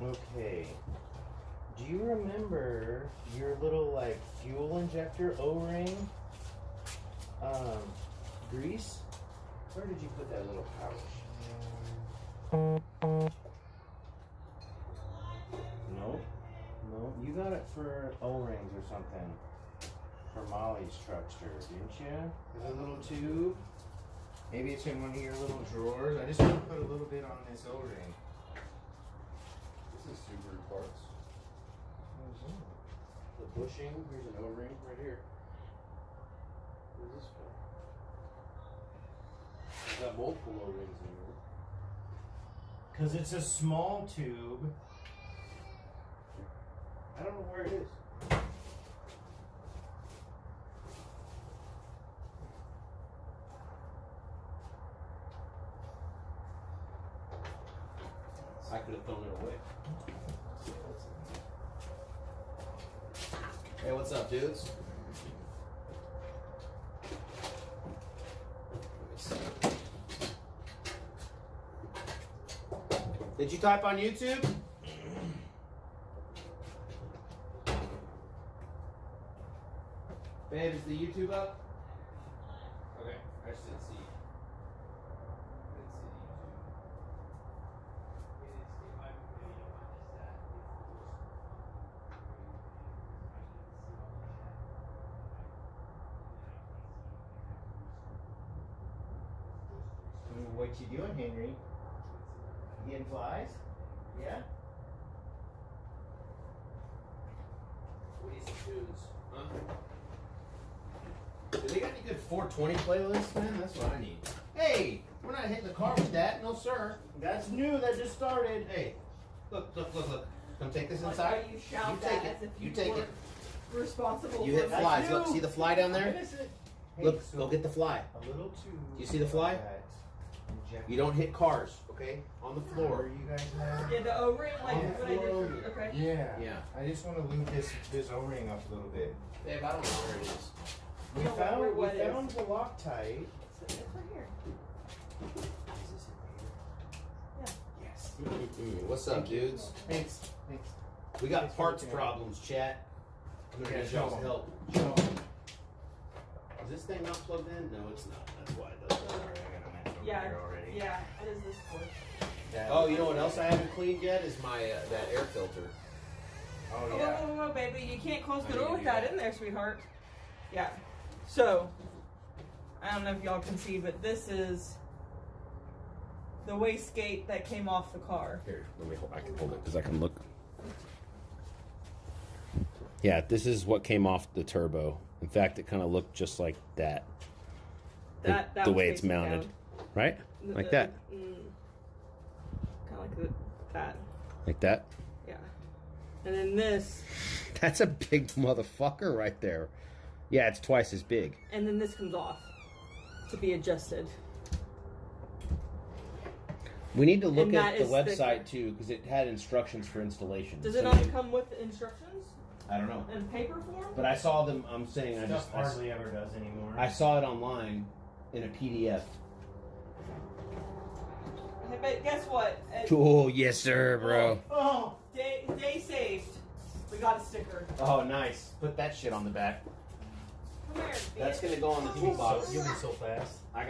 Okay. Do you remember your little like fuel injector O-ring grease? Where did you put that little pouch? Nope. Nope. You got it for O-rings or something. For Molly's truckster, didn't you? There's a little tube. Maybe it's in one of your little drawers. I just want to put a little bit on this O-ring. This is Subaru parts. The bushing, here's an O-ring right here. What is this for? I've got multiple O-rings in here. Because it's a small tube. I don't know where it is. I could have thrown it away. Hey, what's up, dudes? Did you type on YouTube? Babe, is the YouTube up? Okay, I just didn't see you. I didn't see the YouTube. What you doing, Henry? You getting flies? Yeah? We need some tunes, huh? Do they got any good 420 playlists, man? That's what I need. Hey, we're not hitting the car with that, no sir. That's new, that just started. Hey, look. Come take this Like inside. how you shout You that take as it. if You you take were it. responsible You for hit that. flies. Look, see the fly down there? Hey, Look, so go get the fly. a little tube. You see the fly? that inject- You don't hit cars, okay? On the Where floor. you guys have? Yeah, the O-ring, like On the what I did floor. for, okay. Yeah. Yeah. I just want to lube this O-ring up a little bit. Babe, I don't know where it is. We don't found remember what it is. the Loctite. It's right here. Is this in here? Yeah. Yes. What's up, Thank you. dudes? Thanks. We got Thanks for parts looking at it. problems, chat. I'm gonna Yeah, need show y'all's 'em. help. Show 'em. Is this thing not plugged in? No, it's not. That's why it doesn't. Sorry, I got a mess over Yeah. here already. Yeah. What is this for? That- Oh, you know what else I haven't cleaned yet is my that air filter. Oh, Oh, yeah. whoa, baby. You can't close the I door need with to that do that. in there, sweetheart. Yeah. So, I don't know if y'all can see, but this is the wastegate that came off the car. Here, let me hold. I can hold it because I can look. Yeah, this is what came off the turbo. In fact, it kind of looked just like that. That the was way it's facing mounted, down. right? Like that. Kind of like that. Like that. Yeah. And then this, That's a big motherfucker right there. Yeah, it's twice as big. and then this comes off to be adjusted. We need to look And at that the is website thicker. too because it had instructions for installation. Does So it not you- come with instructions I don't know. in paper form? But I saw them. I'm saying Stuff hardly ever does anymore. I saw it online in a PDF. Hey, but guess what? Oh yes, sir, bro. Oh, day saved. We got a sticker. Oh, nice. Put that shit on the back. Come here. That's bitch. gonna go on the toolbox. You'll be so fast. I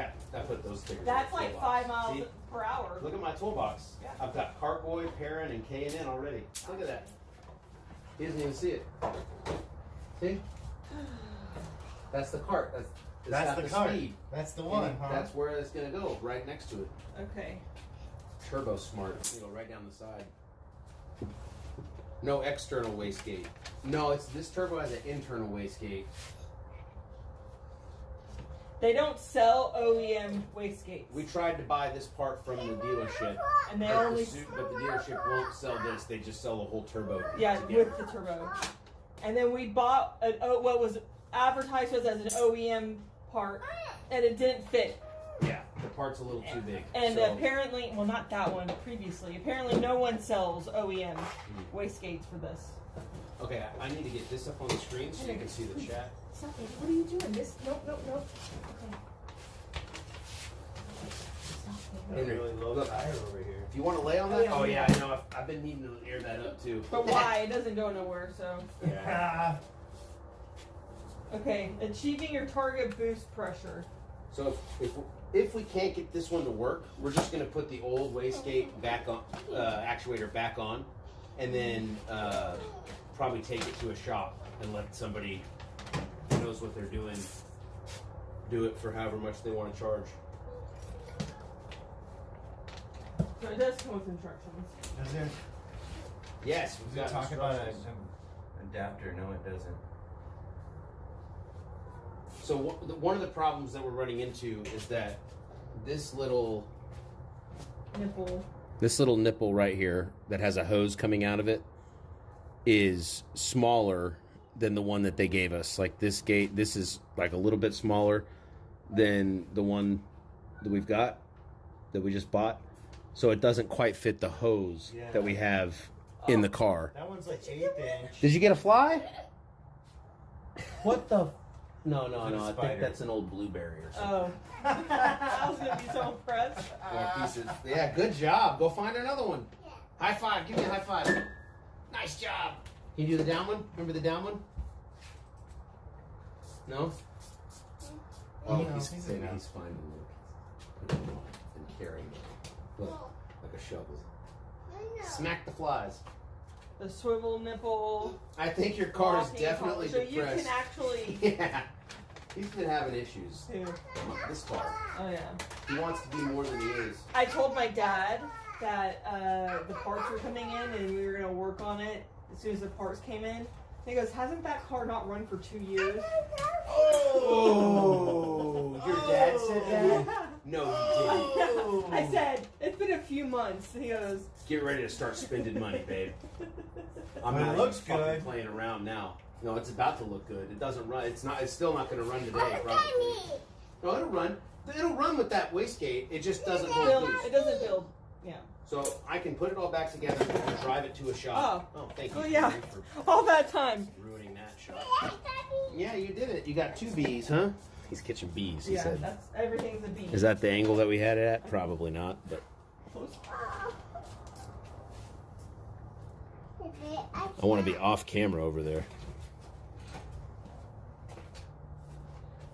put those stickers. That's on the like toolbox. 5 miles See? per hour. Look at my toolbox. Yeah. I've got Cartboy, Perrin, and K&N already. Look at that. He doesn't even see it. See? That's the cart. It's That's got the cart. speed. That's the one, And huh? That's where it's gonna go, right next to it. Okay. Turbo smart. It's gonna go right down the side. No external wastegate. No, it's this turbo has an internal wastegate. They don't sell OEM wastegates. We tried to buy this part from the dealership, And they but only but the dealership won't sell this. They just sell the whole turbo. yeah, together. with the turbo. And then we bought what was advertised as an OEM part, and it didn't fit. Yeah, the part's a little too big. And So- apparently, well, not that one. Previously, apparently, no one sells OEM wastegates for this. Okay, I need to get this up on the screen so you can see the chat. Stop it! What are you doing? This? Nope. Okay. Stop it. Henry, really low look. tire over here. If you want to lay on that, Yeah. oh yeah, I know. I've been needing to air that up too. But why? It doesn't go nowhere, so. Yeah. Okay, achieving your target boost pressure. So if we can't get this one to work, we're just gonna put the old wastegate back on, actuator back on, and then probably take it to a shop and let somebody who knows what they're doing do it for however much they want to charge. So it does come with instructions. Does it? Yes, Does we've it got talk about an instructions. adapter? No, it doesn't. So one of the problems that we're running into is that this little nipple right here that has a hose coming out of it is smaller than the one that they gave us. Like this gate, this is like a little bit smaller than the one that we've got, that we just bought. So it doesn't quite fit the hose that we have in the car. That one's like 1/8 inch. Did you get a fly? What the? No, Is it a I think spider? that's an old blueberry or something. Oh. I was going to be so impressed. More pieces. Yeah, good job. Go find another one. High five. Give me a high five. Nice job. Can you do the down one? Remember the down one? No? Oh, No, he's he's finding enough. Put it on and carrying it. Look, like a shovel. Smack the flies. The swivel nipple. I think your car is locking definitely collar. So you depressed. can actually. Yeah. He's been having issues. Who? This car. Oh, yeah. He wants to be more than he is. I told my dad that the parts were coming in and we were going to work on it as soon as the parts came in. He goes, hasn't that car not run for 2 years? Oh, your dad said that? No, he didn't. I said, it's been a few months. He goes, Get ready to start spending money, babe. I'm But it not looks even fucking good. playing around now. No, it's about to look good. It doesn't run. It's not. It's still not going to run today, probably. No, it'll run. It'll run with that wastegate. It just doesn't hold build, loose. it doesn't build. Yeah. So I can put it all back together and drive it to a shop. Oh, thank you. Oh, yeah. Henry, for All that time. ruining that shot. Yeah, you did it. You got 2 bees, huh? He's catching bees. He Yeah, said. that's everything's a beat. Is that the angle that we had it at? Probably not, but I want to be off camera over there.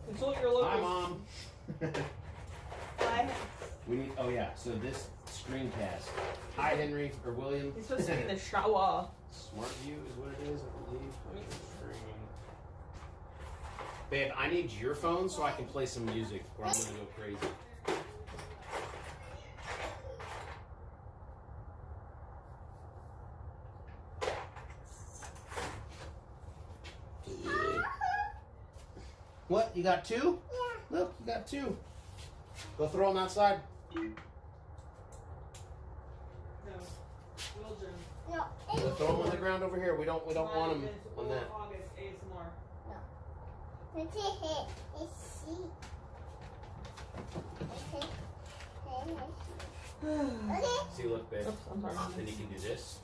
Consult your local. Hi, Mom. Hi. We need. Oh yeah. So this screencast. Hi, Henry or William. He's supposed to be in the shower. Smart View is what it is, I believe. Streaming. Babe, I need your phone so I can play some music, or I'm gonna go crazy. What? You got 2? Yeah. Look, you got 2. Go throw them outside. No. Will Jim. Go throw them on the ground over here. We don't want them on that. August ASMR. See, look, babe. Oops, I'm sorry. Then you can do this.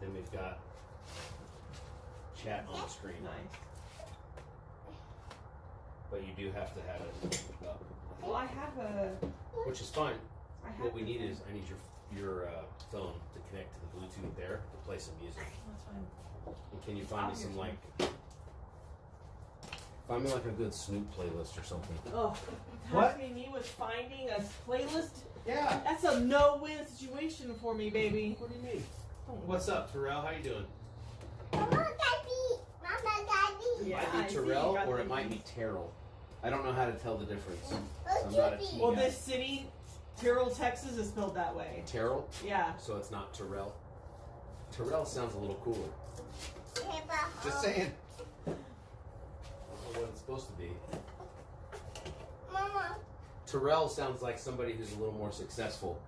Then we've got chat on the screen. Nice. But you do have to have it up, Well, I have a. which is fine. I have What we a- need is I need your phone to connect to the Bluetooth there to play some music. That's fine. And can you find me some find me like a good Snoop playlist or something? Oh, What? tasking me with finding a playlist. Yeah. That's a no-win situation for me, baby. What do you mean? What's up, Terrell? How you doing? It Yeah, might I be see you Terrell got or the it might be names. Terrell. I don't know how to tell the difference. So I'm not a T Well, guy. this city, Terrell, Texas, is spelled that way. Terrell? Yeah. So it's not Terrell. Terrell sounds a little cooler. Just saying. I don't know what it's supposed to be. Terrell sounds like somebody who's a little more successful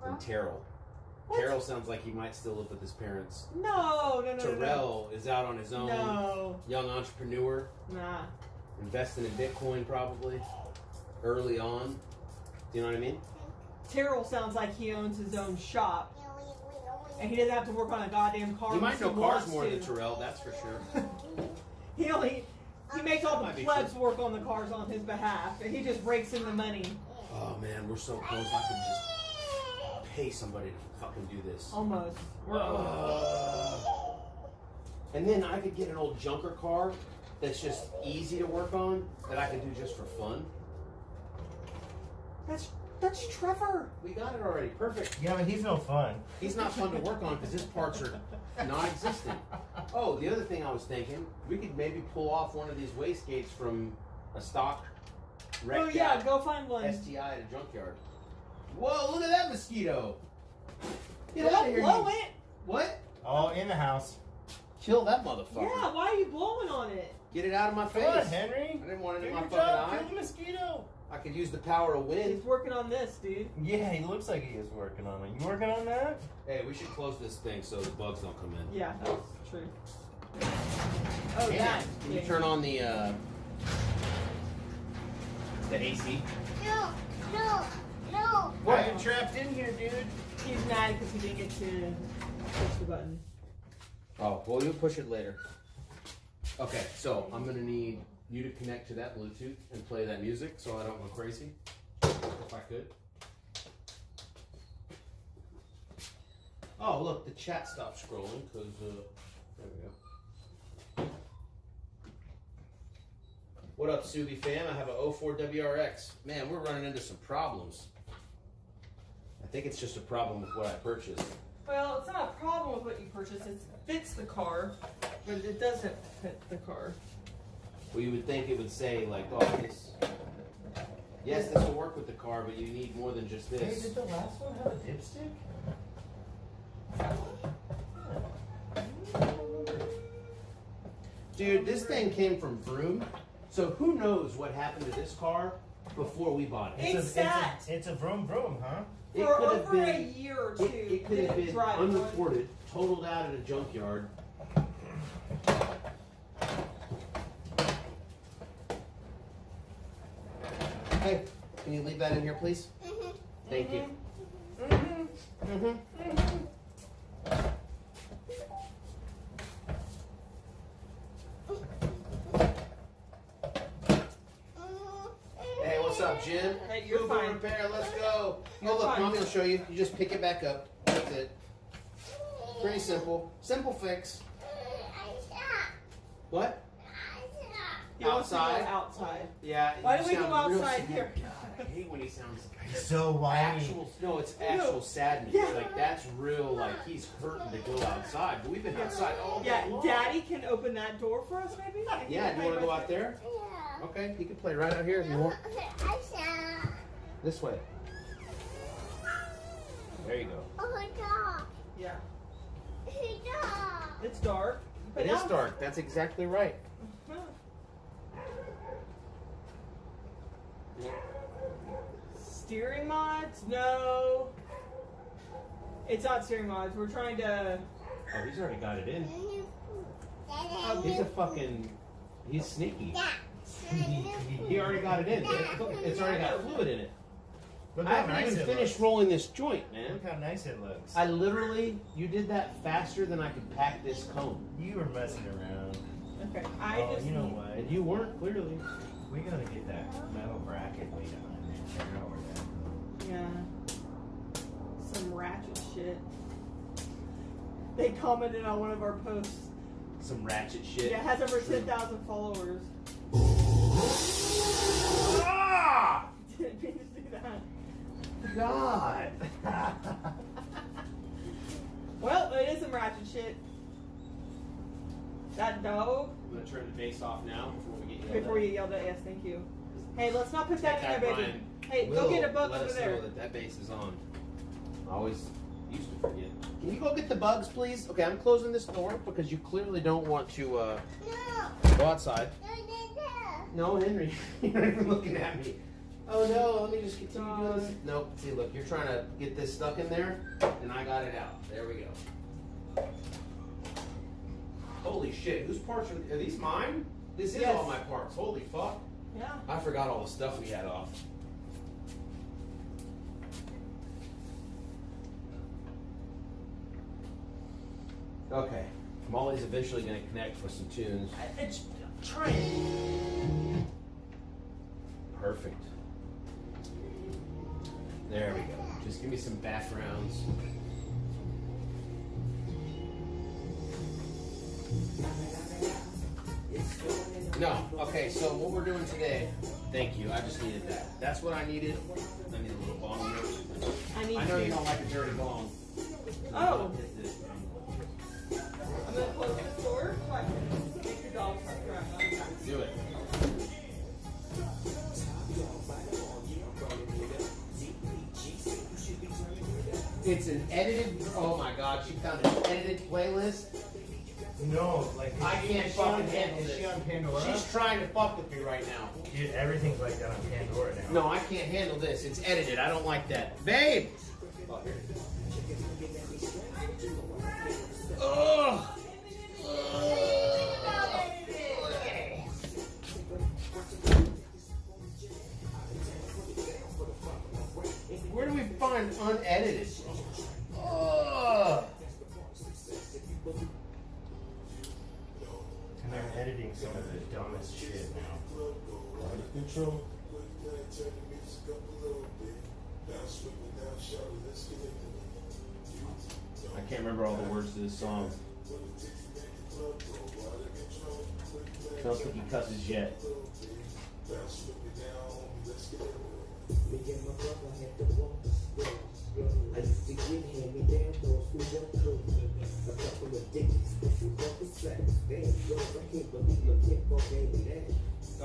than Terrell. What? Terrell sounds like he might still live with his parents. No. Terrell is out on his own. No. Young entrepreneur. Nah. Investing in Bitcoin probably. Early on. Do you know what I mean? Terrell sounds like he owns his own shop. And he doesn't have to work on a goddamn car. You might unless know he cars wants more to. than Terrell, that's for sure. He only He makes all the Might be plebs work on the cars on his behalf, and he just rakes in the money. Oh man, we're so close. I could just pay somebody to fucking do this. Almost. We're And then I could get an old junker car that's just easy to work on that I could do just for fun. That's Trevor. We got it already. Perfect. Yeah, but he's no fun. He's not fun to work on because his parts are non-existent. Oh, the other thing I was thinking, we could maybe pull off one of these wastegates from a stock wrecked Oh yeah, out go find one. STI at a junkyard. Whoa, look at that mosquito. Get Don't out of here. blow you- it. What? Oh, in the house. Kill that motherfucker. Yeah, why are you blowing on it? Get it out of my face. Come on, Henry. I didn't want it Do in my your fucking job. eye. Kill the mosquito. I could use the power of wind. He's working on this, dude. Yeah, he looks like he is working on it. You working on that? Hey, we should close this thing so the bugs don't come in. Yeah, that's true. Oh, Hey, that. Can you turn on the AC? No. Why are you trapped in here, dude? He's mad because he didn't get to push the button. Oh, well, you'll push it later. Okay, so I'm gonna need you to connect to that Bluetooth and play that music so I don't go crazy. If I could. Oh, look, the chat stopped scrolling because, there we go. What up, Subi fam? I have a 04 WRX. Man, we're running into some problems. I think it's just a problem with what I purchased. Well, it's not a problem with what you purchased. It fits the car, but it doesn't fit the car. Well, you would think it would say, like, oh, this. Yes, this will work with the car, but you need more than just Hey, this. did the last one have a dipstick? Dude, this thing came from Vroom, so who knows what happened to this car before we bought it. It sat It's a vroom vroom, huh? It for could have over a been, year or two. it could have Didn't been drive one. unreported, totaled out at a junkyard. Hey, can you leave that in here, please? Thank you. Hey, what's up, Jim? Hey, you're Move fine. and repair, let's go. You're Oh, look, fine. Mommy will show you. You just pick it back up. That's it. Pretty simple. Simple fix. What? He wants to go Outside? outside. Yeah. Why you do we go sound real outside sad. here? God, I hate when he sounds He's so whiny. actual. No, it's actual sadness. Yeah. Like that's real. Like he's hurting to go outside. But we've been outside all day Yeah, long. Daddy can open that door for us, maybe. I can Yeah. Do play you want to go with out it. there? Okay. You can play right out here if you want. This way. There you go. Yeah, it's dark. But It is now- dark. That's exactly right. Huh. Steering mods? No. It's not steering mods. We're trying to. Oh, he's already got it in. He's a fucking. He's sneaky. He already got it in. It's already got fluid in it. Look I how haven't nice even it finished looks. rolling this joint, man. Look how nice it looks. I literally, you did that faster than I could pack this cone. You were messing around. Okay, I Oh, just. you know need- what? And you weren't, clearly. We gotta get that metal bracket weight on there. Figure out where that. Yeah. Some ratchet shit. They commented on one of our posts. Some ratchet shit. Yeah, it has over 10,000 followers. Ah! Didn't mean to do that. God. Well, it is some ratchet shit. That dog. I'm gonna turn the bass off now before we get yelled Before at. you yelled at, yes, thank you. Hey, let's not put that in That there, guy baby. Brian Hey, go will get a book let over us there. know that bass is on. I always used to forget. Can you go get the bugs, please? Okay, I'm closing this door because you clearly don't want to go outside. No, Henry, you're not even looking at me. Oh no, let me just continue doing this. Nope, see, look, you're trying to get this stuck in there, and I got it out. There we go. Holy shit, whose parts are these mine? This is Yes. all my parts. Holy fuck. Yeah. I forgot all the stuff we had off. Okay, Molly's eventually going to connect for some tunes. Try it. Perfect. There we go. Just give me some backgrounds. No. Okay, so what we're doing today, thank you. I just needed that. That's what I needed. I need a little bong here. I know you don't like a dirty bong. Oh. I'm gonna close this door so I can make your dog start crying. Do it. It's an edited, oh my god, she found an edited playlist. No, like I can't fucking handle Is this. she on Pandora? She's trying to fuck with me right now. Dude, everything's like that on Pandora now. No, I can't handle this. It's edited. I don't like that. Babe! Oh, here. Ugh! Where do we find unedited? Ugh! And they're editing some of the dumbest shit now. Control. I can't remember all the words to this song. I don't think he cusses yet. I used to get hand-me-down those who were true. A couple of dickies, but you fuck the sex. Damn, girls, I can't believe my kinfolk gave me that.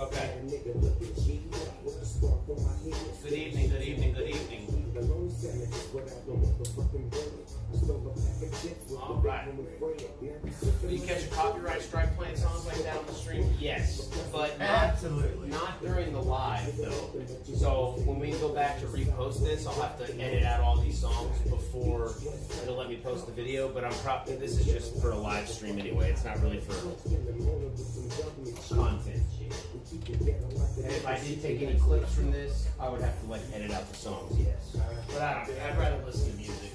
Okay. A nigga looking cheap with the spark on my head. Good evening, good evening, good evening. The lonely sandwich is what I don't motherfucking bring. I stole a pack of chips with All the right. bacon with bread. Will you catch a copyright strike playing songs like that on the stream? Yes, but not, Absolutely. not during the live though. So when we go back to repost this, I'll have to edit out all these songs before it'll let me post the video. But I'm probably this is just for a live stream anyway. It's not really for content. And if I did take any clips from this, I would have to like edit out the songs. Yes, but I don't. I'd rather listen to music.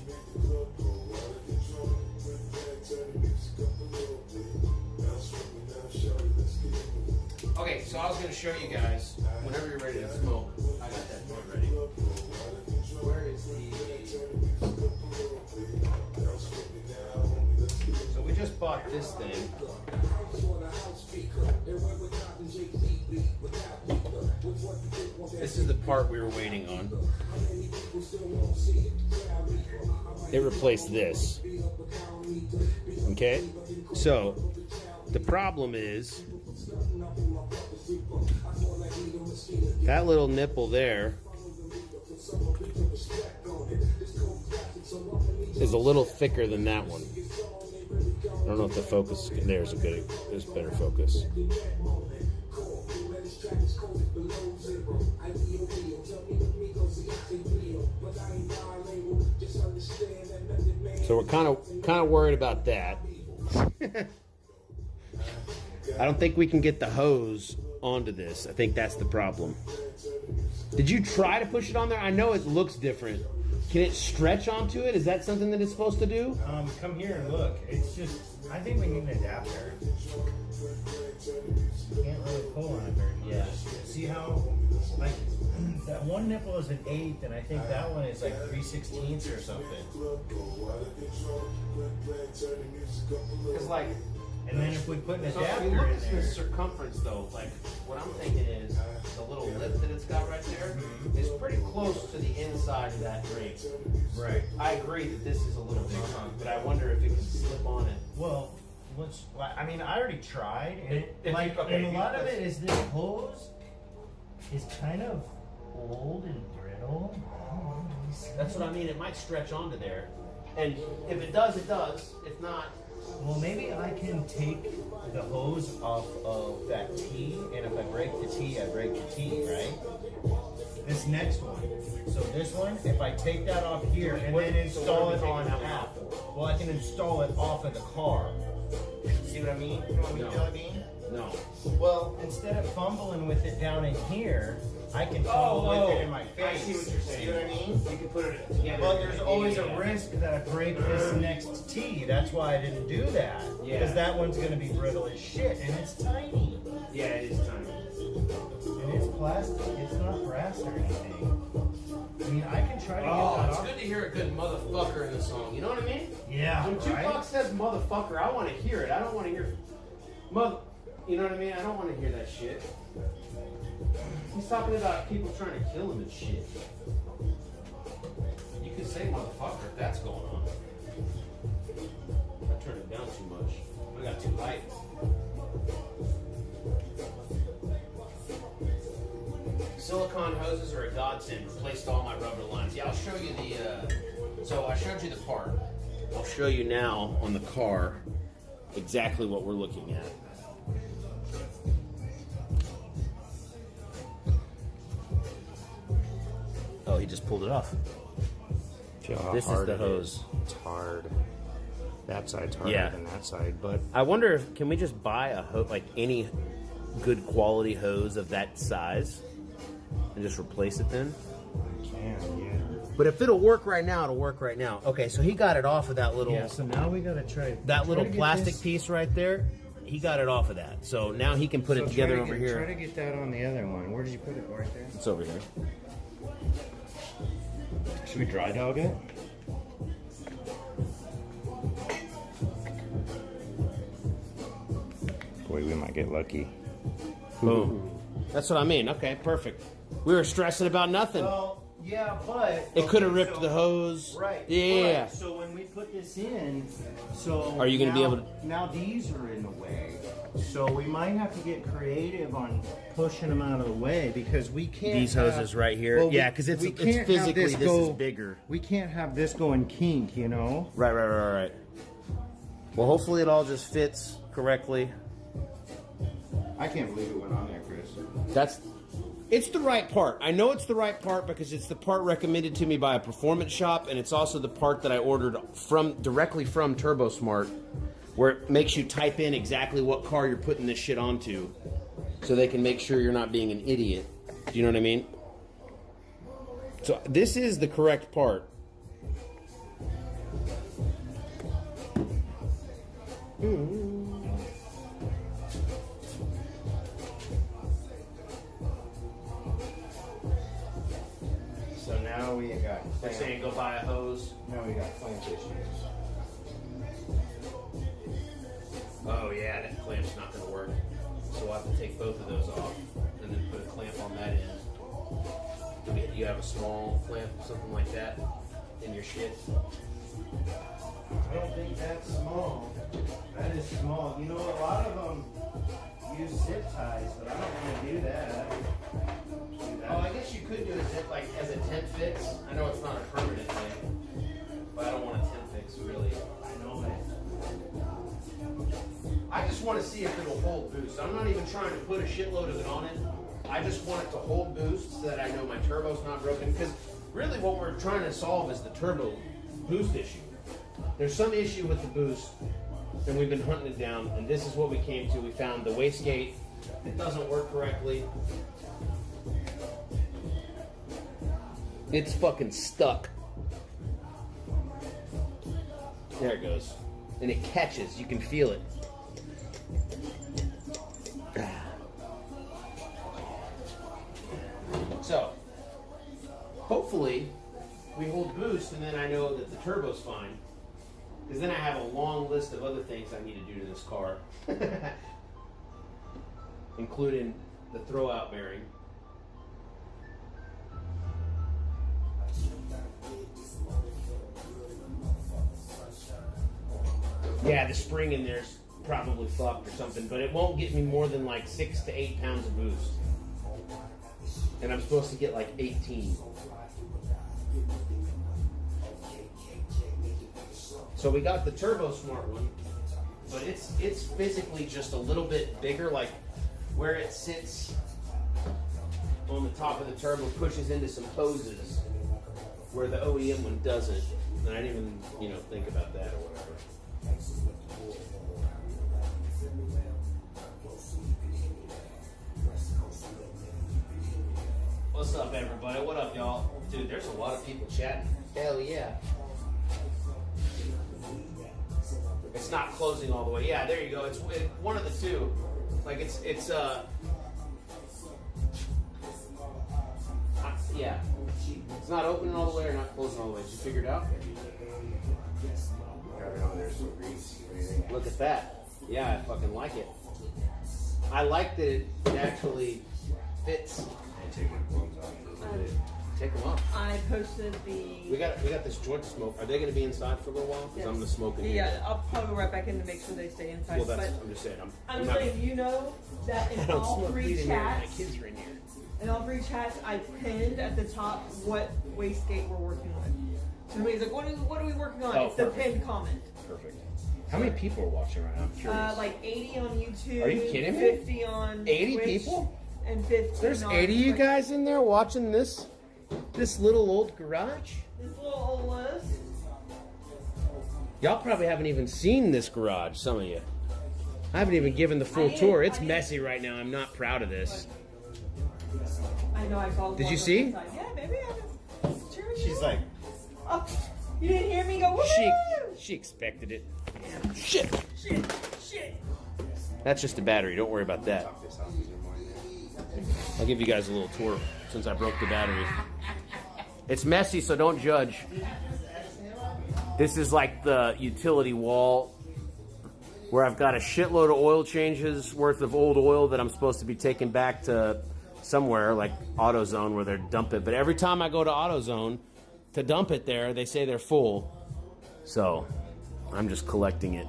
Okay, so I was going to show you guys, whenever you're ready to smoke, I got that joint ready. Where is the... So we just bought this thing. This is the part we were waiting on. It replaced this. Okay? So, the problem is... that little nipple there is a little thicker than that one. I don't know if the focus there's a good, there's better focus. So we're kind of worried about that. I don't think we can get the hose onto this. I think that's the problem. Did you try to push it on there? I know it looks different. Can it stretch onto it? Is that something that it's supposed to do? Come here and look. It's just, I think we need an adapter. You can't really pull on it very much. Yeah. See how, like, that one nipple is an 1/8, and I think that one is like 3/16 or something. It's like, And then if we put an so if adapter you look in at the there, circumference though, like what I'm thinking is the little lip that it's got right there is pretty close to the inside of that ring. right? I agree that this is a little bigger, but I wonder if it can slip on it. Well, I mean, I already tried, and Okay, and a lot of it is this hose is kind of old and brittle. That's what I mean. It might stretch onto there, and if it does, it does. If not, Well, maybe I can take the hose off of that T, and if I break the T, I break the T, right? This next one. So this one, if I take that off here and then install it on half, well, I can install it off of the car. See what I mean? You know what I mean? no. Well, instead of fumbling with it down in here, I can fumble with it in my face. I see what you're saying. See what I mean? You can put it together. But there's always a risk that I break this next T. That's why I didn't do that. Yeah. Because that one's going to be brittle as shit, and it's tiny. Yeah, it is tiny. And it's plastic. It's not brass or anything. I mean, I can try to get that It's off. good to hear a good motherfucker in the song. You know what I mean? Yeah, When Tupac right? says motherfucker, I want to hear it. I don't want to hear mother. You know what I mean? I don't want to hear that shit. He's talking about people trying to kill him and shit. You can say motherfucker if that's going on. I turned it down too much. I got too light. Silicone hoses are a godsend. Replaced all my rubber lines. Yeah, I'll show you the. So I showed you the part. I'll show you now on the car exactly what we're looking at. Oh, he just pulled it off. Feel how This is hard the it hose. It's hard. That side's harder Yeah. than that side, but I wonder if can we just buy a like any good quality hose of that size and just replace it then? can, yeah. But if it'll work right now, it'll work right now. Okay, so he got it off of that little Yeah, so now we gotta try that little try to get plastic this- piece right there. He got it off of that. So now he can put so it together try to over get- here. Try to get that on the other one. Where did you put it? Right there? It's over here. Should we dry dog it? Boy, we might get lucky. Boom. That's what I mean. Okay, perfect. We were stressing about nothing. Well, yeah, but It could have okay, ripped so- the hose. Right. Yeah. But, so when we put this in, so Are you gonna be now- able to- Now these are in the way, so we might have to get creative on pushing them out of the way because we can't. These have- hoses right here. Well, Yeah, 'cause it's we can't have physically this go, is bigger. We can't have this going kink, you know. Right. Well, hopefully it all just fits correctly. I can't believe it went on there, Chris. It's the right part. I know it's the right part because it's the part recommended to me by a performance shop, and it's also the part that I ordered directly from TurboSmart, where it makes you type in exactly what car you're putting this shit onto, so they can make sure you're not being an idiot. Do you know what I mean? So this is the correct part. So now we got. They're saying go buy a hose. Now we got clamp issues. Oh yeah, that clamp's not going to work. So we'll have to take both of those off and then put a clamp on that end. You have a small clamp, something like that, in your shit. I don't think that's small. That is small. You know, a lot of them use zip ties, but I don't want to do that. Oh, I guess you could do a zip like as a tent fix. I know it's not a permanent thing, but I don't want a tent fix really. I know that. I just want to see if it'll hold boost. I'm not even trying to put a shitload of it on it. I just want it to hold boost so that I know my turbo's not broken. Because really what we're trying to solve is the turbo boost issue. There's some issue with the boost, and we've been hunting it down, and this is what we came to. We found the wastegate. It doesn't work correctly. It's fucking stuck. There it goes. And it catches. You can feel it. So, hopefully, we hold boost, and then I know that the turbo's fine. Because then I have a long list of other things I need to do to this car. Including the throwout bearing. Yeah, the spring in there's probably fucked or something, but it won't get me more than like 6 to 8 pounds of boost. And I'm supposed to get like 18. So we got the Turbo Smart one, but it's physically just a little bit bigger, like where it sits on the top of the turbo pushes into some hoses where the OEM one doesn't. And I didn't even, think about that or whatever. What's up, everybody? What up, y'all? Dude, there's a lot of people chatting. Hell yeah. It's not closing all the way. Yeah, there you go. It's one of the two. Like it's yeah. It's not opening all the way or not closing all the way. Did you figure it out? Got it over there, so greasy. What do you think? Look at that. Yeah, I fucking like it. I like that it actually fits. I take my gloves off for a little bit. Take them off. I posted the. We got this joint to smoke. Are they going to be inside for a little while? Because I'm going to smoke in here. Yeah, I'll probably go right back in to make sure they stay inside. Well, that's. but I'm just saying. I'm not, letting you know that I in don't all smoke three weed in here. My chats, kids are in here. in all three chats, I pinned at the top what wastegate we're working with. So somebody's like, what are we working on? Oh, it's the perfect. pinned comment. Perfect. How many people are watching right now? I'm curious. Like 80 on YouTube. Are you kidding me? 50 on 80 Twitch, people? And 50 There's on 80 of you Twitch. guys in there watching this little old garage. This little old list. Y'all probably haven't even seen this garage, some of you. I haven't even given the full tour. It's messy right now. I'm not proud of this. I know I called. Did you see? Inside. Yeah, maybe I was cheering She's you like, on. Oh, you didn't hear me go. Woo! She expected it. Shit. Shit. That's just a battery. Don't worry about that. talk this out in the morning. I'll give you guys a little tour since I broke the battery. It's messy, so don't judge. This is like the utility wall where I've got a shitload of oil changes worth of old oil that I'm supposed to be taking back to somewhere like AutoZone where they're dump it. But every time I go to AutoZone to dump it there, they say they're full. So I'm just collecting it.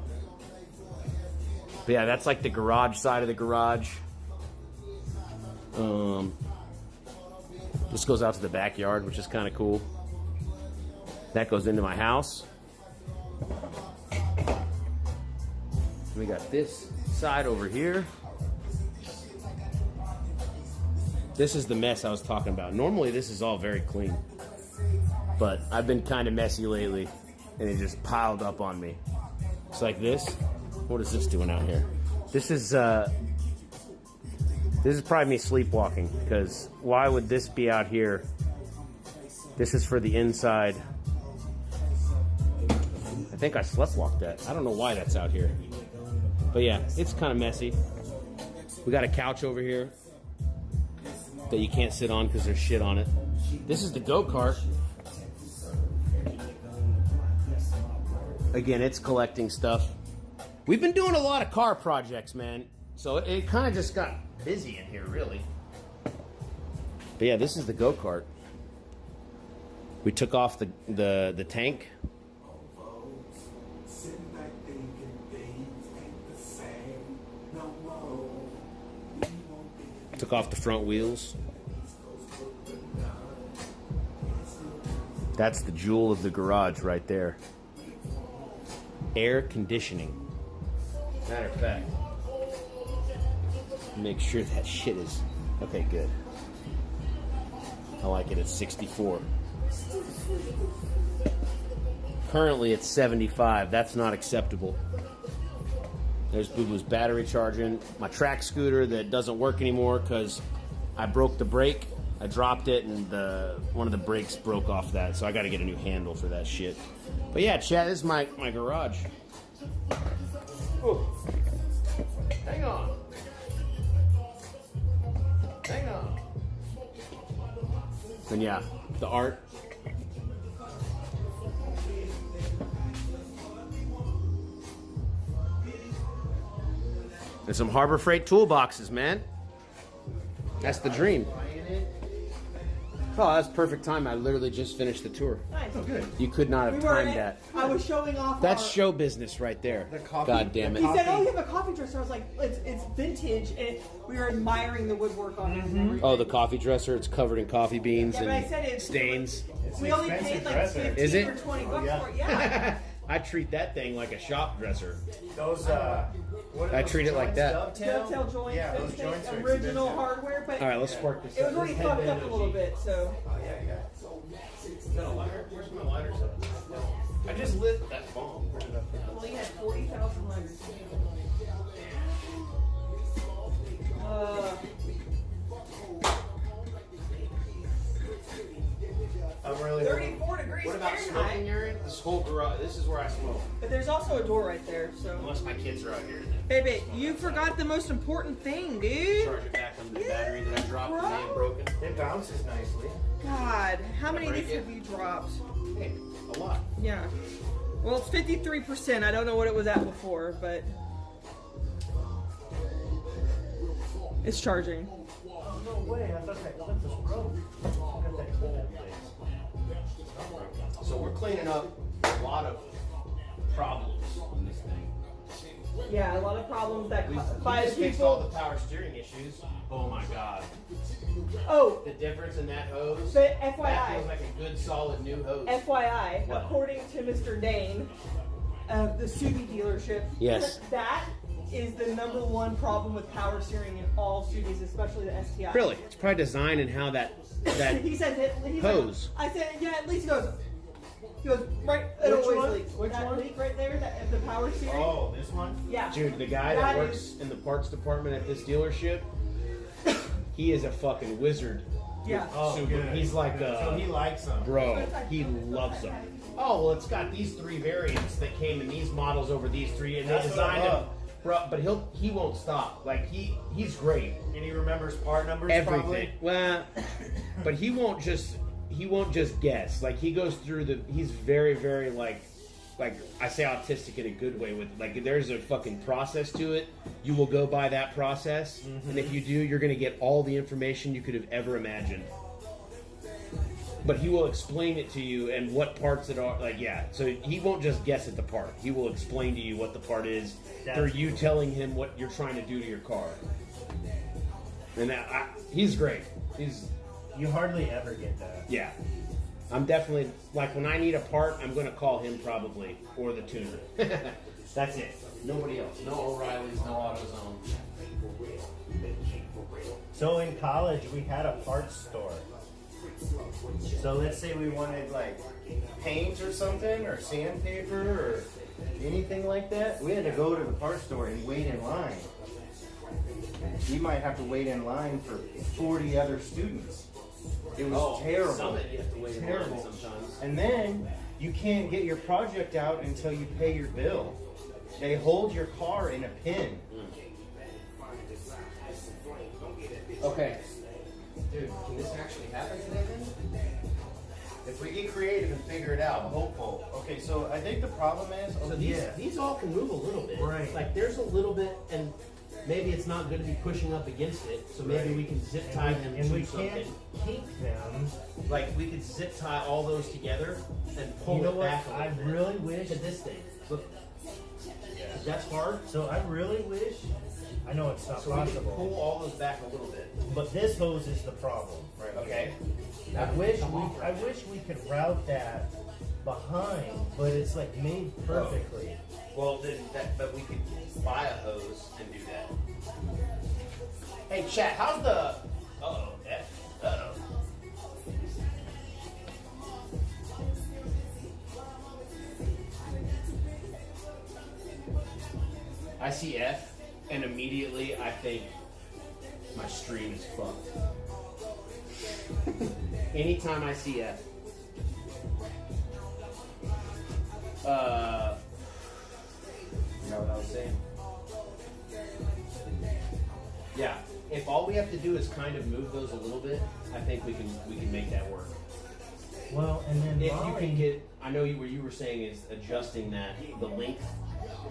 But yeah, that's like the garage side of the garage. This goes out to the backyard, which is kind of cool. That goes into my house. We got this side over here. This is the mess I was talking about. Normally this is all very clean, but I've been kind of messy lately and it just piled up on me. It's like this. What is this doing out here? This is probably me sleepwalking, because why would this be out here? This is for the inside. I think I sleptwalked that. I don't know why that's out here. But yeah, it's kind of messy. We got a couch over here that you can't sit on because there's shit on it. This is the go-kart. Again, it's collecting stuff. We've been doing a lot of car projects, man. So it kind of just got busy in here, really. But yeah, this is the go-kart. We took off the tank. Took off the front wheels. That's the jewel of the garage right there. Air conditioning. Matter of fact, make sure that shit is okay. Good. I like it at 64. Currently it's 75. That's not acceptable. There's Boo Boo's battery charging. My track scooter that doesn't work anymore because I broke the brake. I dropped it and one of the brakes broke off that, so I got to get a new handle for that shit. But yeah, chat, this is my garage. Oh, hang on. Hang on. And yeah, the art. And some Harbor Freight toolboxes, man. That's the dream. Oh, that's perfect time. I literally just finished the tour. Nice. Oh, good. You could not have timed that. I was showing off. That's our, show business right there. The coffee- God damn He it. said, "Oh, you have a coffee dresser." I was like, "It's vintage," and we were admiring the woodwork on it. And everything. Oh, the coffee dresser. It's covered in coffee beans Yeah, but I and said it's stains. We only paid like dresser. 15 Is it? or 20 bucks yeah. for it. Yeah. I treat that thing like a shop dresser. Those, what are I those treat it like joints? that. Dovetail joints, Yeah, those vintage, joints are original expensive. hardware, but All right, let's spark this it was up. already fucked up a little bit. So Oh, yeah. Got a lighter? Where's my lighter? I just lit that bomb. well, he had 40,000 lighters. I'm really. 34 degrees What about Fahrenheit. smoking area? This whole garage. This is where I smoke. But there's also a door right there, so. Unless my kids are out here. Baby, you forgot the most important thing, dude. Charge it back on the battery that I dropped and they ain't broken. It bounces nicely. God, how many of break these it? have you dropped? Hey, a lot. Yeah. Well, it's 53%. I don't know what it was at before, but it's charging. Oh, no way. I thought that clip was broke. Look at that clip in place. So we're cleaning up a lot of problems on this thing. Yeah, a lot of problems that We by just fixed all people. the power steering issues. Oh my god. Oh, The difference in that hose. but That FYI, feels like a good solid new hose. FYI, What? according to Mr. Dane of the Subi dealership, Yes. that is the #1 problem with power steering in all Subis, especially the STI. Really? It's probably design and how that He said it. He's hose. Like, I said, yeah. At least he goes right. It Which always one? leaks. Which that one? leak right there, that the power steering. Oh, this one? Yeah. Dude, the guy that That works is- in the parts department at this dealership, he is a fucking wizard. Yeah. Oh, Super. good. He's like So he likes them. bro, he loves them. Oh, well, it's got these 3 variants that came in these models over these 3, and they That's what designed I them. love. Bro, but he won't stop. Like he's great. And he remembers part numbers. Everything. Probably. Well, but he won't just guess. Like he goes through he's very very like I say autistic in a good way with like there's a fucking process to it. You will go by that process, and if you do, you're going to get all the information you could have ever imagined. But he will explain it to you and what parts it are. Like, yeah, so he won't just guess at the part. He will explain to you what the part is through you telling him what you're trying to do to your car. And he's great. You hardly ever get that. Yeah. I'm definitely, like, when I need a part, I'm going to call him probably, or the tuner. That's it. Nobody else. No O'Reilly's, no AutoZone. So in college, we had a parts store. So let's say we wanted like paint or something, or sandpaper, or anything like that. We had to go to the parts store and wait in line. You might have to wait in line for 40 other students. It was terrible. Summit, you have to wait in line Terrible. sometimes. And then you can't get your project out until you pay your bill. They hold your car in a pin. Okay. Dude, can this actually happen today then? If we get creative and figure it out, I'm hopeful. Okay, so I think the problem is, So these all can move a little bit. Right. Like there's a little bit, and maybe it's not good to be pushing up against it. So maybe we can zip tie them And to we something. can't keep them. Like we could zip tie all those together and pull You know it what? back a little I bit really wish. to this thing. Look, that's hard. So I really wish. I know it's not So we can possible. pull all those back a little bit. But this hose is the problem. right, Okay. I wish we could route that behind, but it's like made perfectly. Well, then but we could buy a hose and do that. Hey, chat, how's the? Uh-oh. I see F, and immediately I think my stream is fucked. Anytime I see F. You know what I was saying? Yeah. If all we have to do is kind of move those a little bit, I think we can make that work. Well, and then If you Molly- can get, I know what you were saying is adjusting the length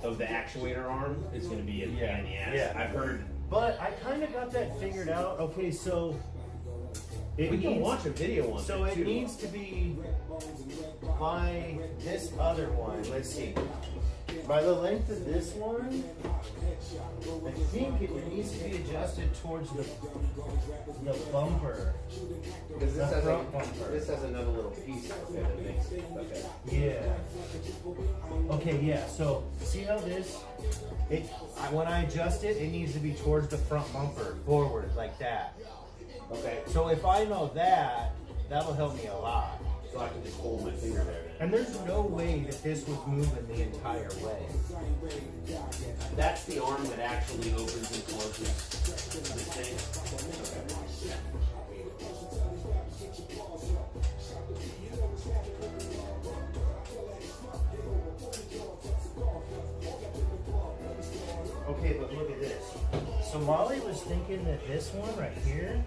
of the actuator arm is going to be a pain in the ass. Yeah. I've heard. But I kind of got that figured out. Okay, so it We can needs- watch a video on So that, it too. needs to be by this other one. Let's see. By the length of this one, I think it needs to be adjusted towards the bumper. Because the front bumper. this has another little piece. Okay, that makes it. Okay. Yeah. Okay, yeah. So see how this when I adjust it, it needs to be towards the front bumper, forward like that. Okay. So if I know that, that'll help me a lot. So I can just hold my finger there. And there's no way that this was moving the entire way. That's the arm that actually opens and closes this thing. Okay. Okay, but look at this. So Molly was thinking that this one right here,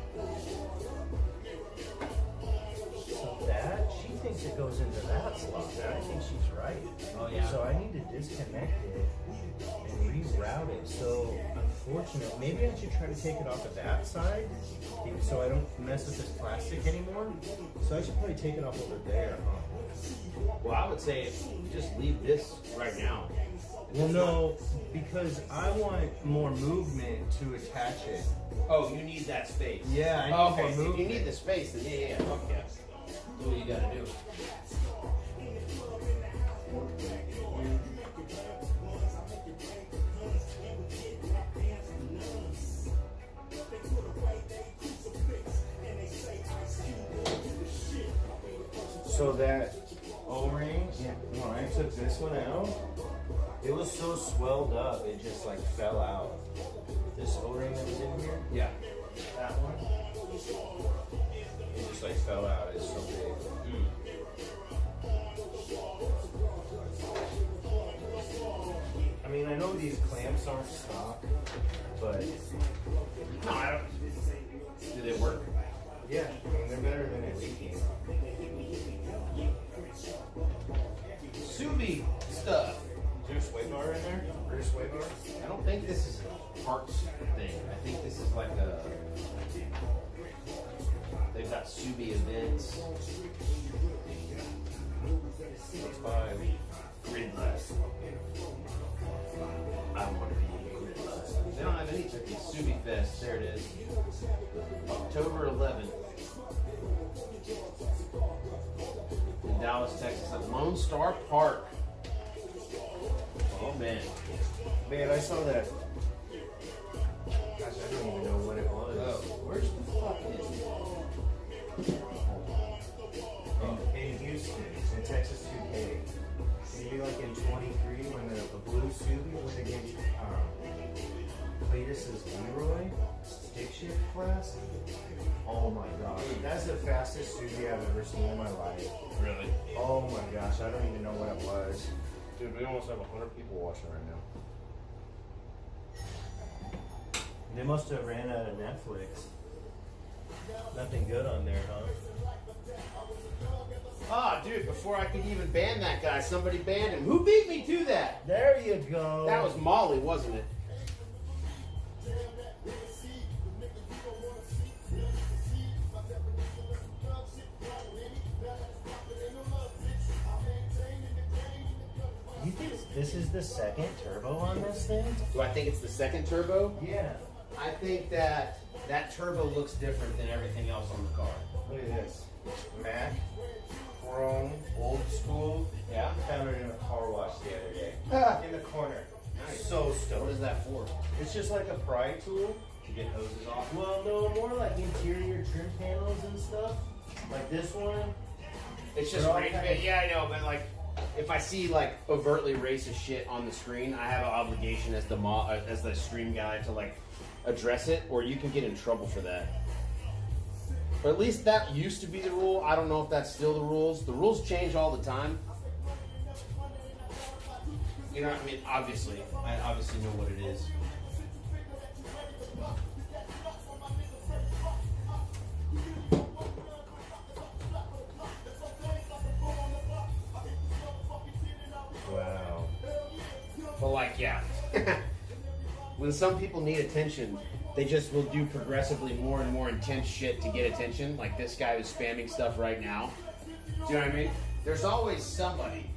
so that, she thinks it goes into that slot. And I think she's right. Oh, yeah. So I need to disconnect it and reroute it. So unfortunately, maybe I should try to take it off of that side so I don't mess with this plastic anymore. So I should probably take it off over there, huh? Well, I would say just leave this right now. Well, no, because I want more movement to attach it. Oh, you need that space. Yeah, I need Okay, more so if you movement. need the space, then yeah, fuck yeah. Do what you gotta do. So that O-ring, when I took this one out, it was so swelled up, it just like fell out. This O-ring that was in here, Yeah. that one, it just like fell out. It's so big. I mean, I know these clamps aren't stock, but No, I don't. Do they work? yeah, I mean, they're better than it leaking. Subi stuff. Is there a sway bar in there? Rear sway bar? I don't think this is a parts thing. I think this is like a. They've got Subi events. Let's buy Gridless. I don't want to be gridless. They don't have anything. Subi Fest. There it is. October 11th. In Dallas, Texas, at Lone Star Park. Oh man. Man, I saw that. Gosh, I don't even know what it was. Oh, where's the fuck In Houston, in Texas 2K. Maybe like in 23 when the blue Subi was against Cletus's Leroy stick shift class. Oh my gosh. That's the fastest Subi I've ever seen in my life. Really? Oh my gosh, I don't even know what it was. Dude, we almost have 100 people watching right now. They must have ran out of Netflix. Nothing good on there, huh? Ah, dude, before I could even ban that guy, somebody banned him. Who beat me to that? There you go. That was Molly, wasn't it? You think this is the second turbo on this thing? Do I think it's the second turbo? Yeah. I think that turbo looks different than everything else on the car. Look at this. Mac, chrome, old school. Yeah? Found it in a car wash the other day. In the corner. Nice. So What stoked. is that for? It's just like a pry tool. To get hoses off? Well, no, more like interior trim panels and stuff. Like this one. It's just They're all range kind bit. of- Yeah, I know, but like, if I see like overtly racist shit on the screen, I have an obligation as the stream guy to like address it, or you can get in trouble for that. Or at least that used to be the rule. I don't know if that's still the rules. The rules change all the time. You know what I mean? Obviously, I obviously know what it is. Wow. But like, yeah. When some people need attention, they just will do progressively more and more intense shit to get attention. Like this guy who's spamming stuff right now. Do you know what I mean? There's always somebody.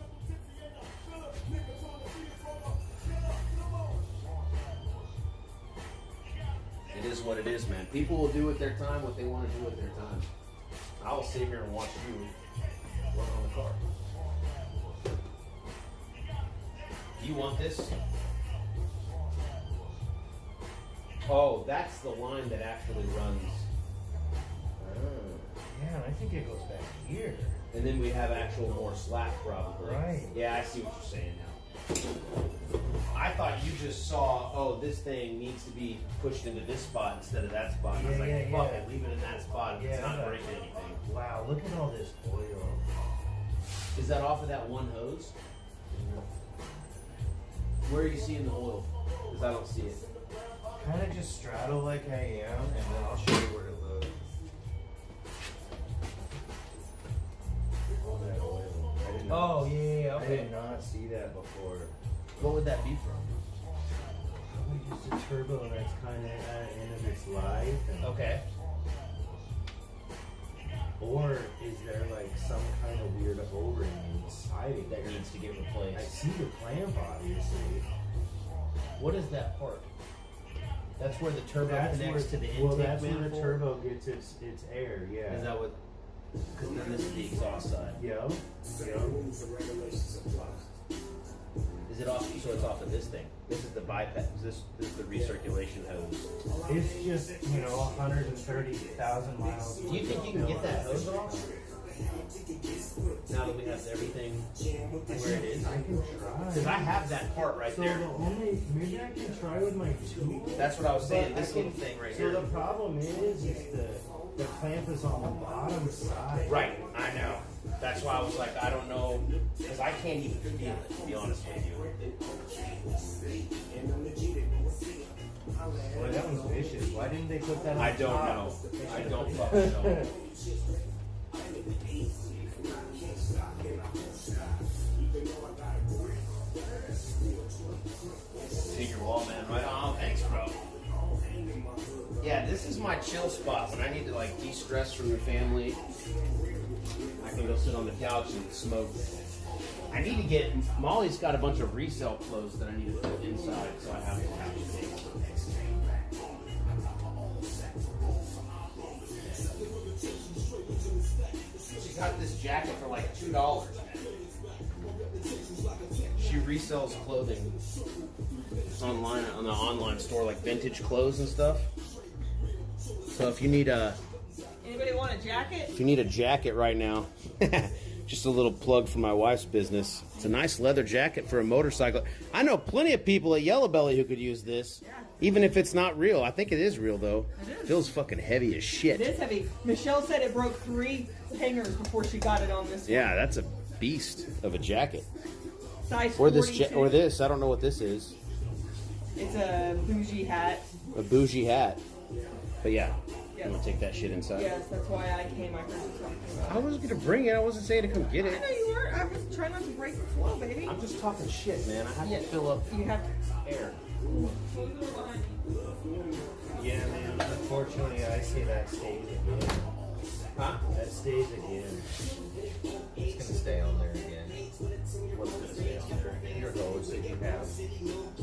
It is what it is, man. People will do with their time what they want to do with their time. I will sit here and watch you work on the car. Do you want this? Oh, that's the line that actually runs. Yeah, I think it goes back here. And then we have actual more slack probably. Right. Yeah, I see what you're saying now. I thought you just saw, oh, this thing needs to be pushed into this spot instead of that spot. And I was Yeah, like, yeah, fuck yeah. it, leave it in that spot. If it's Yeah, not but- breaking anything. Wow, look at all this oil. Is that off of that one hose? Where are you seeing the oil? Because I don't see it. Kind of just straddle like I am, and then I'll show you where to look. All that oil. I did not, Oh, yeah, I did not see that before. What would that be from? Probably just a turbo that's kind of at the end of its life. And, Okay. or is there like some kind of weird O-ring inside it That needs to get I replaced. see the clamp, obviously. What is that part? That's where the turbo That's connects to the intake well, that's where the manifold? turbo gets its air, yeah. Is that what? Because then this is the exhaust side. Yo. Is it off? So it's off of this thing. This is the bypass. This is the recirculation hose. It's just, 130,000 miles. Do you think you can get that hose off? Now that we have everything where it is? I can try. Because I have that part right So there. maybe I can try with my tool. That's what I was saying. But This I can- little thing right so here. the problem is the clamp is on the bottom side. Right, I know. That's why I was like, I don't know, because I can't even feel it, to be honest with you. Boy, that one's vicious. Why didn't they put that on I don't top? know. I don't fucking know. Take your wall, man. Right on. Thanks, bro. Yeah, this is my chill spot when I need to like de-stress from the family. I can go sit on the couch and smoke. I need to get. Molly's got a bunch of resale clothes that I need to put inside, so I have to have space. She got this jacket for like $2. She resells clothing online on the online store, like vintage clothes and stuff. So if you need a Anybody want a jacket? jacket right now, just a little plug for my wife's business. It's a nice leather jacket for a motorcycle. I know plenty of people at Yellow Belly who could use this, even if it's not real. I think it is real though. It is. Feels fucking heavy as shit. It is heavy. Michelle said it broke 3 hangers before she got it on this Yeah, that's a beast of a jacket. one. Size Or 42. or this. I don't know what this is. It's a bougie hat. A bougie hat. But yeah, Yes. I'm gonna take that shit inside. Yes, that's why I came. I heard you talking about I was gonna bring it. I wasn't saying to come get it. I it. know you were. I was trying not to break the flow, baby. I'm just talking shit, man. I have Yeah. to fill up You have air. Yeah, man. Unfortunately, I see that stays again. Huh? That stays again. It's gonna stay on there again. What's gonna stay on there? Your hose that you have.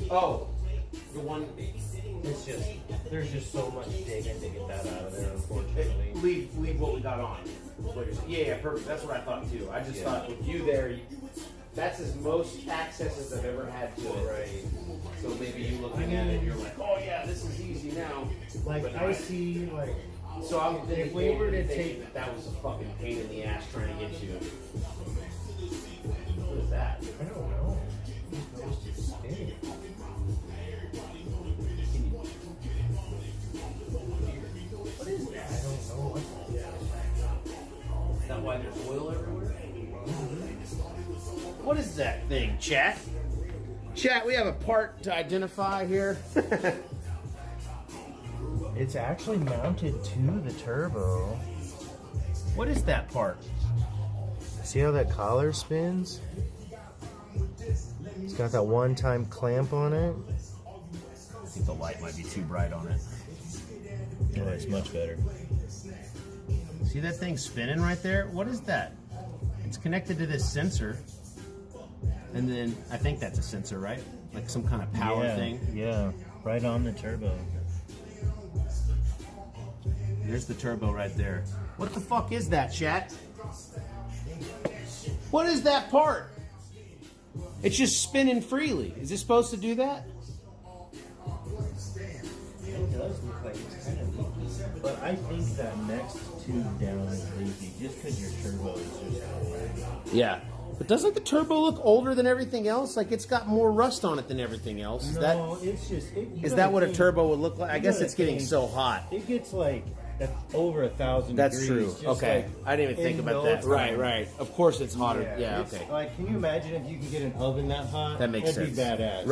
Oh, the one. It's just there's just so much digging to get that out of there. Unfortunately. Leave what we got on. Yeah, perfect. That's what I thought too. I just thought with you there, that's as most access as I've ever had to it. Right. So maybe you looking at it, you're like, oh yeah, this is easy now. Like But I see, like So I'm thinking if we were to thinking take, that was a fucking pain in the ass trying to get you. What is that? I don't know. It's supposed to stay. What is that? I don't know what. Is that why there's oil everywhere? What is that thing, chat? Chat, we have a part to identify here. It's actually mounted to the turbo. What is that part? See how that collar spins? It's got that one-time clamp on it. I think the light might be too bright on it. Oh, it's much better. See that thing spinning right there? What is that? It's connected to this sensor. And then I think that's a sensor, right? Like some kind of power thing. Yeah, right on the turbo. There's the turbo right there. What the fuck is that, chat? What is that part? It's just spinning freely. Is it supposed to do that? It does look like it's kind of leaky, but I think that next tube down is leaky just because your turbo is just old. Yeah. But doesn't the turbo look older than everything else? Like it's got more rust on it than everything else. No, it's just. Is that what a turbo would look like? I guess it's getting so hot. It gets like that's over 1,000 That's degrees. true. just Okay. like I didn't even think in about no that. Right, time. right. Of course it's hotter. Yeah, it's okay. Like, can you imagine if you could get an oven that hot? That makes That'd sense. be badass.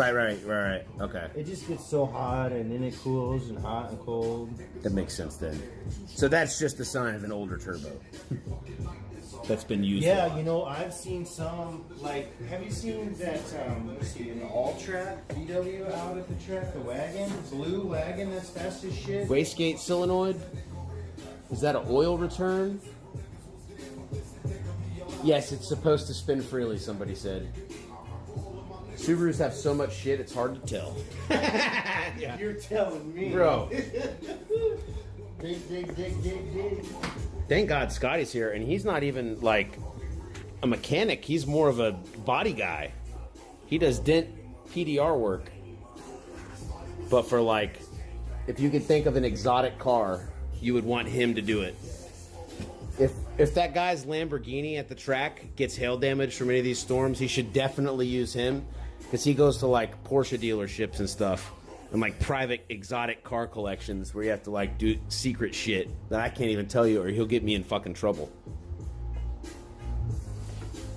Right. Okay. It just gets so hot and then it cools and hot and cold. That makes sense then. So that's just a sign of an older turbo that's been used. Yeah, you know, I've seen some, like, have you seen that, let's see, an all-track VW out at the track, the wagon, blue wagon that's fast as shit? Wastegate solenoid? Is that an oil return? Yes, it's supposed to spin freely, somebody said. Subarus have so much shit, it's hard to tell. Yeah. You're telling me. Bro. Dig. Thank God Scotty's here, and he's not even, like, a mechanic. He's more of a body guy. He does dent PDR work. But for, like, if you could think of an exotic car, you would want him to do it. If that guy's Lamborghini at the track gets hail damage from any of these storms, he should definitely use him, because he goes to, like, Porsche dealerships and stuff, and, like, private exotic car collections where you have to, like, do secret shit that I can't even tell you, or he'll get me in fucking trouble.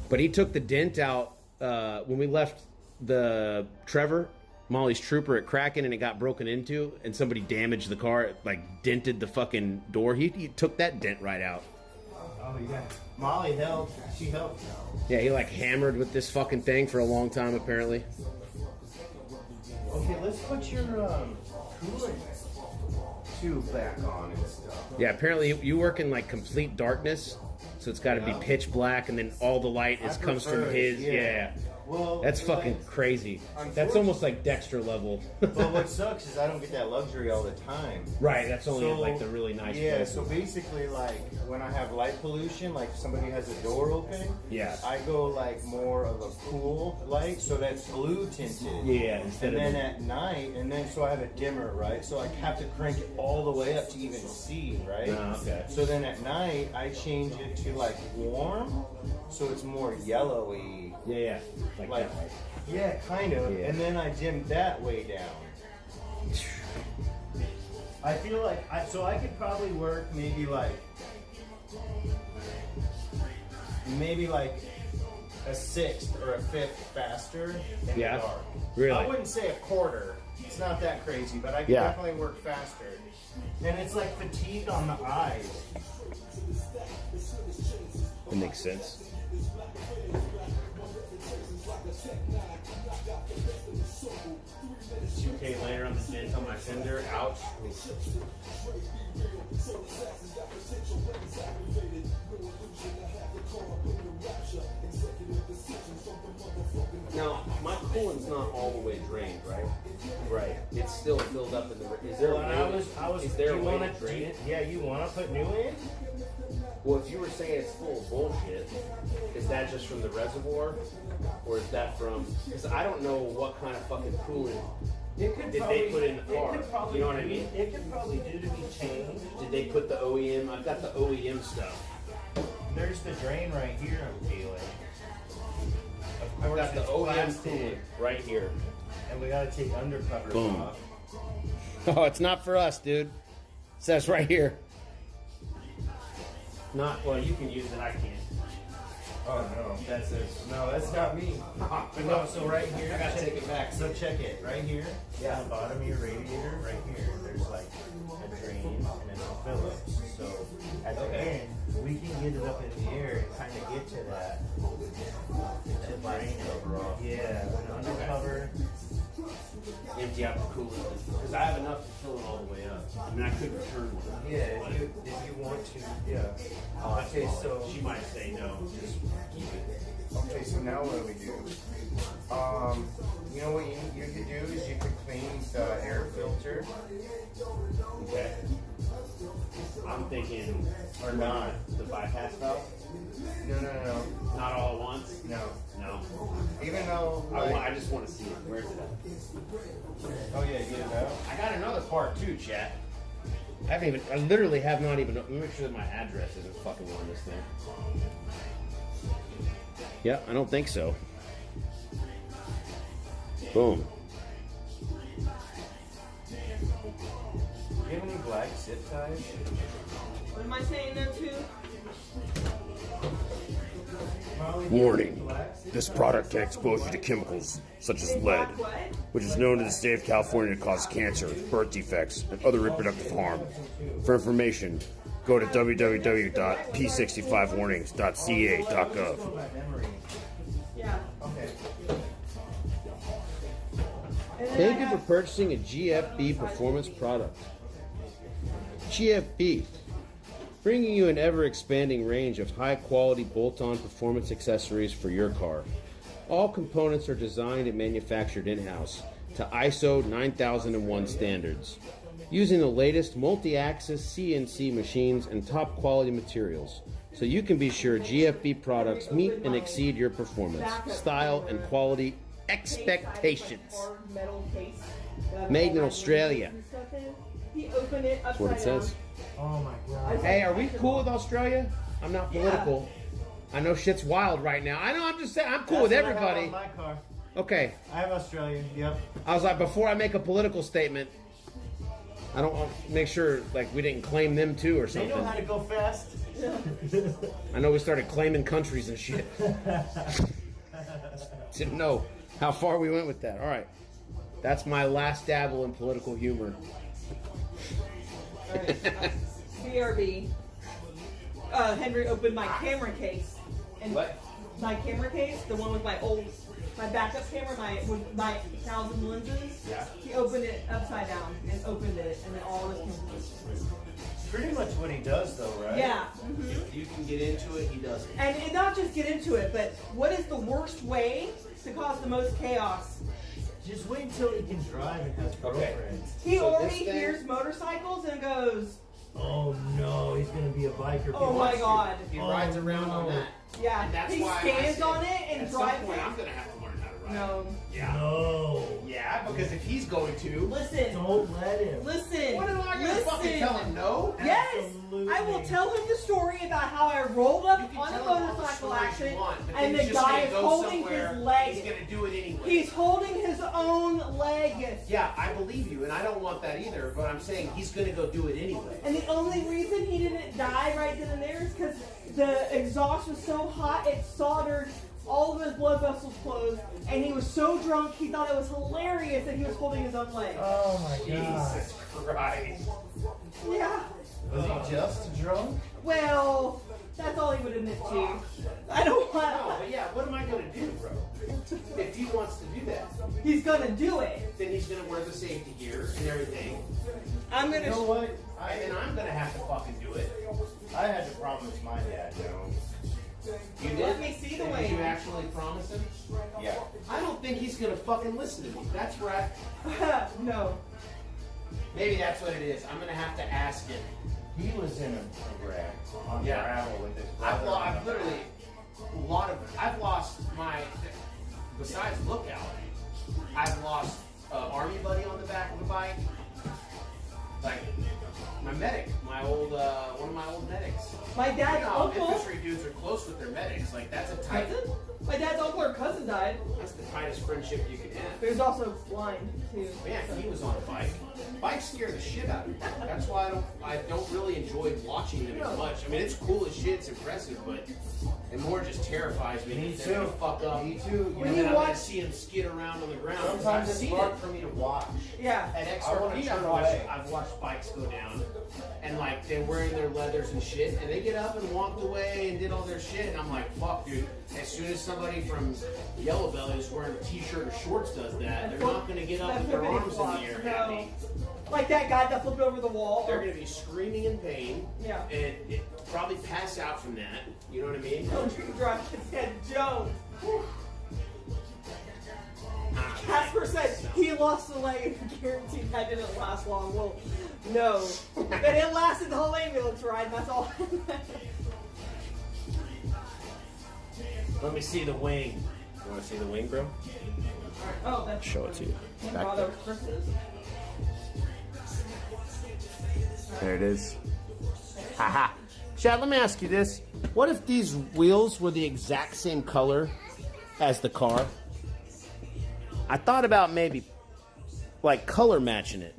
But he took the dent out when we left the Trevor, Molly's Trooper, at Kraken, and it got broken into, and somebody damaged the car. It, like, dented the fucking door. He took that dent right out. Oh, yeah. Molly helped. She helped. Yeah, he, like, hammered with this fucking thing for a long time, apparently. Okay, let's put your coolant tube back on and stuff. Yeah, apparently you work in, like, complete darkness, so it's got to be pitch black, and then all the light comes from prefer it, his. yeah. Yeah. Well, That's fucking crazy. That's almost like Dexter level. But what sucks is I don't get that luxury all the time. Right, that's only So, in, like, the really nice Yeah, places. so basically, like, when I have light pollution, like somebody has a door open, Yeah. I go, like, more of a cool light, so that's blue tinted. Yeah, instead And of then at night, so I have a dimmer, right? So I have to crank it all the way up to even see, right? Oh, okay. So then at night, I change it to, like, warm, so it's more yellowy. Yeah, like Like, that light. yeah, kind of. Yeah. And then I dim that way down. I feel like I could probably work maybe like a sixth or a fifth faster in Yeah? the dark. Really? I wouldn't say a quarter. It's not that crazy, but I could Yeah. definitely work faster. And it's like fatigue on the eyes. That makes sense. 2K later on the dent on my fender. Ouch. Now, my coolant's not all the way drained, right? Right. It's still filled up in the. Is there Well, a way, is there a you way wanna, to drain it? Yeah, you want to put new in? Well, if you were saying it's full of bullshit, is that just from the reservoir, or is that from? Because I don't know what kind of fucking coolant It could did probably, they put in the car. It could probably You know what I mean? It could probably do to be changed. Did they put the OEM? I've got the OEM stuff. There's the drain right here, I'm feeling. Of I've course, got the it's OEM plastic, coolant right here. and we gotta take undercovers Boom. off. Oh, it's not for us, dude. It says right here. Not well. You can use it. I can't. Oh no, that's not me. But no, so right here, I gotta take it back. So check it, right here. Yeah. On the bottom of your radiator, right here, there's like a drain and it's a Phillips. So at the end, we can get it up in the air and kind of get to that. To drain overall. Yeah, an undercover. Empty out the coolant because I have enough to fill it all the way up. I mean, I could return one. Yeah, if you want to, yeah. Oh, Okay, so she might say no. Just keep it. okay, so now what do we do? You know what you could do is you could clean the air filter. Okay. I'm thinking Or not. the bypass valve. No. Not all at once. No. No. Even though, I just want to see it. Where's it at? oh yeah, get it out. I got another part too, chat. I literally have not even. Let me make sure that my address isn't fucking on this thing. Yeah, I don't think so. Boom. Do you have any black zip ties? What am I saying no to? Warning. This product can expose you to chemicals such as lead, which is known in the state of California to cause cancer, birth defects, and other reproductive harm. For information, go to www.p65warnings.ca.gov. Yeah. Okay. And then Thank I you for have- purchasing a GFB performance product. GFB, bringing you an ever-expanding range of high-quality bolt-on performance accessories for your car. All components are designed and manufactured in-house to ISO 9001 standards, using the latest multi-axis CNC machines and top-quality materials, so you can be sure GFB products meet and exceed your performance, style, and quality expectations. Hard metal case that I've Made in all my Australia. lenses and stuff in. He opened it upside That's what it says. down. Oh my god. Hey, are we cool with Australia? I'm not political. I know shit's wild right now. I know, I'm just saying, I'm cool with That's what I have everybody. on my car. Okay. I have Australian. Yep. I was like, before I make a political statement, I don't want to make sure, like, we didn't claim them too or They something. know how to go fast. I know we started claiming countries and shit. Didn't know how far we went with that. All right. That's my last dabble in political humor. Alright, BRB. Henry opened my camera case. And What? my camera case, the one with my backup camera, with my 1,000 lenses. Yeah. He opened it upside down and opened it, and then all this came. Pretty much what he does, though, right? Yeah. If you can get into it, he does it. And not just get into it, but what is the worst way to cause the most chaos? Just wait until he can drive and has Okay. girlfriends. He So already this thing- hears motorcycles and goes, Oh no, he's gonna be a biker. oh my god. He Oh, rides around on no. that. Yeah, And that's he why I stands said, on it and at some drives point, it. I'm gonna have to learn how to ride. No. Yeah. No. Yeah, because if he's going to, Listen. Don't let him. Listen. what am I gonna listen. fucking tell him? No. Yes! Absolutely. I will tell him the story about how I rolled up You can on a tell him all the motorcycle stories accident you want, but and then the he's just guy gonna is go holding somewhere, his leg. He's gonna do it anyway. He's holding his own leg. Yeah, I believe you, and I don't want that either. But I'm saying he's gonna go do it anyway. And the only reason he didn't die right then and there is because the exhaust was so hot it soldered all of his blood vessels closed, and he was so drunk he thought it was hilarious that he was holding his own leg. Oh my god. Jesus Christ. Yeah. Was he just drunk? Well, that's all he would admit to. I don't No, want. but yeah, what am I gonna do, bro? If he wants to do that, He's gonna do it. then he's gonna wear the safety gear and everything, I'm gonna. You know what? and I'm gonna have to fucking do it. I had to promise my dad, You did? Let me see the Did way. you actually promise him? Yeah. I don't think he's gonna fucking listen to me. That's where No. maybe that's what it is. I'm gonna have to ask him. He was in a wreck on Yeah. gravel with his I've brother. I've literally I've lost my, besides lookout, I've lost army buddy on the back of the bike. Like my medic, my old one of my old medics. My You dad's know how uncle. infantry dudes are close with their medics. Like that's a tight. Cousin? My dad's uncle or cousin died. That's the tightest friendship you can have. But he was also blind too. Man, he was on a bike. Bikes scare the shit out of me. That's why I don't really enjoy watching them as much. I mean, it's cool as shit, it's impressive, but it more just terrifies me. Me that they're gonna too. fuck up. Me too. And When then you I'm gonna watch- see him skid around on the ground. Sometimes I've it's seen hard it. for me to watch. Yeah. At I wanna XRP, turn away. I've watched bikes go down, and like they're wearing their leathers and shit, and they get up and walked away and did all their shit, and I'm like, fuck, dude. As soon as somebody from Yellow Belly who's wearing a t-shirt or shorts does that, they're not gonna get up That's with their what arms in flops. the air No. happy. Like that guy that flipped over the wall. They're gonna be screaming in pain, Yeah. and probably pass out from that. You know what I mean? Country drive his head Jones. Casper said he lost a leg and guaranteed that didn't last long. Well, no. But it lasted the whole ambulance ride, and that's all. Let me see the wing. You wanna see the wing, bro? Oh, that's Show it to you. my Back brother there. Chris's. There it is. Haha. Chad, let me ask you this. What if these wheels were the exact same color as the car? I thought about maybe like color matching it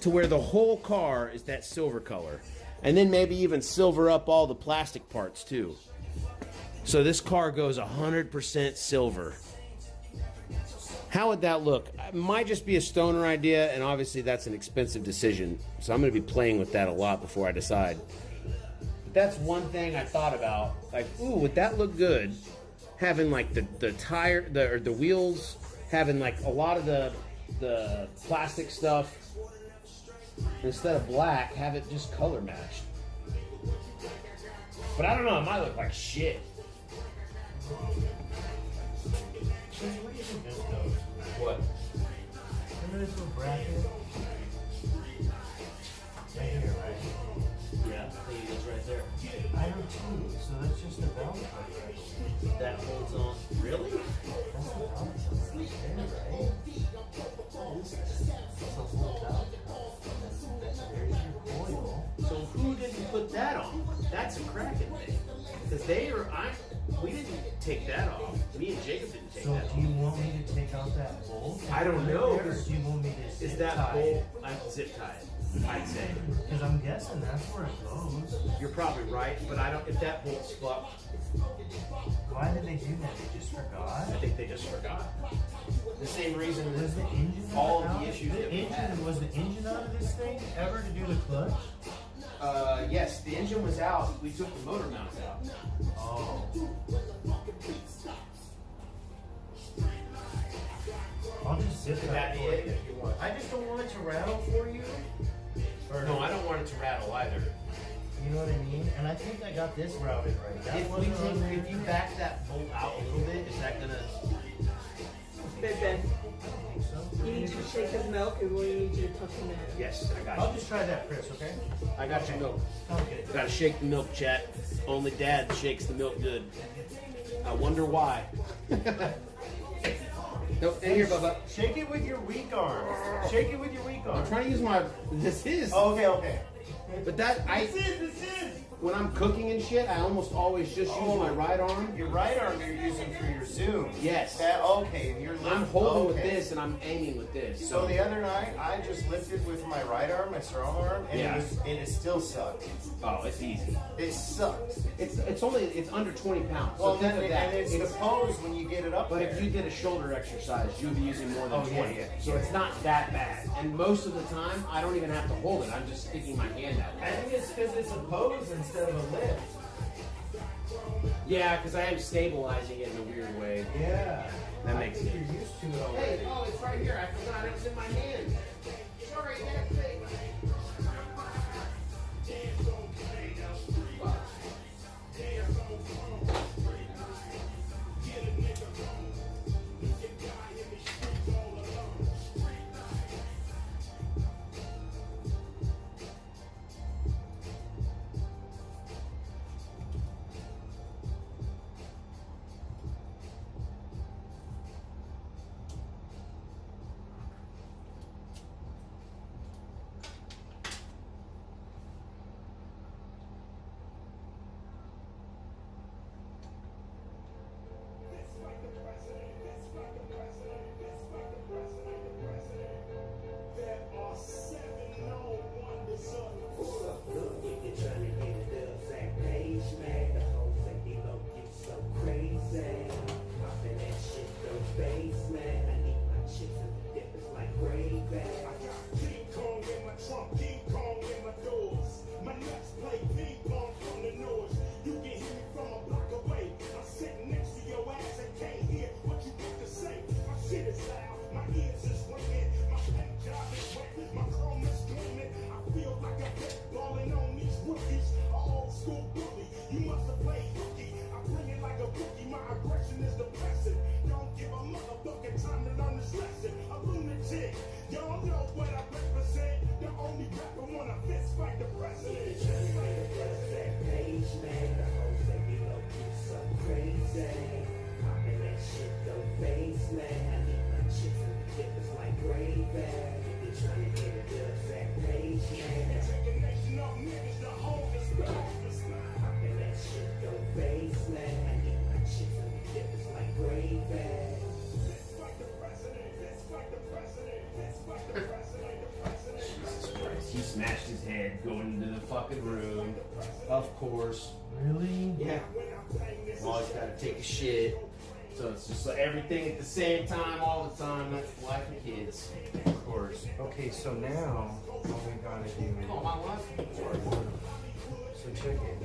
to where the whole car is that silver color. And then maybe even silver up all the plastic parts too. So this car goes 100% silver. How would that look? It might just be a stoner idea, and obviously that's an expensive decision. So I'm going to be playing with that a lot before I decide. But that's one thing I thought about. Like, ooh, would that look good? Having like the tire, or the wheels, having like a lot of the plastic stuff, instead of black, have it just color matched. But I don't know, it might look like shit. Where do you think this goes? What? Remember this little bracket? Right here, right? Yeah, I think it goes right there. I do too, so that's just a belt plate, right? That holds on. Really? That's the belt plate right there, right? That's a whole belt. There's your coil. So who didn't put that on? That's a cracking thing. Because we didn't take that off. Me and Jacob didn't take So that do you off. want me to take out that bolt? I don't know, Or do you want me to Is zip that tie bolt? it? I zip tie it, I'd say. Because I'm guessing that's where it goes. You're probably right, but I don't. If that bolt's fucked, Why did they do that? They just forgot? I think they just forgot. The same reason Was the that engine all out? of the issues that we had. Was the engine out of this thing ever to do the clutch? Yes, the engine was out. We took the motor mounts out. Oh. I'll just zip Could that that be for it you. if you want? I just don't want it to rattle for you. Or, No, I don't want it to rattle either. You know what I mean? And I think I got this routed right. That If wasn't on there. if you back that bolt out a little bit, is that gonna? Ben, I think so. you need to shake his milk, and we need you to tuck him in. Yes, I got I'll you. just try that, Chris, okay? I got your milk. Sounds good. Gotta shake the milk, chat. Only Dad shakes the milk good. I wonder why. No, in here, Bubba. Shake it with your weak arm. Shake it with your weak arm. I'm trying to use my. This is. Okay, okay. But that I. This is. When I'm cooking and shit, I almost always just use my right arm. Your right arm you're using for your zoom. Yes. Okay, and you're I'm holding with okay. this and I'm aiming with this. So the other night, I just lifted with my right arm, my strong arm, and Yeah. it still sucked. Oh, it's easy. It sucked. It's under 20 pounds. Well, so think of that. and it's the pose when you get it up But there. if you did a shoulder exercise, you'd be using more than Oh, 20. yeah. So it's not that bad. And most of the time, I don't even have to hold it. I'm just sticking my hand out. I think it's because it's a pose instead of a lift. Yeah, because I am stabilizing it in a weird way. Yeah. That makes sense. sense. You're used to it already. Hey, oh, it's right here. I forgot it was in my hand. Sorry, that thing. fucking room. Of course. Really? Yeah. Molly's gotta take a shit. So it's just like everything at the same time, all the time. That's life of kids. Of course. Okay, so now what we gotta do Oh, my wife. so check it.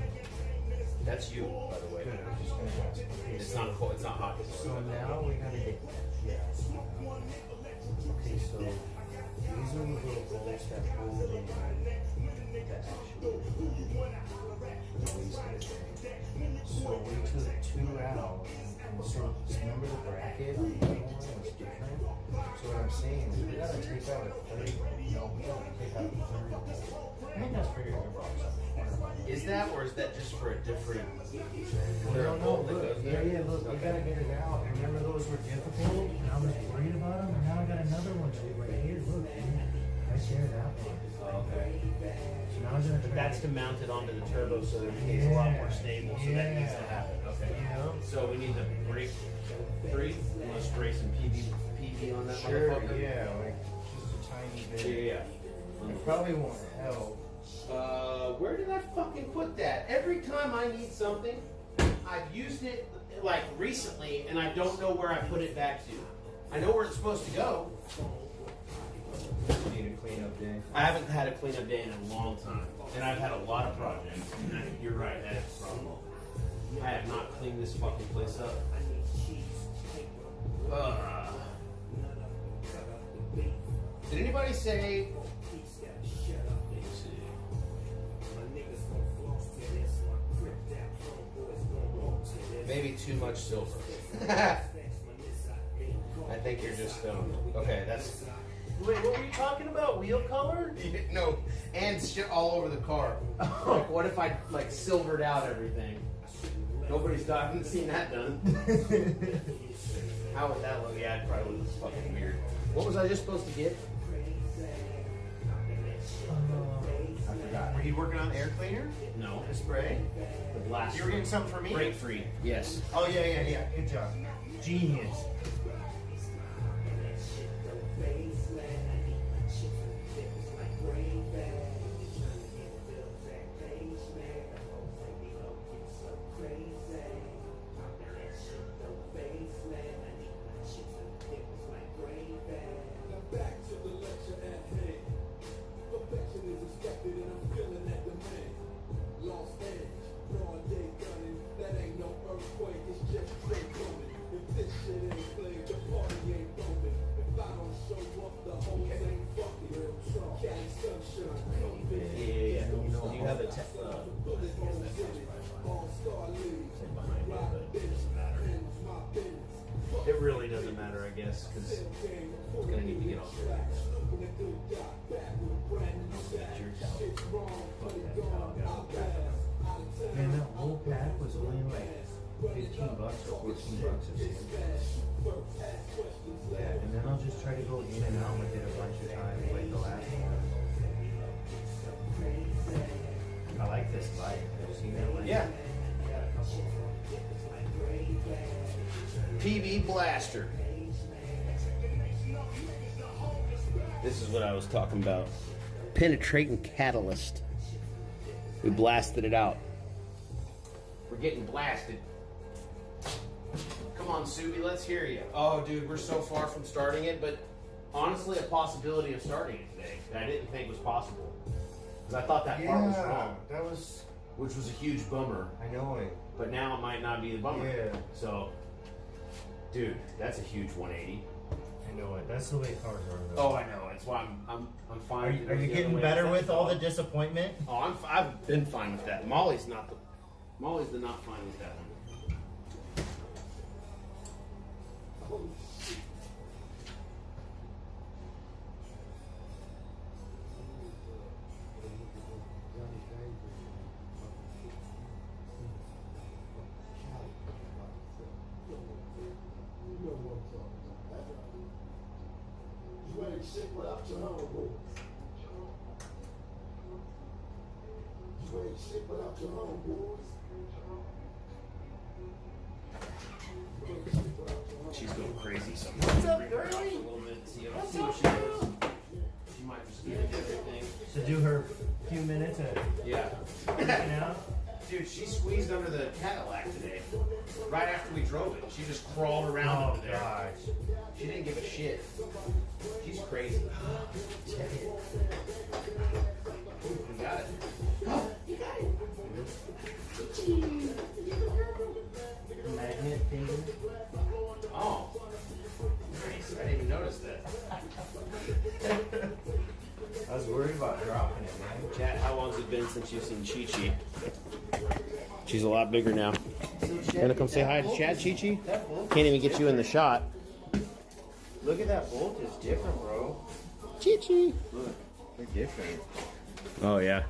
That's you, by the way. Good, I was just gonna ask. Okay, It's so, not cold. It's not hot. so now we gotta get okay, so these are the little bolts that hold in the actuator. So we took two out. And so remember the bracket on the other one was different? So what I'm saying is we gotta take out a third. No, we gotta take out a third bolt. I think that's pretty good, bro. Is that, or is that just for a different? No, look, yeah, look, we gotta get it out. And remember those were difficult? And I was worried about them, and now I got another one right here, look, man. Right there, that one. Okay. So now I'm gonna But try that's to mount it onto the turbo so that it's a lot more stable. So that needs to happen. Okay. Yeah. So we need to break 3. You want to spray some PV on that Sure, motherfucker? yeah, like just a tiny bit. Yeah. It probably won't help. Where did I fucking put that? Every time I need something, I've used it like recently, and I don't know where I put it back to. I know where it's supposed to go. Need a cleanup day. I haven't had a cleanup day in a long time, and I've had a lot of projects. And I think you're right, that's the problem. I have not cleaned this fucking place up. Did anybody say? Maybe too much silver. I think you're just stoned. Okay, that's. Wait, what were you talking about? Wheel color? No, and shit all over the car. Like, what if I like silvered out everything? Nobody's I haven't seen that done. How would that look? Yeah, it probably looks fucking weird. What was I just supposed to get? I forgot. Were you working on the air cleaner? No, The spray? the blast. You were getting something for me? Break free. Yes. Oh, yeah. Good job. Genius. Back to the lecture at hand. Perfection is expected and I'm feeling that demand. Lost edge, broad day gunning. That ain't no earthquake, it's just straight coming. If this shit ain't clear, the party ain't bumping. If I don't show up, the whole ain't fucking. Cali sunshine, come in. Yeah. Do you have a Bullet holes in it. All-star league. Rock bitch, pins my business. It really doesn't matter, I guess, because it's gonna need to get off your back. Man, that whole pack was only like $15 or $14 or something. Yeah, and then I'll just try to go in and out with it a bunch of times like the last one. I like this light. Have you seen that light? Yeah. PV blaster. This is what I was talking about. Penetrating catalyst. We blasted it out. We're getting blasted. Come on, Subi, let's hear you. Oh, dude, we're so far from starting it, but honestly, a possibility of starting it today that I didn't think was possible. Because I thought that part was wrong, that was. which was a huge bummer. I know it. But now it might not be the bummer. Yeah. So, dude, that's a huge 180. I know it. That's the way cars are, though. Oh, I know. That's why I'm fine. Are with you it the getting other way. better That's with all the fine. disappointment? Oh, I've been fine with that. Molly's the not fine with that one. She's going crazy sometimes. What's up, Bring her out girlie? a little bit, see what she does. She might just get into everything. To do her few minutes and Yeah. freaking out. Dude, she squeezed under the Cadillac today. Right after we drove it. She just crawled around Oh under there. gosh. She didn't give a shit. She's crazy. You got it. You got it. Magnet finger. Oh. Nice. I didn't even notice that. I was worried about dropping it, man. Chat, how long's it been since you've seen Chi Chi? She's a lot bigger now. Gonna come say hi to Chat, Chi Chi? That bolt. Can't even get you in the shot. Look at that bolt. It's different, bro. Chi Chi. Look. They're different. Oh, yeah.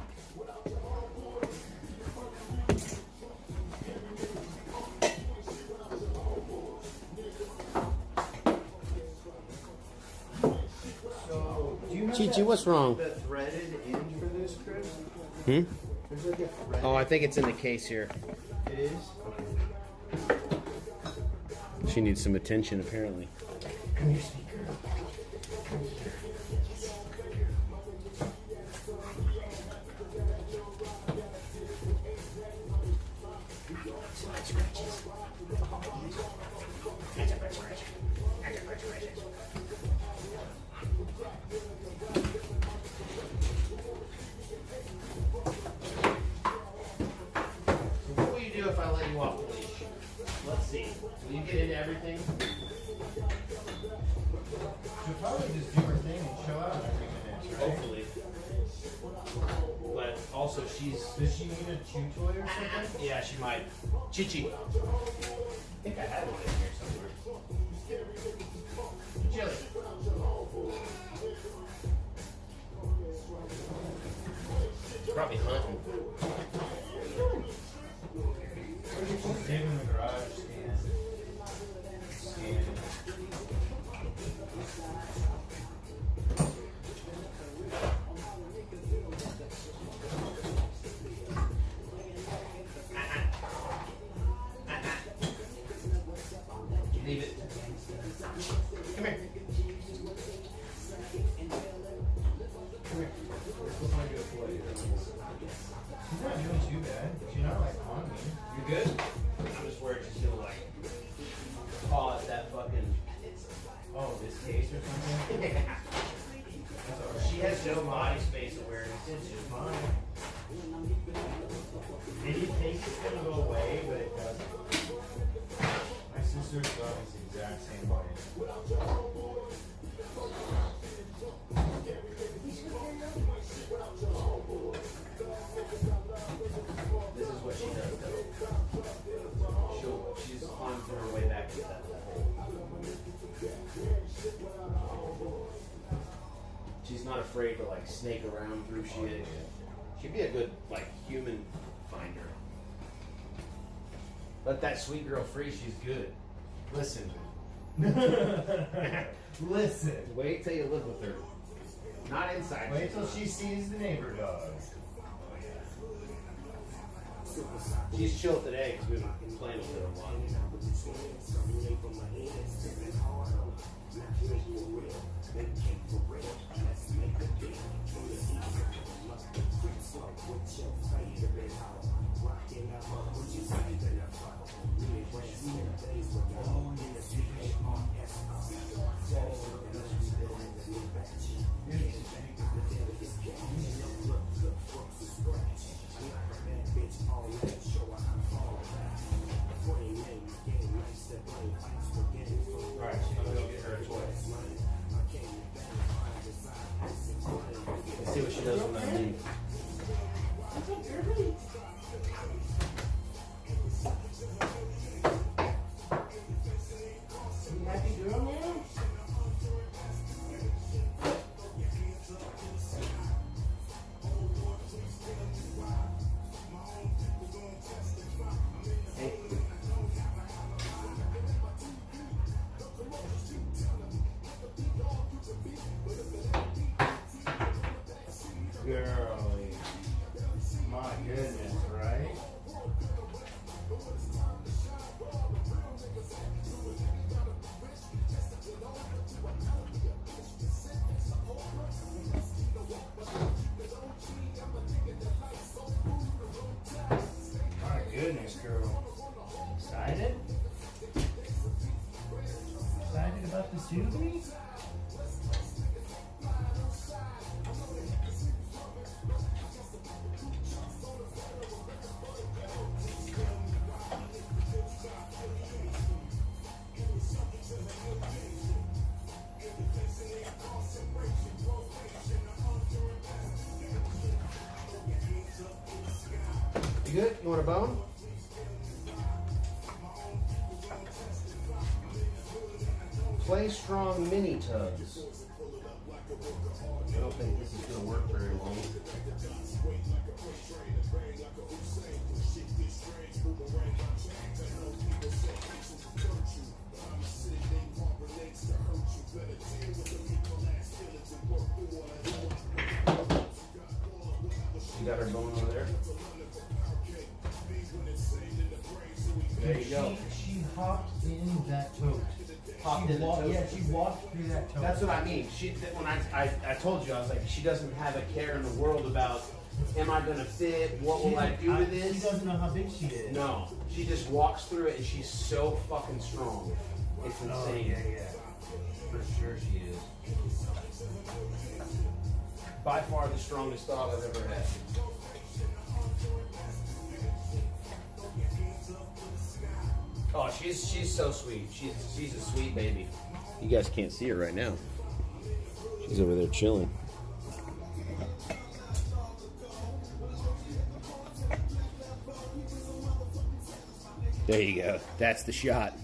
So, do you have Chi Chi, what's wrong? the threaded end for this, Chris? Hmm? There's like a thread. Oh, I think it's in the case here. It is? She needs some attention, apparently. Come here, speaker. What will you do if I let you off the leash? Let's see. Will you get into everything? She'll probably just do her thing and chill out every minute, right? Hopefully. But also she's... Does she need a chew toy or something? Yeah, she might. Chi-Chi. I think I had one in here somewhere. Chili. Probably hunting. Dig in the garage, scan. Leave it. Come here. She's not doing too bad. She's not like on me. You good? I'm just worried she's gonna like paw at that fucking. Oh, this case or something? Yeah. That's alright. She has no body space awareness. It's just fine. And you think it's gonna go away, but it doesn't. My sister's dog is the exact same way. This is what she does though. She's climbed her way back into that hole. She's not afraid to like snake around through shit. She'd be a good like human finder. Let that sweet girl free, she's good. Listen. Listen. Wait till you live with her. Not inside. Wait till she sees the neighbor dog. She's chill today because we've been playing with her a lot. Alright, I'm gonna go get her a toy. Let's see what she does when I leave. You happy girl now? Hey. Girl. goodness, girl. Excited? Excited about the Subi? You good? You want a bone? Play strong mini tubs. I don't think this is going to work very long. You got her bone over there? There you go. She hopped in that tote. Hopped in the tote? Yeah, she walked through that tote. That's what I mean. When I told you, I was like, she doesn't have a care in the world about, am I going to fit? What will I do with this? She doesn't know how big she is. No. She just walks through it and she's so fucking strong. It's insane. Yeah. For sure she is. By far the strongest dog I've ever had. Oh, she's so sweet. She's a sweet baby. You guys can't see her right now. She's over there chilling. There you go. That's the shot.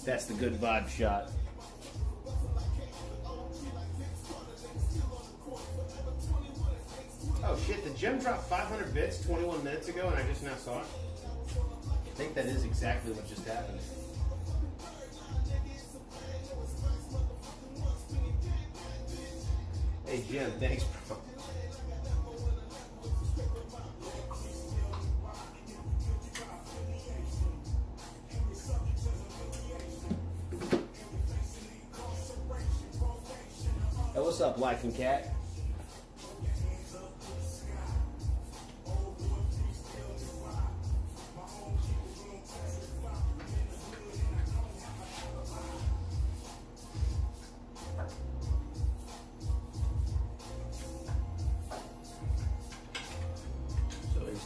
That's the good vibe shot. Oh shit, the gem dropped 500 bits 21 minutes ago and I just now saw it. I think that is exactly what just happened. Hey Jim, thanks bro. Hey, what's up, Life and Cat?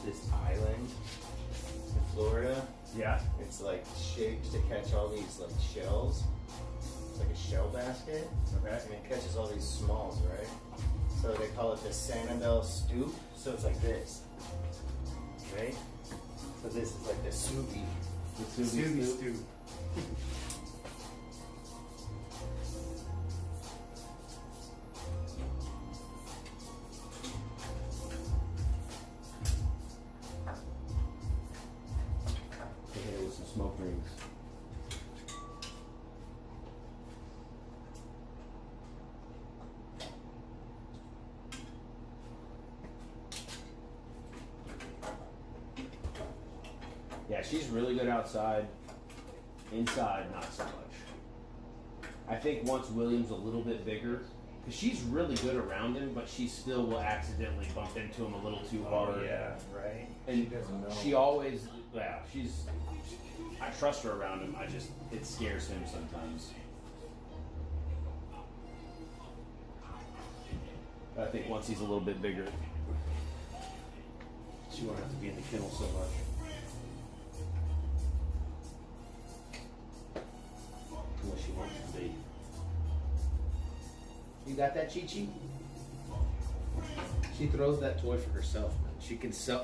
This island in Florida. Yeah. It's like shaped to catch all these like shells. It's like a shell basket. Okay. And it catches all these smalls, right? So they call it the Sanibel stoop. So it's like this. Right? So this is like the Subi. The Subi stoop. Hit it with some smoke rings. Yeah, she's really good outside. Inside, not so much. I think once William's a little bit bigger, because she's really good around him, but she still will accidentally bump into him a little too hard. right. And She doesn't know. she always, I trust her around him. It scares him sometimes. But I think once he's a little bit bigger, she won't have to be in the kennel so much. Unless she wants to be. You got that, Chi-Chi? She throws that toy for herself, man.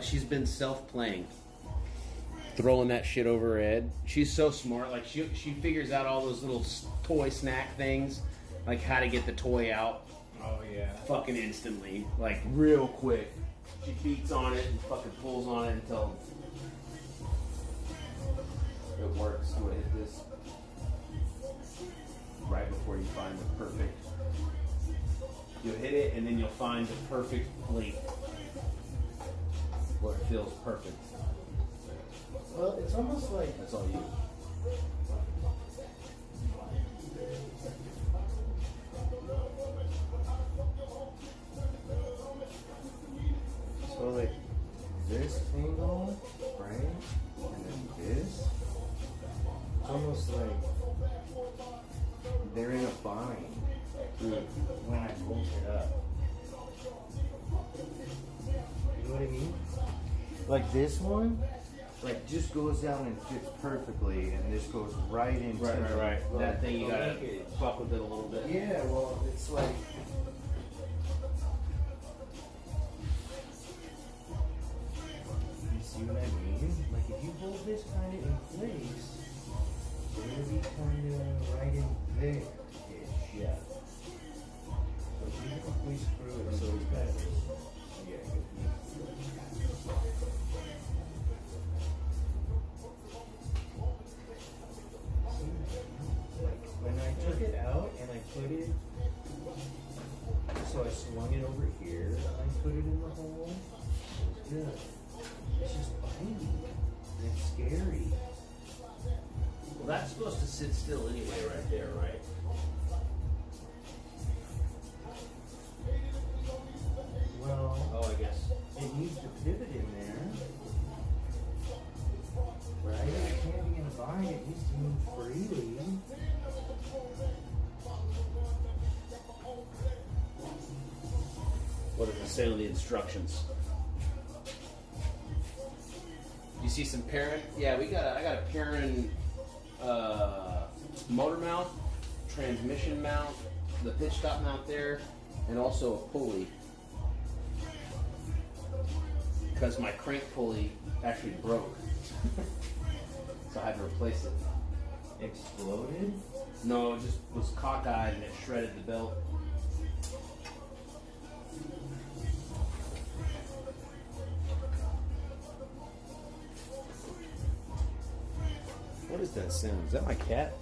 She's been self-playing. Throwing that shit over her head. She's so smart. Like, she figures out all those little toy snack things. Like, how to get the toy out. Oh yeah. Fucking instantly. Like, real quick. She beats on it and fucking pulls on it until it works. I'm gonna hit this right before you find the perfect. You'll hit it and then you'll find the perfect plate where it feels perfect. Well, it's almost like That's all you. this angle, right? And then this. It's almost like they're in a bind when I bolt it up. You know what I mean? Like this one, like just goes down and fits perfectly, and this goes right into That thing you gotta fuck with it a little bit. Yeah, well, it's like. You see what I mean? Like if you hold this kind of in place, it's gonna be kind of right in there-ish. Yeah. So even if we screw it, so it's better. Yeah. Like when I took it out and I put it, so I swung it over here and I put it in the hole. It was good. It's just binding. And it's scary. Well, that's supposed to sit still anyway, right there, right? Well, Oh, I guess. it needs to pivot in there. Right? It can't be in a bind. It needs to move freely. What does it say on the instructions? You see some parent? Yeah, I got a parent motor mount, transmission mount, the pitch stop mount there, and also a pulley. Because my crank pulley actually broke. So I had to replace it. Exploded? No, it just was cockeyed and it shredded the belt. What is that sound? Is that my cat?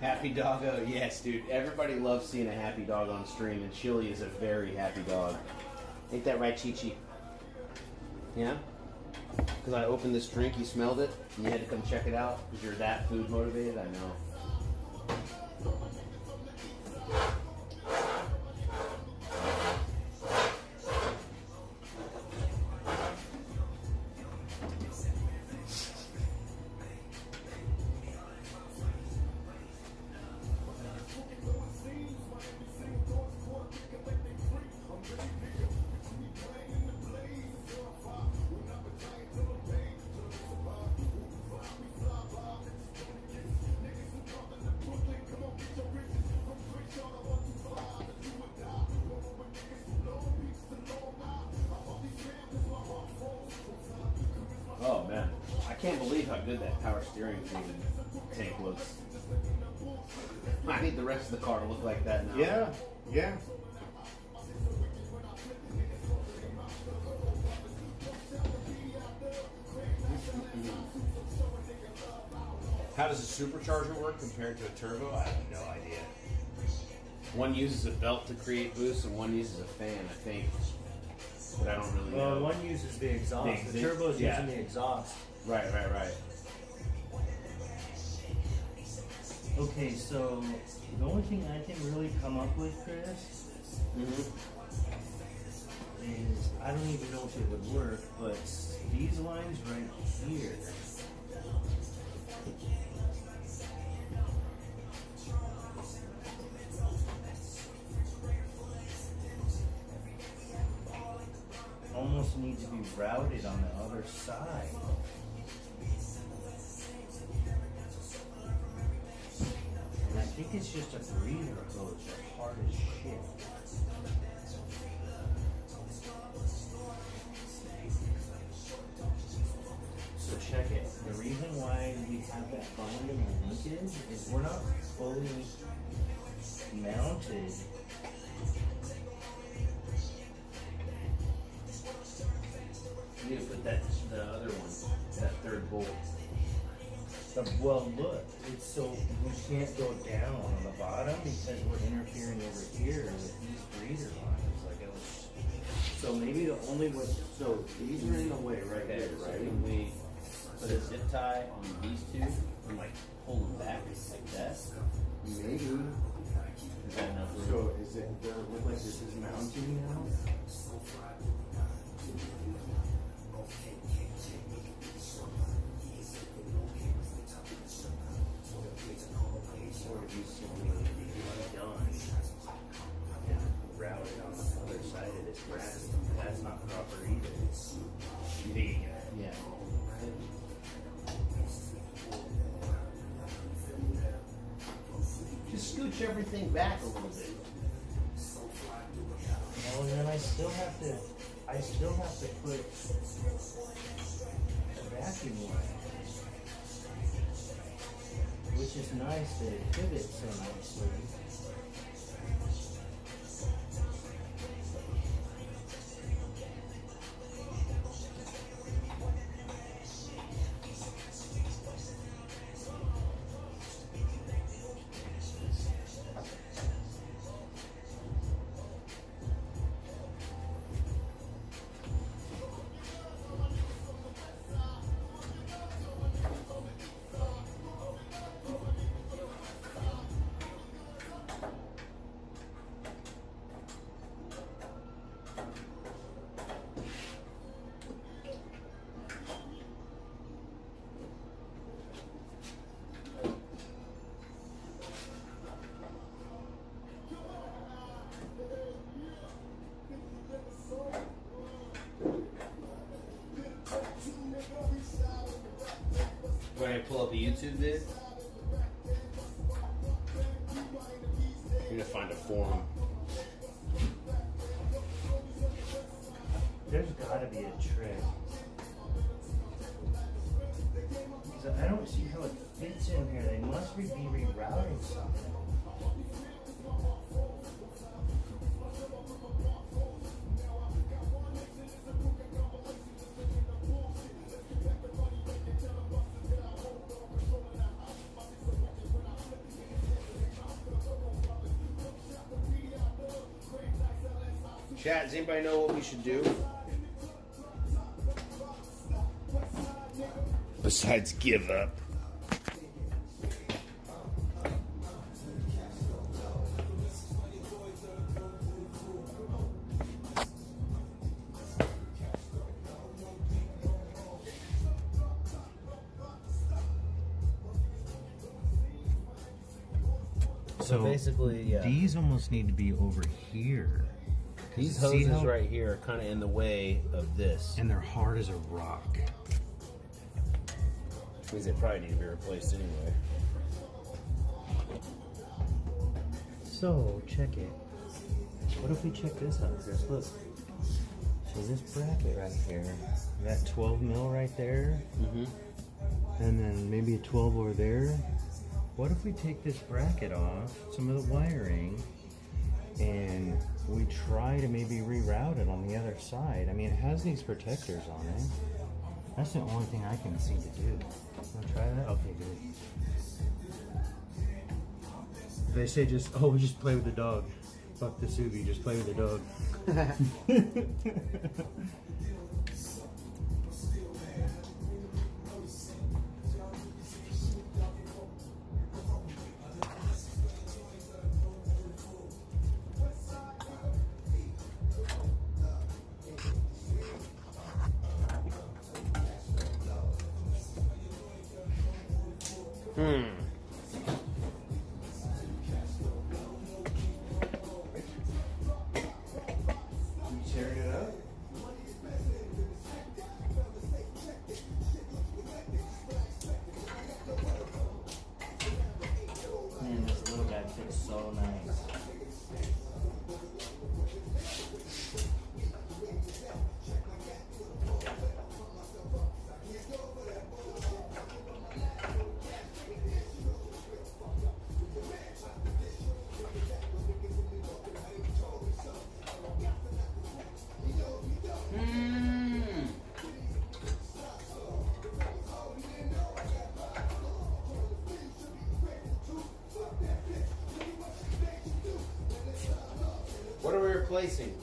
Happy doggo, yes, dude. Everybody loves seeing a happy dog on stream, and Chili is a very happy dog. Ain't that right, Chi Chi? Yeah? Because I opened this drink, you smelled it, and you had to come check it out because you're that food motivated? I know. Oh man, I can't believe how good that power steering tank looks. I need the rest of the car to look like that now. Yeah, yeah. How does a supercharger work compared to a turbo? I have no idea. One uses a belt to create boost, and one uses a fan, I think. But I don't really know. Well, one uses the exhaust. The turbo's using the exhaust. Right. Okay, so the only thing I can really come up with, Chris, is I don't even know if it would work, but these lines right here. Almost need to be routed on the other side. And I think it's just a breather hose that's hard as shit. that bonding and linkage is we're not fully mounted. You need to put the other one, that third bolt. Well, look, it's so we can't go down on the bottom because we're interfering over here with these breather lines. Like it was. So maybe the only way, so these are in the way right there, right? Can we put a zip tie on these two and like pull them back like that? Maybe. Is that enough room? So is it, does it look like this is mounting now? Or do you simply need to done and route it on the other side of this bracket? That's not proper either. Yeah. Just scooch everything back a little bit. Well, then I still have to put a vacuum line, which is nice that it pivots so nicely. Go ahead and pull up a YouTube vid. You're gonna find a forum. There's gotta be a trick. 'Cause I don't see how it fits in here. They must be rerouting something. Chat, does anybody know what we should do? Besides give up. So basically, yeah. These almost need to be over here. These See hoses how- right here are kind of in the way of this. And they're hard as a rock. Means they probably need to be replaced anyway. So, check it. What if we check this out, Chris? Look. So this bracket right here, that 12 mil right there, and then maybe a 12 over there. What if we take this bracket off, some of the wiring, and we try to maybe reroute it on the other side? I mean, it has these protectors on it. That's the only thing I can see to do. Wanna try that? Okay, good. They say just play with the dog. Fuck the Subi, just play with the dog. Tearing it up? Man, this little guy fits so nice. we're replacing?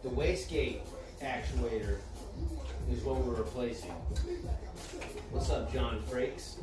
The wastegate actuator is what we're replacing. What's up, John Frakes?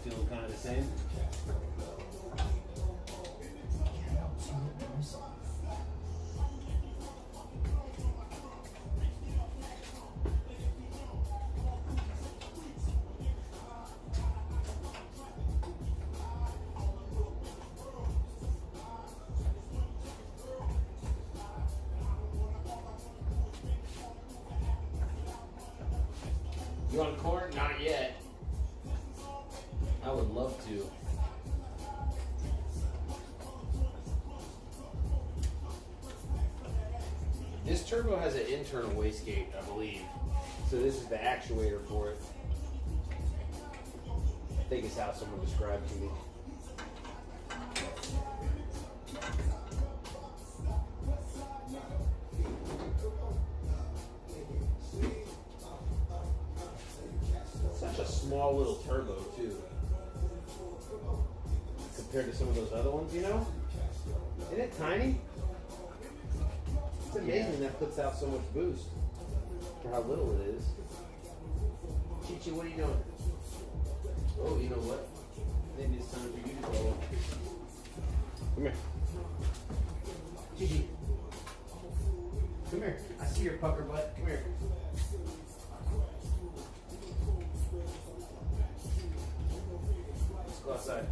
Feeling kind of the same. You on court? Not yet. I would love to. This turbo has an internal wastegate, I believe. So this is the actuator for it. I think it's how someone described to me. Such a small little turbo too. Compared to some of those other ones, you know? Isn't it tiny? It's amazing that puts out so much boost for how little it is. Chichi, what are you doing? Oh, you know what? Maybe it's time for you to go. Come here. Chichi. Come here. I see your pucker butt. Come here. Let's go outside.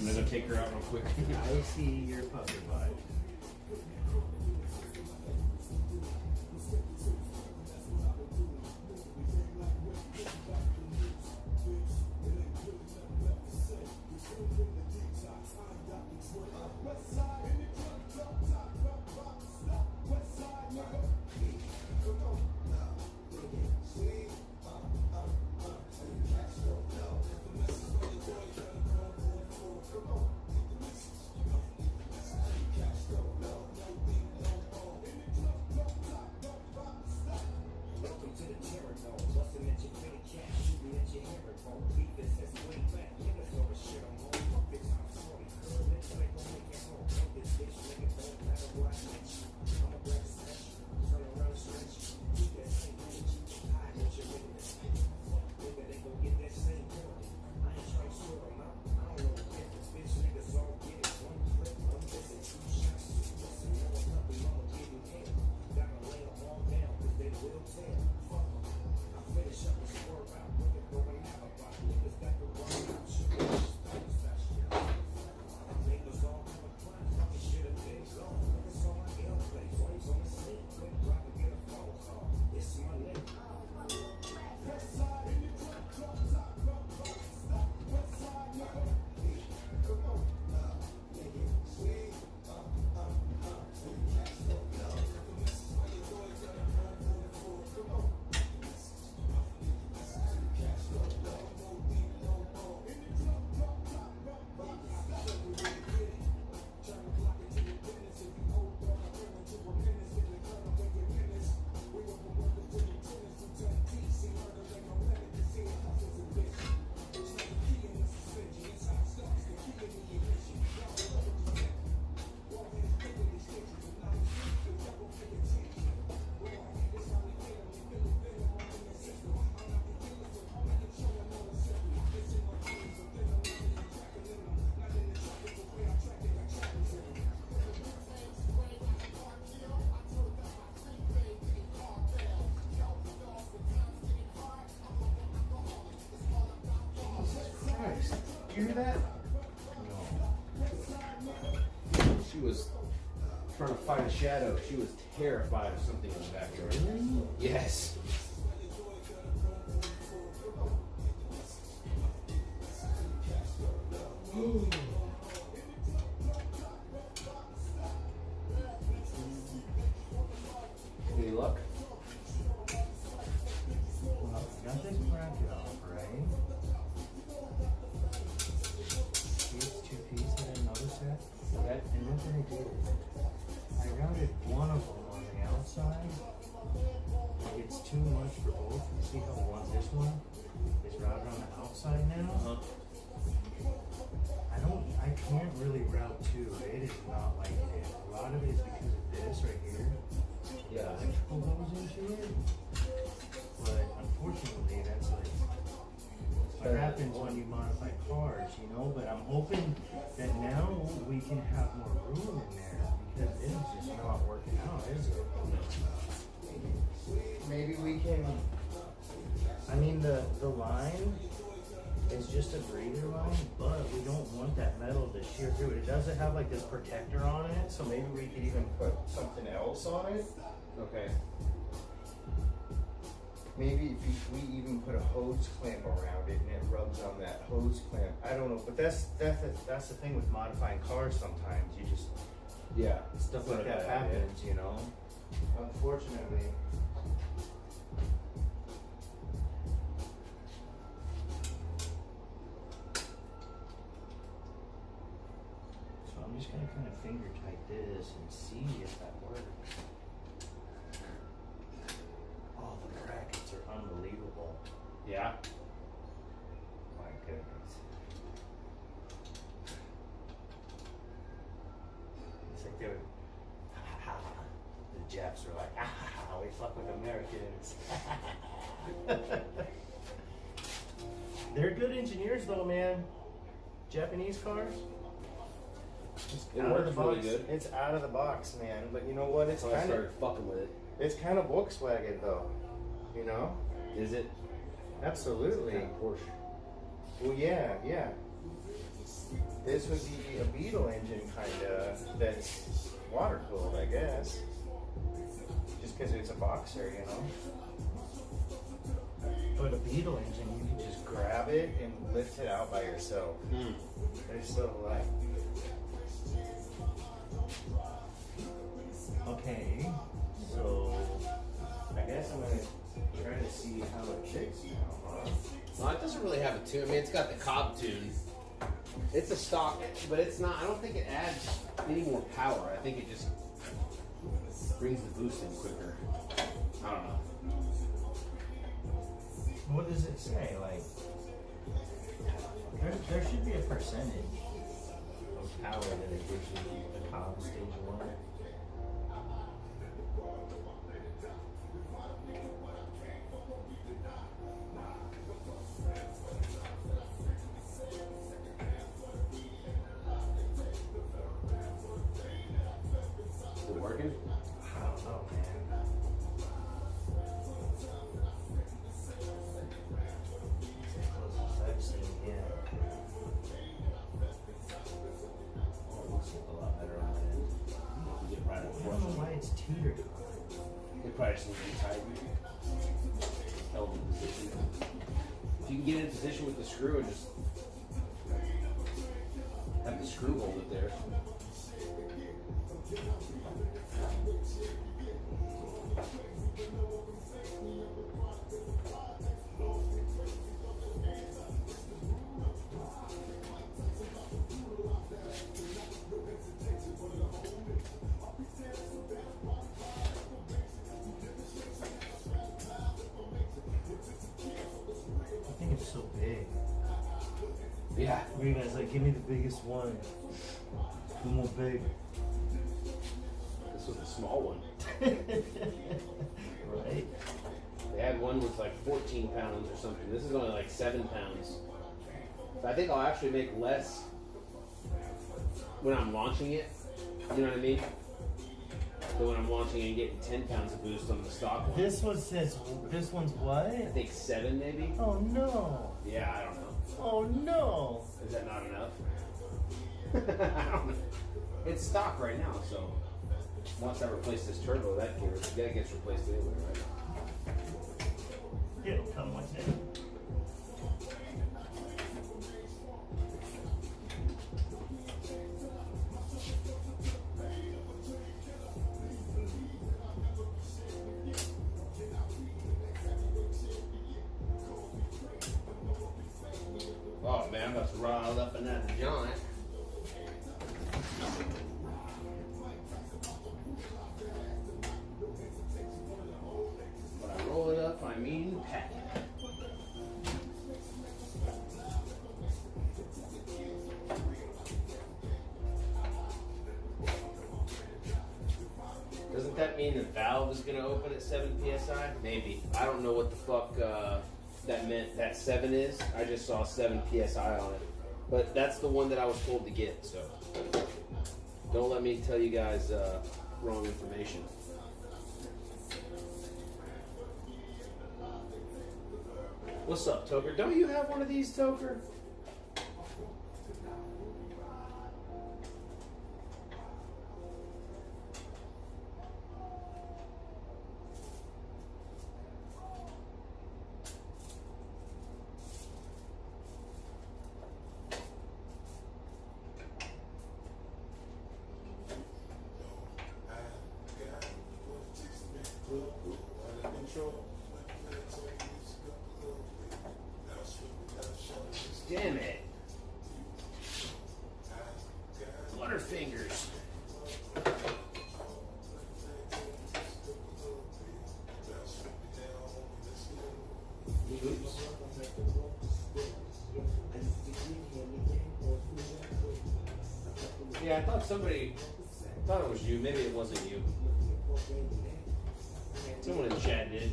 I'm gonna take her out real quick. I see your puppy butt. You hear that? No. She was trying to fight a shadow. She was terrified of something in the backyard. Yes. Any luck? too much for both. See how this one is routed on the outside now? I can't really route two. It is not like it. A lot of it is because of this right here. Yeah. Electrical goes into it. But unfortunately, that's like what happens when you modify cars, you know? But I'm hoping that now we can have more room in there because it is just not working out, is it? Maybe we can. I mean, the line is just a breather line, but we don't want that metal to shear through it. It doesn't have like this protector on it, so maybe we could even put something else on it. Okay. Maybe if we even put a hose clamp around it and it rubs on that hose clamp. I don't know, but that's the thing with modifying cars. Sometimes you just stuff like that happens, you know. Unfortunately. So I'm just gonna kind of finger tight this and see if that works. Oh, the brackets are unbelievable. Yeah. My goodness. It's like they were, the Japs were like, we fuck with Americans. They're good engineers though, man. Japanese cars. It's It out of the works really box. good. It's out of the box, man. But you know what? It's So I kind of started fucking with it. it's kind of Volkswagen though. You know? Is it? Absolutely. Kind of Porsche. Well, yeah. This would be a Beetle engine, kinda. That's water cooled, I guess. Just because it's a boxer, you know. But a Beetle engine, you can just grab it and lift it out by yourself. They're so light. Okay, so I guess I'm gonna try to see how it shakes now, huh? Well, it doesn't really have a tune. I mean, it's got the Cobb tune. It's a stock, but it's not. I don't think it adds any more power. I think it just brings the boost in quicker. I don't know. What does it say? Like, there should be a percentage of power that it gives you the Cobb stage 1. Is it working? I don't know, man. It's the closest I've seen yet. Oh, it looks a lot better on that end. You get right I on don't know why it's teetered. It probably just needs to be tightened. Held in position. If you can get in position with the screw and just have the screw hold it there. I think it's so big. Yeah. Were you guys like, give me the biggest one? The more big. This was a small one. Right? They had one with like 14 pounds or something. This is only like 7 pounds. So I think I'll actually make less when I'm launching it. You know what I mean? So when I'm launching it and getting 10 pounds of boost on the stock one. This one says, this one's what? I think 7 maybe. Oh no. Yeah, I don't know. Oh no. Is that not enough? I don't know. It's stock right now, so once I replace this turbo, that gets replaced anyway, right? It'll come like that. Oh man, I'm about to rile up in that joint. When I roll it up. unpack it. Doesn't that mean the valve is going to open at 7 psi? Maybe. I don't know what the fuck that meant that 7 is. I just saw 7 psi on it. But that's the one that I was told to get, so don't let me tell you guys wrong information. What's up, Toker? Don't you have one of these, Toker? Damn it. Butterfingers. Oops. Yeah, I thought it was you. Maybe it wasn't you. Someone in chat did.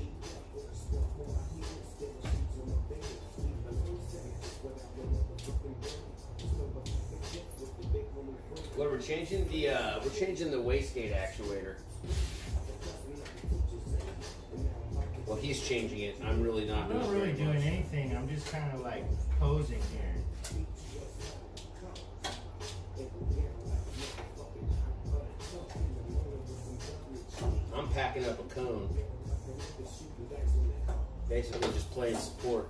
Well, we're changing the wastegate actuator. Well, he's changing it. I'm really not. I'm not really doing anything. I'm just kind of like posing here. I'm packing up a cone. Basically, just playing support.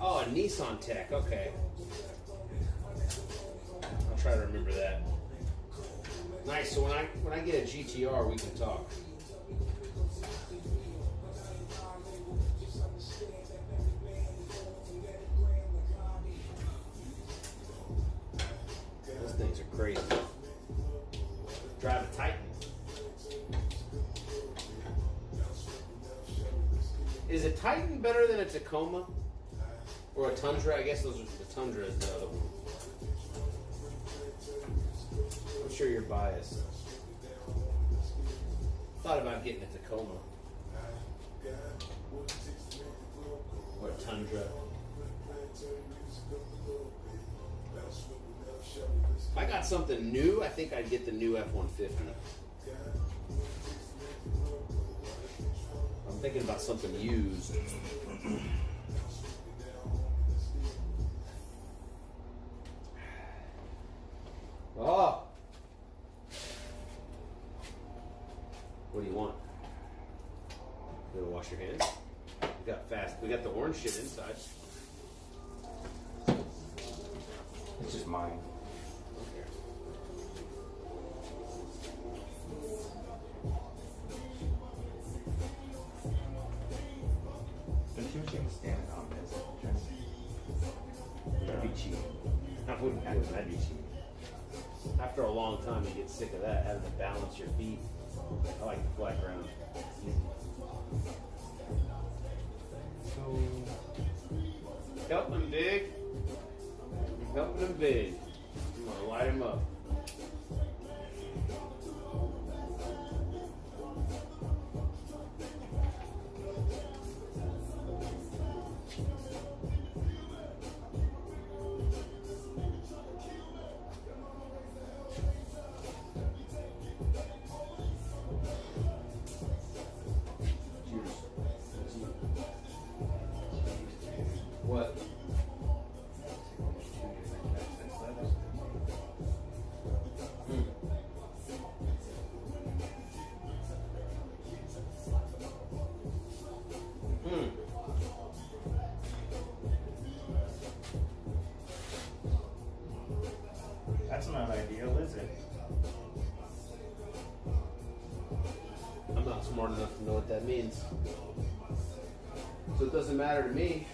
Oh, a Nissan Tech. Okay. I'll try to remember that. Nice. So when I get a GTR, we can talk. Those things are crazy. Drive a Titan. Is a Titan better than a Tacoma? Or a Tundra? I guess the Tundra is the other one. I'm sure you're biased. Thought about getting a Tacoma. Or a Tundra. If I got something new, I think I'd get the new F-150. I'm thinking about something used. Oh! What do you want? You gonna wash your hands? We got the orange shit inside. It's just mine. Okay. Don't you think stand on this? That'd be cheap. I wouldn't do it. That'd be cheap. After a long time, you get sick of that, having to balance your feet. I like the flat ground. So, Helping him big. Helping him big. You want to light him up. not smart enough to know what that means. So it doesn't matter to me.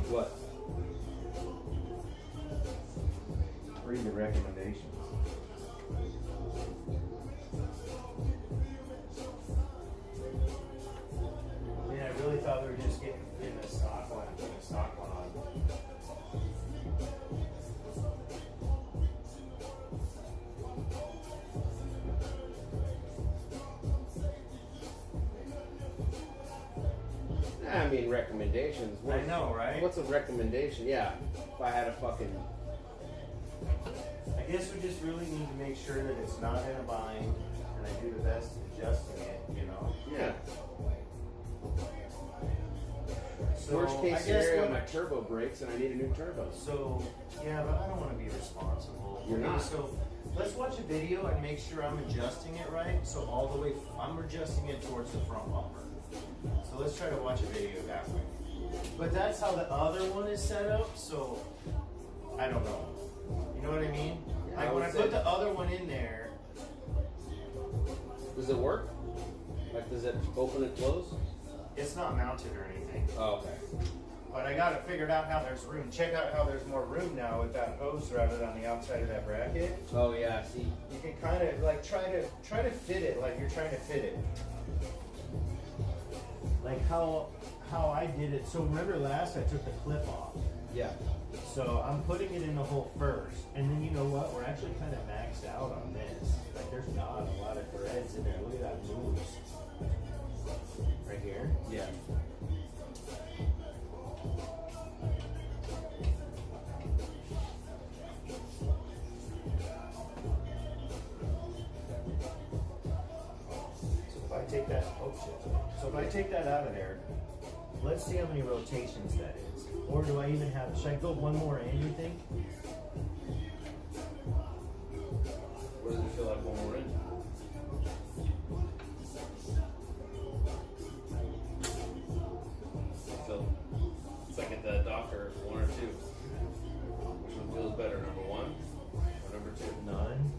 What? Read the recommendations. Yeah, I really thought we were just getting a stock one and putting a stock one on. I mean, recommendations. I know, right? What's a recommendation? Yeah. If I had a fucking. I guess we just really need to make sure that it's not in a bind, and I do the best adjusting it, you know? Yeah. So, Worst I case guess scenario, what- my turbo breaks and I need a new turbo. So, yeah, but I don't want to be responsible. You're Okay, not. So, let's watch a video and make sure I'm adjusting it right. So, all the way, I'm adjusting it towards the front bumper. So, let's try to watch a video that way. But that's how the other one is set up, so I don't know. You know what I mean? Yeah, I Like when I would put say- the other one in there, Does it work? Like, does it open and close? it's not mounted or anything. Oh, okay. But I got it figured out how there's room. Check out how there's more room now with that hose routed on the outside of that bracket. Oh, yeah, see. You can kind of like try to fit it like you're trying to fit it. Like how I did it. So remember last I took the clip off. Yeah. So I'm putting it in the hole first, and then you know what? We're actually kind of maxed out on this. Like there's not a lot of threads in there. Look at that moves. Right here. Yeah. So if I take that, oh shit. So if I take that out of there, let's see how many rotations that is. Or do I even have, should I go one more in, you think? What does it feel like when we're in? So, it's like at the doctor, one or two. Which one feels better, number one or number two? None.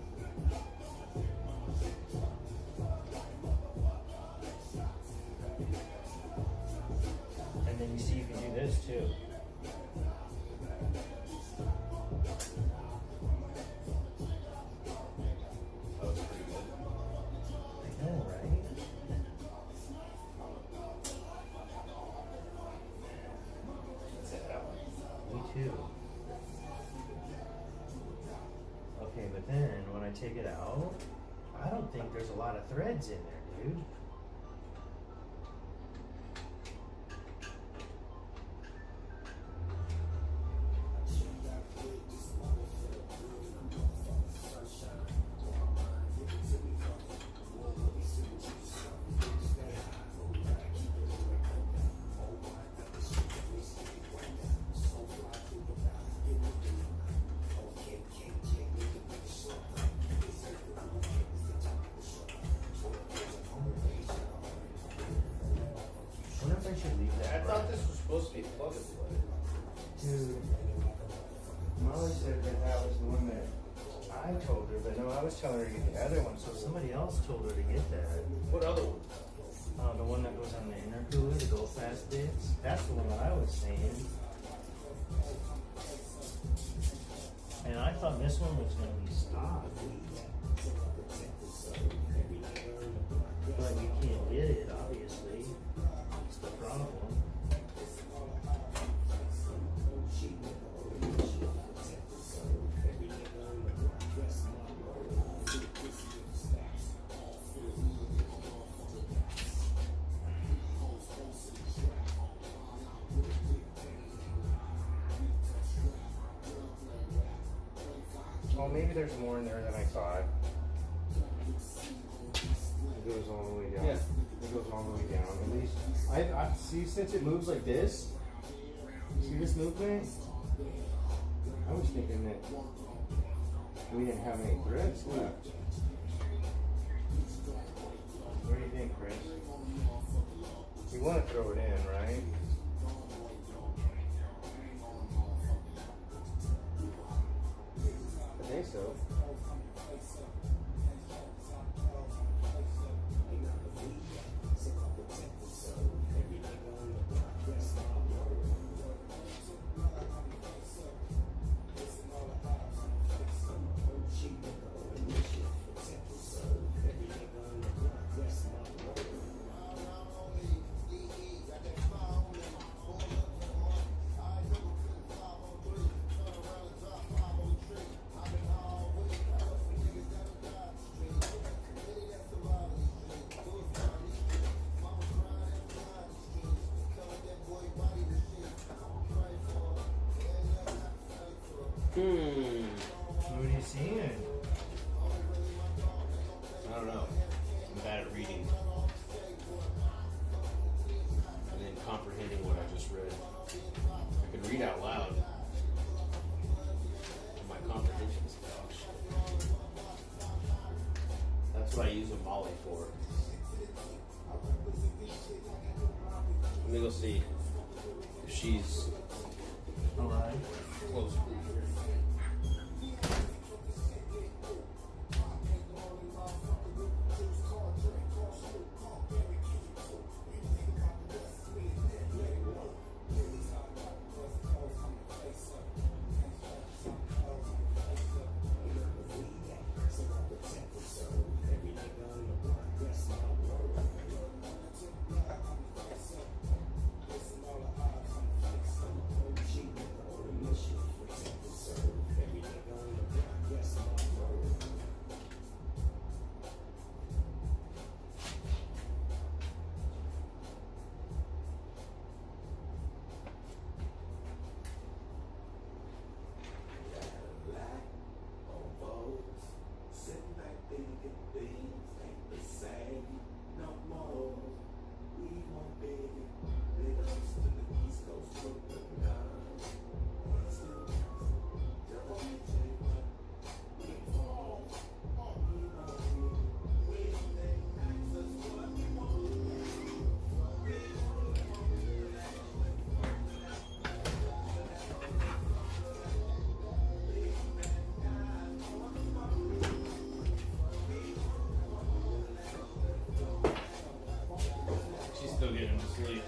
And then you see you can do this too. That was pretty good. I know, right? Let's hit that one. Me too. Okay, but then when I take it out, I don't think there's a lot of threads in there, dude. I wonder if I should leave I that. thought this was supposed to be plug and play. Dude, Molly said that was the one that I told her, but no, I was telling her to get the other one, so somebody else told her to get that. What other one? The one that goes on the intercooler, the go fast bits. That's the one that I was saying. And I thought this one was going to be stock. But you can't get it, obviously. It's the problem. Well, maybe there's more in there than I thought. It goes all the way down. Yeah. It goes all the way down. At least I see, since it moves like this. See this movement? I was thinking that we didn't have any threads left. What do you think, Chris? You want to throw it in, right? What are you seeing? I don't know. I'm bad at reading. And then comprehending what I just read. I can read out loud. My comprehension's gosh. That's what I use a Molly for. Let me go see if she's Alive. close. Still getting him to sleep.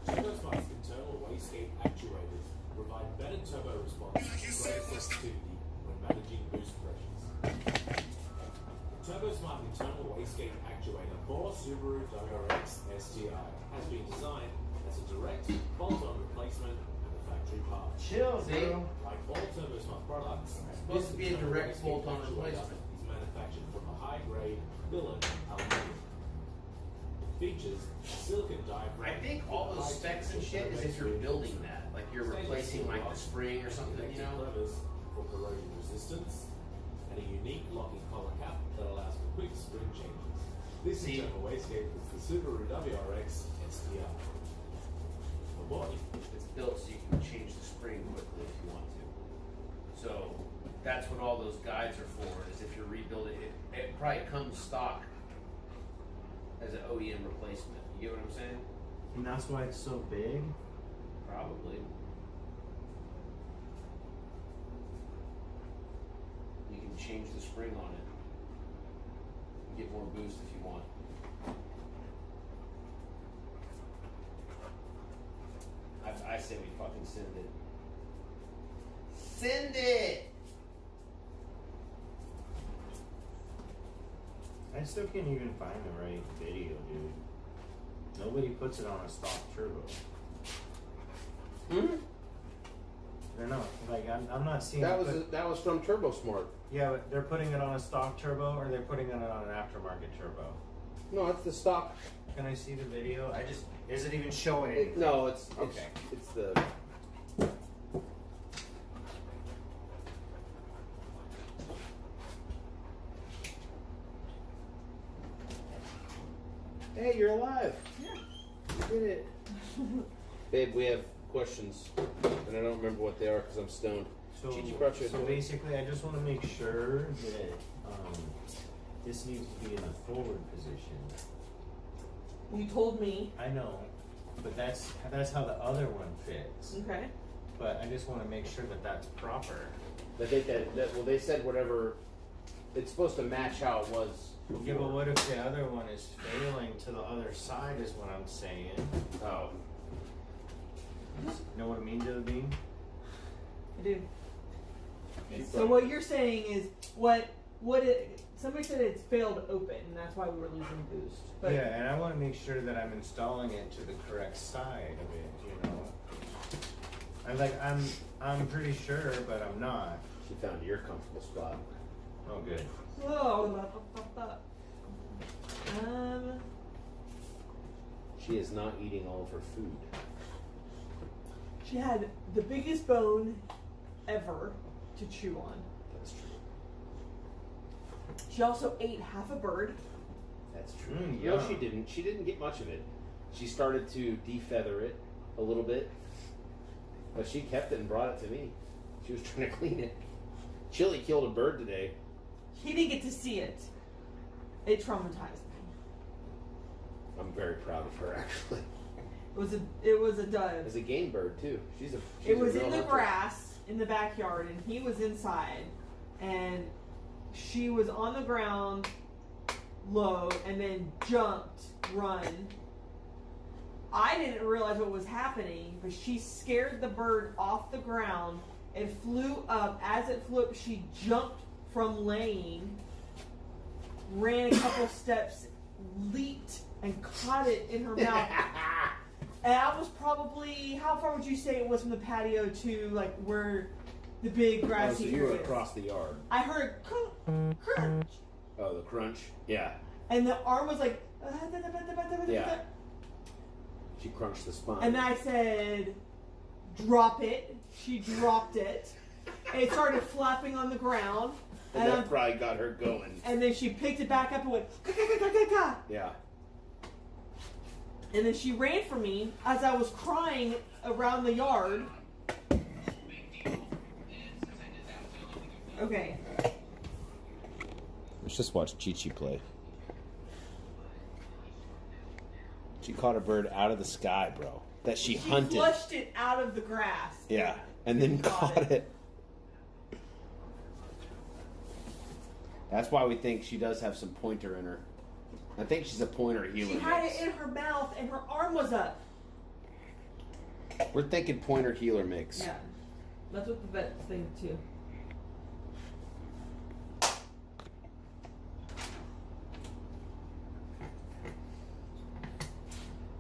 Turbosmith's internal wastegate actuators provide better turbo response and greater sensitivity when managing boost pressures. The Turbosmith internal wastegate actuator for Subaru WRX STI has been designed as a direct bolt-on replacement of the factory part. Chill, See? bro. Like all Turbosmith products, Supposed to be a internal direct wastegate bolt-on actuator replacement. is manufactured from a high-grade billet aluminum. Features silicon diaphragm. I think all those specs and shit is if you're building that, like you're replacing like the spring or something, you know. Levers for corrosion resistance and a unique locking collar cap that allows for quick spring changes. This See? internal wastegate is the Subaru WRX STI. The body It's built so you can change the spring quickly if you want to. So that's what all those guides are for. Is if you're rebuilding it, it probably comes stock as an OEM replacement. You get what I'm saying? And that's why it's so big. Probably. You can change the spring on it. Get more boost if you want. I say we fucking send it. Send it! I still can't even find the right video, dude. Nobody puts it on a stock turbo. Hmm? They're not like I'm not seeing. That it was put- that was from Turbo Smart. yeah, but they're putting it on a stock turbo or they're putting it on an aftermarket turbo. No, it's the stock. Can I see the video? Is it even showing anything? No, it's Okay. It's the. Hey, you're alive. Yeah. You did it. Babe, we have questions, and I don't remember what they are because I'm stoned. So, Gigi brought you a so toy. basically, I just want to make sure that this needs to be in the forward position. You told me. I know, but that's how the other one fits. Okay. But I just want to make sure that that's proper. I think that well, they said whatever. It's supposed to match how it was. Yeah, but before. what if the other one is failing to the other side? Is what I'm saying. Oh, You know what I mean, Joe Bean? I do. She So brought- what you're saying is somebody said it's failed open, and that's why we were losing boost. But Yeah, and I want to make sure that I'm installing it to the correct side of it. You know, I'm pretty sure, but I'm not. she found your comfortable spot. Oh, good. whoa. She is not eating all of her food. She had the biggest bone ever to chew on. That's true. She also ate half a bird. That's true. Mm, No, yeah. she didn't. She didn't get much of it. She started to defeather it a little bit, but she kept it and brought it to me. She was trying to clean it. Chili killed a bird today. He didn't get to see it. It traumatized me. I'm very proud of her, actually. It was a dove. As a game bird too. She's a It was real in the hunter. grass in the backyard, and he was inside, and she was on the ground low, and then jumped, run. I didn't realize what was happening, but she scared the bird off the ground. It flew up. As it flew up, she jumped from laying, ran a couple steps, leaped, and caught it in her mouth. And I was probably, how far would you say it was from the patio to like where the big Oh, so grassy you were area is? across the yard. I heard crunch, Oh, the crunch. Yeah. and the arm was like, Yeah. She crunched the spine. and I said, drop it. She dropped it. And it started flapping on the ground. and that probably got her going. And then she picked it back up and went, ka-ka-ka-ka-ka. Yeah. And then she ran for me as I was crying around the yard. Okay. Let's just watch Chi-Chi play. She caught a bird out of the sky, bro. That she hunted. Flushed it out of the grass. Yeah. And then caught it. That's why we think she does have some pointer in her. I think she's a pointer healer. She had mix. it in her mouth and her arm was up. We're thinking pointer healer mix. Yeah. That's what the vets think too.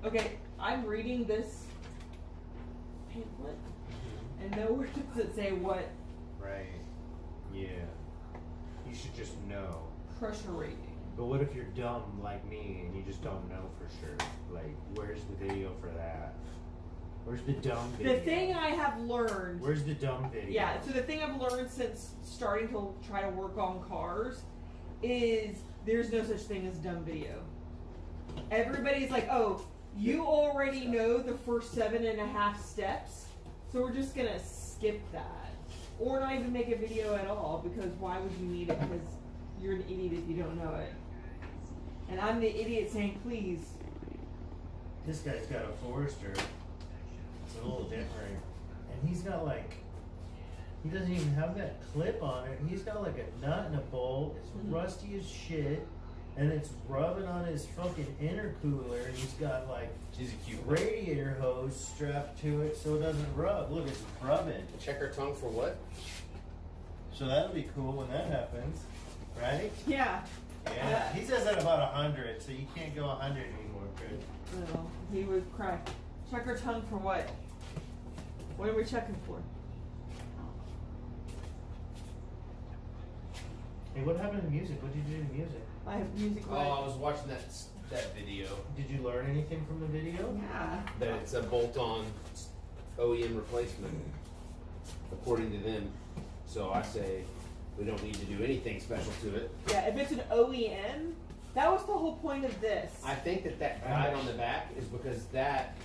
Okay, I'm reading this pamphlet and nowhere does it say what Right. Yeah. You should just know. pressure rating. But what if you're dumb like me and you just don't know for sure? Like, where's the video for that? Where's the dumb video? The thing I have learned, Where's the dumb video? yeah, so the thing I've learned since starting to try to work on cars is there's no such thing as dumb video. Everybody's like, oh, you already know the first 7.5 steps, so we're just gonna skip that. Or not even make a video at all, because why would you need it? Because you're an idiot if you don't know it. And I'm the idiot saying, please. This guy's got a Forester. It's a little different. And he's got like, he doesn't even have that clip on it. He's got like a nut and a bolt. It's rusty as shit. And it's rubbing on his fucking intercooler. And he's got like She's a cute. radiator hose strapped to it so it doesn't rub. Look, it's rubbing. Check her tongue for what? So that'll be cool when that happens. Right? Yeah. Yeah. He says that about 100, so you can't go 100 anymore, Chris. No, he would cry. Check her tongue for what? What are we checking for? Hey, what happened to music? What did you do to music? I have music. Oh, I was watching that video. Did you learn anything from the video? Yeah. That it's a bolt-on OEM replacement, according to them. So I say we don't need to do anything special to it. Yeah, if it's an OEM, that was the whole point of this. I think that guide on the back is because that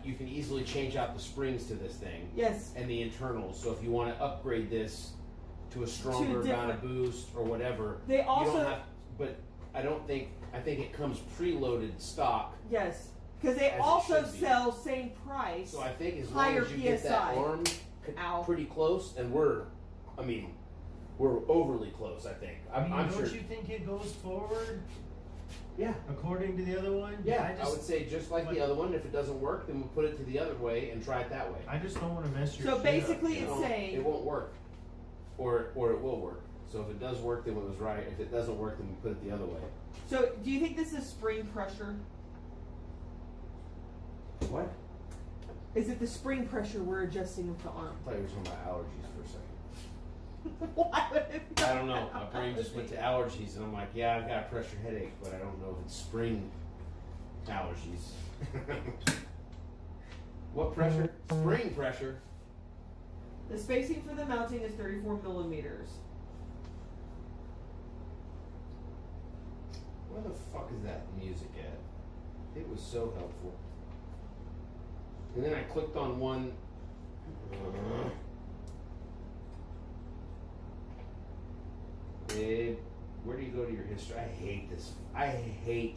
you can easily change out the springs to this thing Yes. and the internals. So if you want to upgrade this to a stronger amount of boost or whatever, They you also don't have. But I think it comes preloaded stock. yes, because they As it also should be. sell same price. So I think as long Higher as you get that PSI. arm Ow. pretty close, and we're overly close. I think. I'm don't sure. you think it goes forward Yeah. according to the other one? Yeah, I would say just like the other one. If it doesn't work, then we'll put it to the other way and try it that way. I just don't want to mess your So shit basically, up. it's saying it won't work, or it will work. So if it does work, then it was right. If it doesn't work, then we put it the other way. So, do you think this is spring pressure? What? Is it the spring pressure we're adjusting with the arm? I thought you were talking about allergies for a second. Why would it be I don't know. My brain just went to allergies, and I'm like, yeah, I've got a pressure headache, but I don't know if it's spring allergies. What pressure? Spring pressure. The spacing for the mounting is 34 millimeters. Where the fuck is that music at? It was so helpful. And then I clicked on one. Babe, where do you go to your history? I hate this. I hate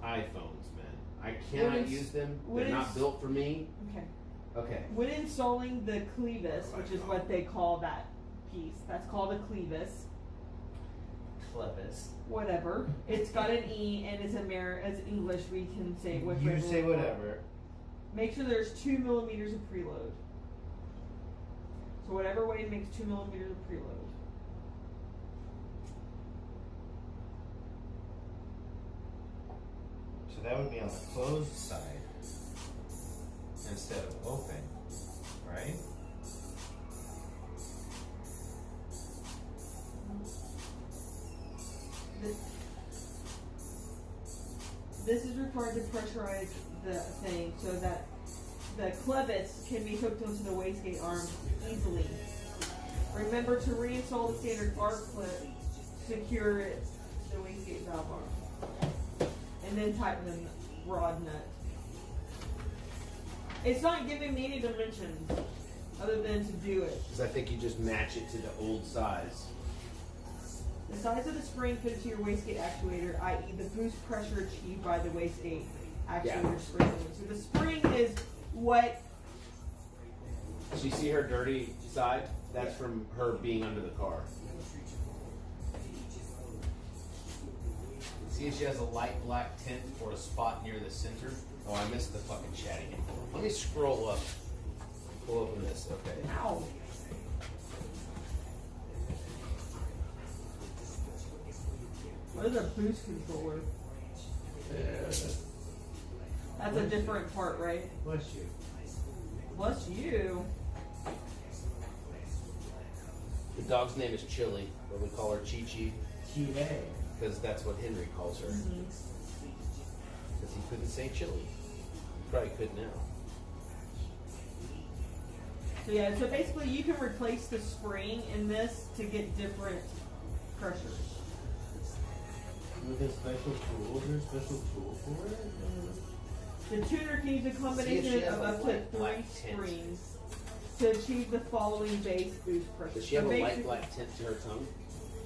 iPhones, man. I cannot use them. They're not built for me. Okay. Okay. When installing the clevis, which is what they call that piece, that's called a clevis. Clevis. Whatever. It's got an E and as English we can say whatever. You say we want. whatever. Make sure there's 2 millimeters of preload. So whatever way makes 2 millimeters of preload. So that would be on the closed side instead of open, right? This is required to pressurize the thing so that the clevis can be hooked onto the wastegate arm easily. Remember to reinstall the standard arc clip, secure it to the wastegate valve arm, and then tighten the rod nut. It's not giving me any dimensions other than to do it. Because I think you just match it to the old size. The size of the spring fitted to your wastegate actuator, i.e. the boost pressure achieved by the wastegate actuator spring. So the spring is what... So you see her dirty side? That's from her being under the car. See if she has a light black tint or a spot near the center. Oh, I missed the fucking chatting info. Let me scroll up. Pull open this. Okay. Ow. What is a boost controller? That's a different part, right? Bless you. Bless you. The dog's name is Chili, but we call her Chi Chi TA. because that's what Henry calls her. Mm-hmm. Because he couldn't say Chili. He probably could now. So yeah, so basically you can replace the spring in this to get different pressures. With a special tool, is there a special tool for it? The tuner can use a See if combination she has of a up to light 3 black tint. springs to achieve the following base boost pressure. Does she have So a light basically- black tint to her tongue?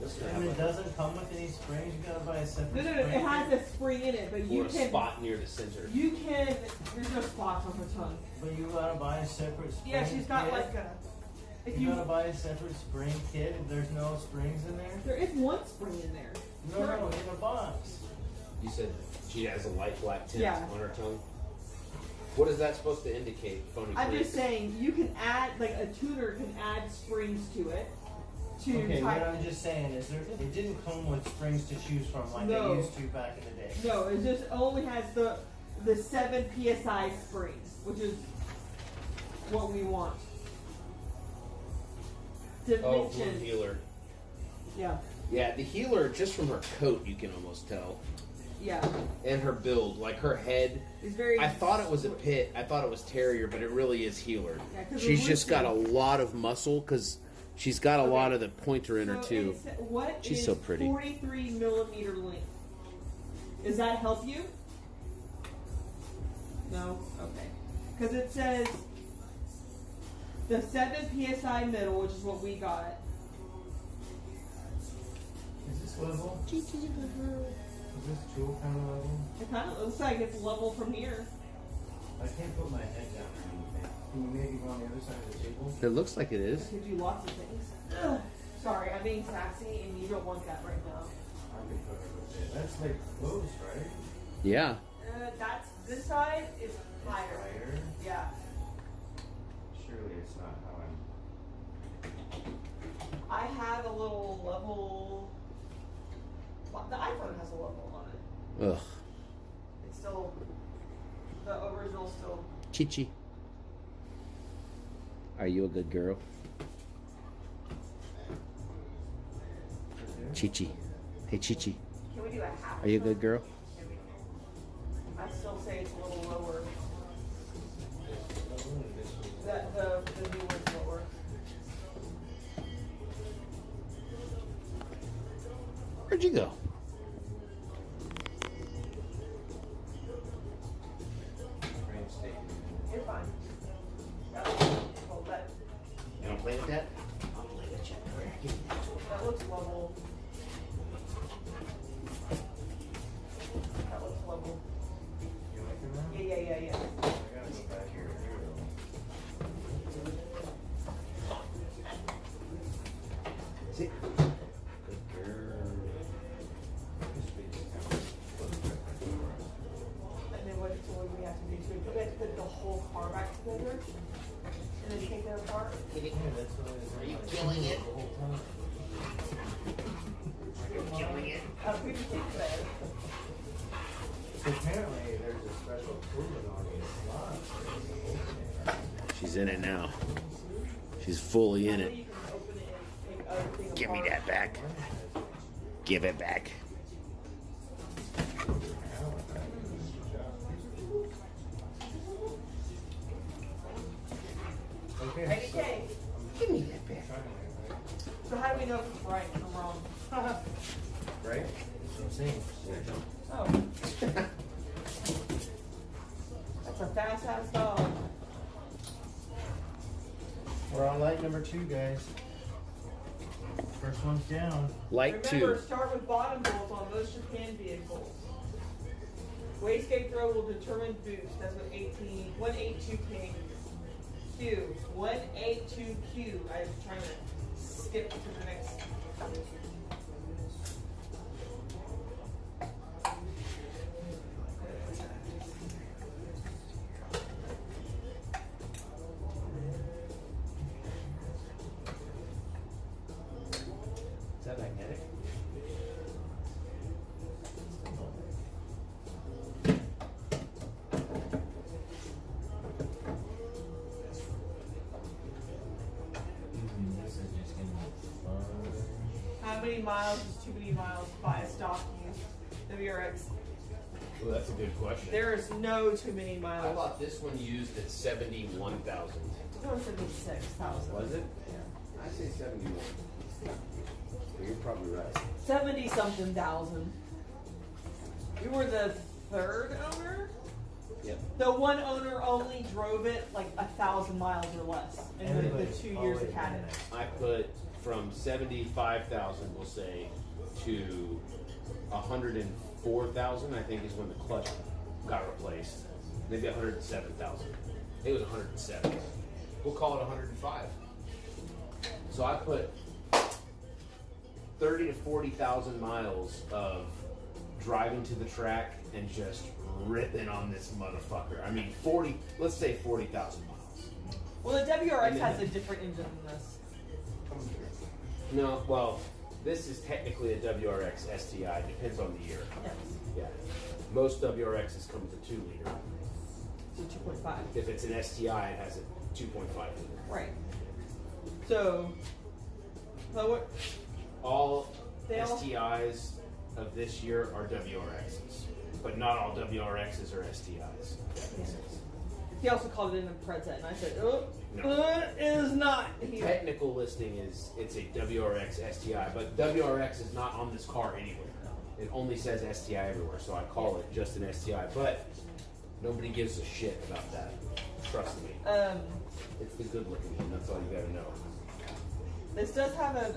This is And it doesn't come with any springs, you gotta buy a separate No, spring. it has a spring in it, but you Or a can. spot near the center. You can. There's no spots on her tongue. But you gotta buy a separate spring Yeah, she's got kit. like a. If You you, gotta buy a separate spring kit if there's no springs in there? there is one spring in there. No, in a box. You said she has a light black tint Yeah. on her tongue? What is that supposed to indicate? Phony I'm clicks? just saying you can add like a tuner can add springs to it to Okay, what tighten. I'm just saying is it didn't come with springs to choose from like No. they used to back in the day. No, it just only has the 7 psi springs, which is what we want. Oh, blue Dimensions. healer. Yeah, Yeah, the healer, just from her coat, you can almost tell. yeah. And her build, like her head. It's very. I thought it was a pit. I thought it was terrier, but it really is healer. Yeah, 'cause She's we're just got a looking- lot of muscle because she's got a Okay. lot of the pointer in her So too. what She's is so pretty. 43 millimeter length? Does that help you? No? Okay. Because it says the 7 PSI middle, which is what we got. Is this level? Is this tool kind of level? It kind of looks like it's level from here. I can't put my head down or anything. Can you maybe go on the other side of the table? It looks like it I is. could do lots of things. Ugh. Sorry, I'm being sassy and you don't want that right now. I can put it with it. That's like close, right? Yeah. That's this side is higher. Higher? Yeah. Surely it's not how I'm. I have a little level. Well, the iPhone has a level on it. Ugh. It's still the original still. Chichi. Are you a good girl? Chichi. Hey, Chichi. Can we do a half? Are you a good girl? I still say it's a little lower. The new one's lower. Where'd you go? Frame's taking. You're fine. Well, that You don't play with that? I'll play with you. that looks level. That looks level. You liking that? Yeah. I gotta go back here. See? Good girl. This baby's kind of And then what we have to do too, we have to put the whole car back together and then take it apart. Yeah, that's what it is. Are you killing it? The whole time. Killing it. We can take that. So apparently there's a special coolant on these slots. She's in it now. She's fully in So it. you can open it and take everything Give me apart. that back. Give it back. Okay. ADK. Give me that back. So how do we know if it's right or wrong? Right? That's what I'm saying. Oh. That's a fast ass dog. We're on light number 2, guys. First one's down. Light Remember, 2. start with bottom bolts on most Japan vehicles. Wastegate throw will determine boost. That's what 182K Q. 182Q. I was trying to skip to the next. Is that magnetic? This is just gonna be fun. How many miles is too many miles by a stock use? WRX. Well, that's a good question. There is no too many I miles. bought this one used at 71,000. No, 76,000. Was it? Yeah. I say 71. But you're probably right. 70 something thousand. You were the third owner? Yep. The one owner only drove it like 1,000 miles or less in the 2 years it had it. I put from 75,000, we'll say, to 104,000, I think is when the clutch got replaced. Maybe 107,000. It was 107. We'll call it 105. So I put 30 to 40,000 miles of driving to the track and just ripping on this motherfucker. I mean, let's say 40,000 miles. Well, the WRX has a different engine than this. No, well, this is technically a WRX STI. Depends on the year. Yes. Yeah. Most WRXs come with a 2 liter. So 2.5. If it's an STI, it has a 2.5 liter. Right. So, what? All They all- STIs of this year are WRXs, but not all WRXs are STIs. If that makes sense. He also called it in a Preza, and I said, oh, No. it is not. The He- technical listing is it's a WRX STI, but WRX is not on this car anywhere. It only says STI everywhere, so I call it just an STI. But Nobody gives a shit about that. Trust me. It's the good looking one. That's all you gotta know. This does have a.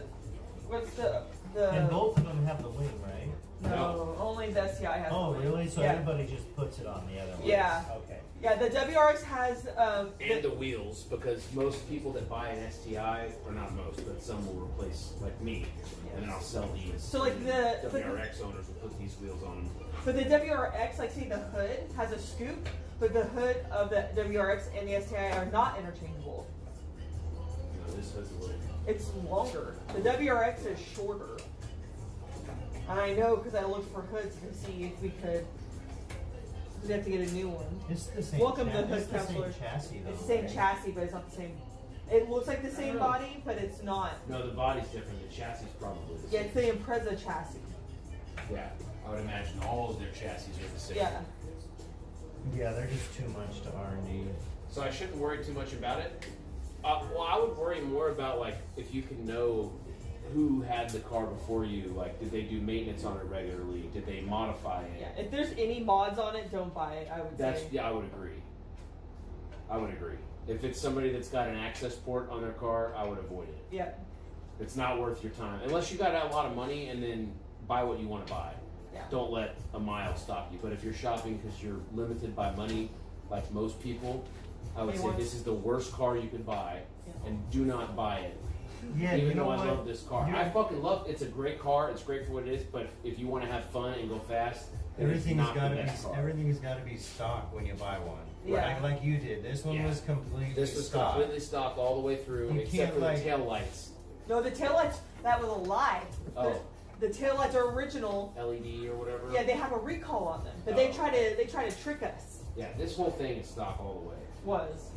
What's the? And both of them have the wing, right? No, only the STI has. Oh, the wing. really? So Yeah. everybody just puts it on the other one? Yeah. Okay. Yeah, the WRX has. And the wheels, because most people that buy an STI, or not most, but some will replace, like me, and then I'll sell these. So like the WRX owners will put these wheels on them. But the WRX, like see the hood has a scoop, but the hood of the WRX and the STI are not interchangeable. No, this hood's a little. It's longer. The WRX is shorter. And I know because I looked for hoods to see if we could. We'd have to get a new one. It's the same. Welcome to Hood it's the same Counselor. chassis, though. It's the same right? chassis, but it's not the same. It looks like the same body, but it's not. No, the body's different. The chassis is probably the Yeah, same. it's the Impreza chassis. Yeah, I would imagine all of their chassis are the same. Yeah. Yeah, they're just too much to R&D. So I shouldn't worry too much about it. Well, I would worry more about like if you can know who had the car before you. Like, did they do maintenance on it regularly? Did they modify it? Yeah. If there's any mods on it, don't buy it. I would say. Yeah, I would agree. I would agree. If it's somebody that's got an access port on their car, I would avoid it. Yeah. It's not worth your time unless you got a lot of money and then buy what you want to buy. Yeah. Don't let a mile stop you. But if you're shopping because you're limited by money, like most people, I would say this is the worst car you could buy, and do not buy it. Yeah, Even you know though I what? love this car, I fucking love. It's a great car. It's great for what it is. But if you want to have fun and go fast, then it's Everything's not got the to be best car. everything's got to be stock when you buy one. Yeah. Like you did. This one Yeah. was completely This was stock. completely stock all the way through, You except can't, for the like- tail lights, No, the taillights. That was a lie. Oh. The taillights are original. LED or whatever. Yeah, they have a recall on them, but Oh. they try to trick us. Yeah, this whole thing is stock all the way. Was.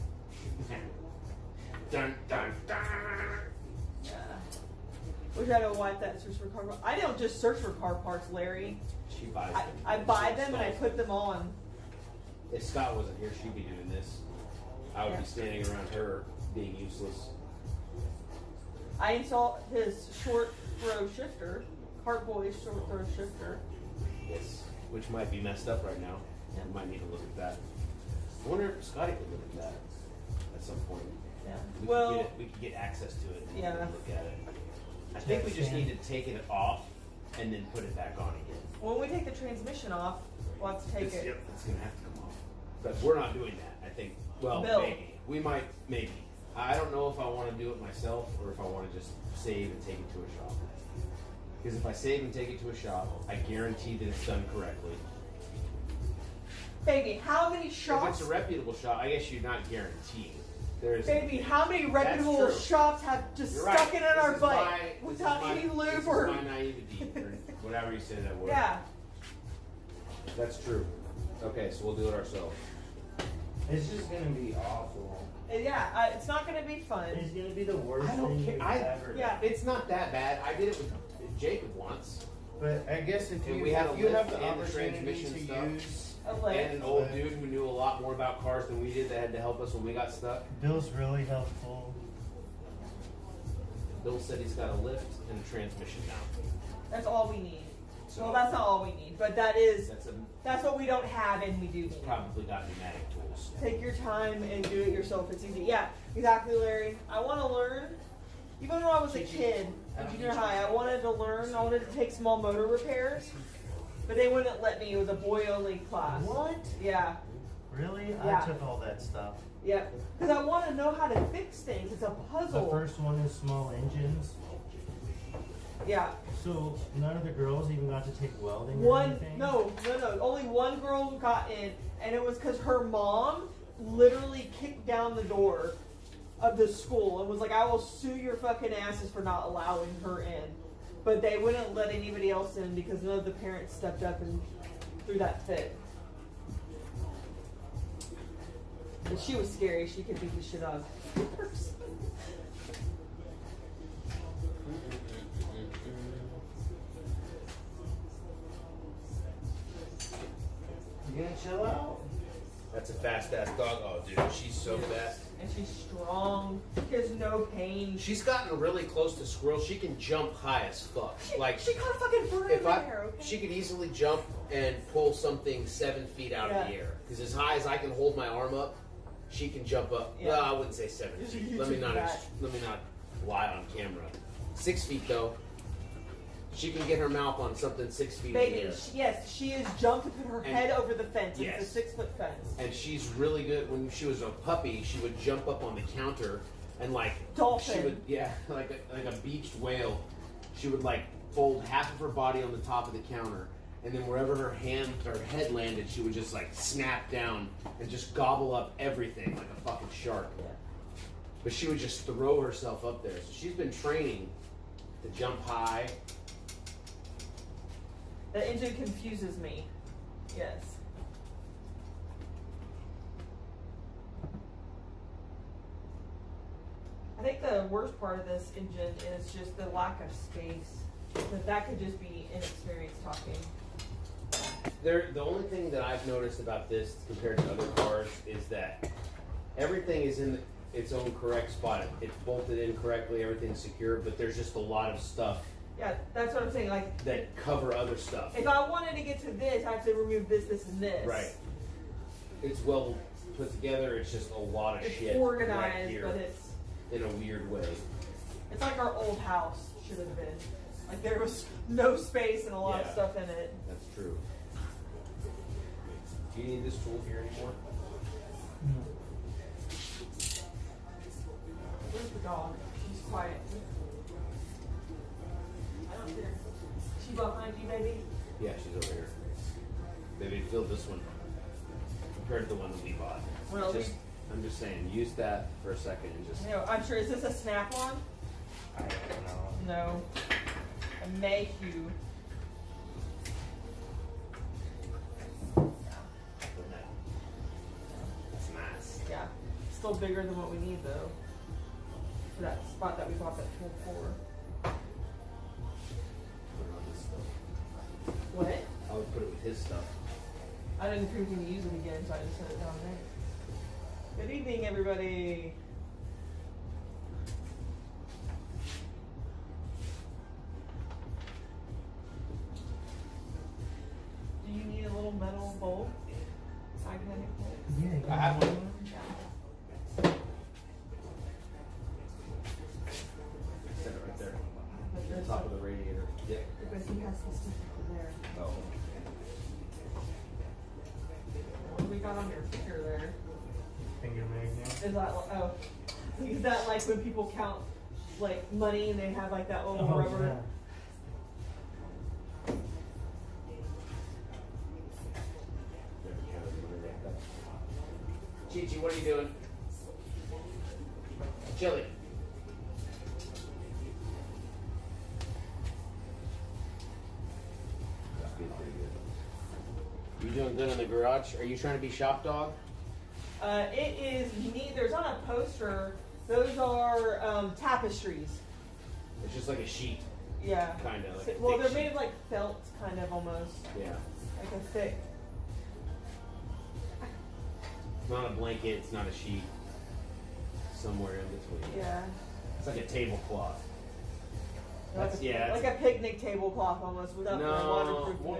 Dun dun dun. Yeah. Wish I don't want that search for car parts. I don't just search for car parts, Larry. She buys I, them. I buy She them and I installs put them on. If Scott wasn't here, she'd be doing this. I would Yeah. be standing around her being useless. I installed his short throw shifter, Cartboy's short throw shifter. Yes. Which might be messed up right now. Yeah. We might need to look at that. I wonder if Scotty could look at that at some point. Yeah. We Well, could get it, we could get access to it and Yeah. look at it. I think we just need to take it off and then put it back on again. when we take the transmission off, we'll have to take it. Yep, it's gonna have to come off. But we're not doing that. I think. Well, Bill. maybe we might. Maybe I don't know if I want to do it myself or if I want to just save and take it to a shop. Because if I save and take it to a shop, I guarantee that it's done correctly. Baby, how many If shops? it's a reputable shop, I guess you're not guaranteed. There's. Baby, how many reputable true. shops have just You're stuck right. it in our This is butt my- without this is any my- lube this is or? my naivety or whatever you say that word. Yeah. That's true. Okay, so we'll do it ourselves. It's just gonna be awful. Yeah, it's not going to be fun. It's gonna be the worst I don't thing care. you've I- ever done. Yeah. It's not that bad. I did it with Jacob once. But I guess if And you, we had a if you have lift the and the opportunity transmission to stuff. use, A And leg. an old dude who knew a lot more about cars than we did that had to help us when we got stuck. Bill's really helpful. Bill said he's got a lift and a transmission now. That's all we need. So Well, that's not all we need, but that's what we don't have and we do need. probably got pneumatic tools. Take your time and do it yourself. It's easy. Yeah, exactly, Larry. I want to learn. Even when I was a kid in junior high, I wanted to learn. I wanted to take small motor repairs, but they wouldn't let me. It was a boy-only class. What? Yeah, Really? Yeah. I took all that stuff. yep. Because I want to know how to fix things. It's a The puzzle. first one is small engines. Yeah. So none of the girls even got to take welding or One, anything? no. Only one girl got in, and it was because her mom literally kicked down the door of the school and was like, "I will sue your fucking asses for not allowing her in." But they wouldn't let anybody else in because none of the parents stepped up and threw that fit. And she was scary. She could beat the shit out of a person. you gonna chill out? That's a fast ass dog. Oh, dude, she's so fast. And she's strong. She has no pain. She's gotten really close to squirrels. She can jump high as fuck. Like she caught a fucking bird in if I, there. Okay? she could easily jump and pull something 7 feet out of the Yeah. air. Because as high as I can hold my arm up, she can jump up. Yeah. Well, I wouldn't say 7 Just feet. YouTube Let me not that. lie on camera. 6 feet though. She can get her mouth on something 6 feet in the Baby, air. yes, she has jumped to put her And- head over the fence. Yes. It's a 6-foot fence. And she's really good. When she was a puppy, she would jump up on the counter and like Dolphin. She would, yeah, like a beached whale. She would like fold half of her body on the top of the counter, and then wherever her head landed, she would just like snap down and just gobble up everything like a fucking shark. Yeah. But she would just throw herself up there. So she's been training to jump high. The engine confuses me. Yes. I think the worst part of this engine is just the lack of space. That could just be inexperience talking. The only thing that I've noticed about this compared to other cars is that everything is in its own correct spot. It's bolted in correctly, everything's secure, but there's just a lot of stuff Yeah, that's what I'm saying. Like, that cover other stuff. if I wanted to get to this, I have to remove this, this, and this. Right. It's well put together, it's just a lot of It's shit organized, right here but it's in a weird way. like our old house should have been. Like there was no space and a lot of Yeah. stuff in it. That's true. Do you need this tool here anymore? Where's the dog? She's quiet. I don't care. She behind you, baby? Yeah, she's over here. Maybe fill this one compared to the one that we bought. Well, I'm just saying, use that for a second and just. No, I'm sure. Is this a snap-on? I don't know. No. A Mayhew. That's nice. Yeah. Still bigger than what we need, though. For that spot that we bought that tool for. Put it on this stuff. What? I would put it with his stuff. I didn't think we were going to use it again, so I just set it down there. Good evening, everybody. Do you need a little metal bowl? Magnetic bowl? Yeah, I have one. Yeah. Set it right there. But On there's top of the radiator. Yeah. because he has some stuff over there. Oh. What do we got on your finger there? Finger magnet. Is that oh? Is that like when people count like money and they have like that little rubber? Chi-Chi, what are you doing? Chili. That's being pretty good. You doing good in the garage? Are you trying to be shop dog? It is neat. There's on a poster. Those are tapestries. It's just like a sheet, Yeah. kind of. Like a Well, thick they're sheet. made of like felt, kind of almost Yeah. like a thick. It's not a blanket. It's not a sheet. Somewhere in between. Yeah. It's like a tablecloth. Like That's a, yeah. like a picnic tablecloth almost without the no, waterproofness. more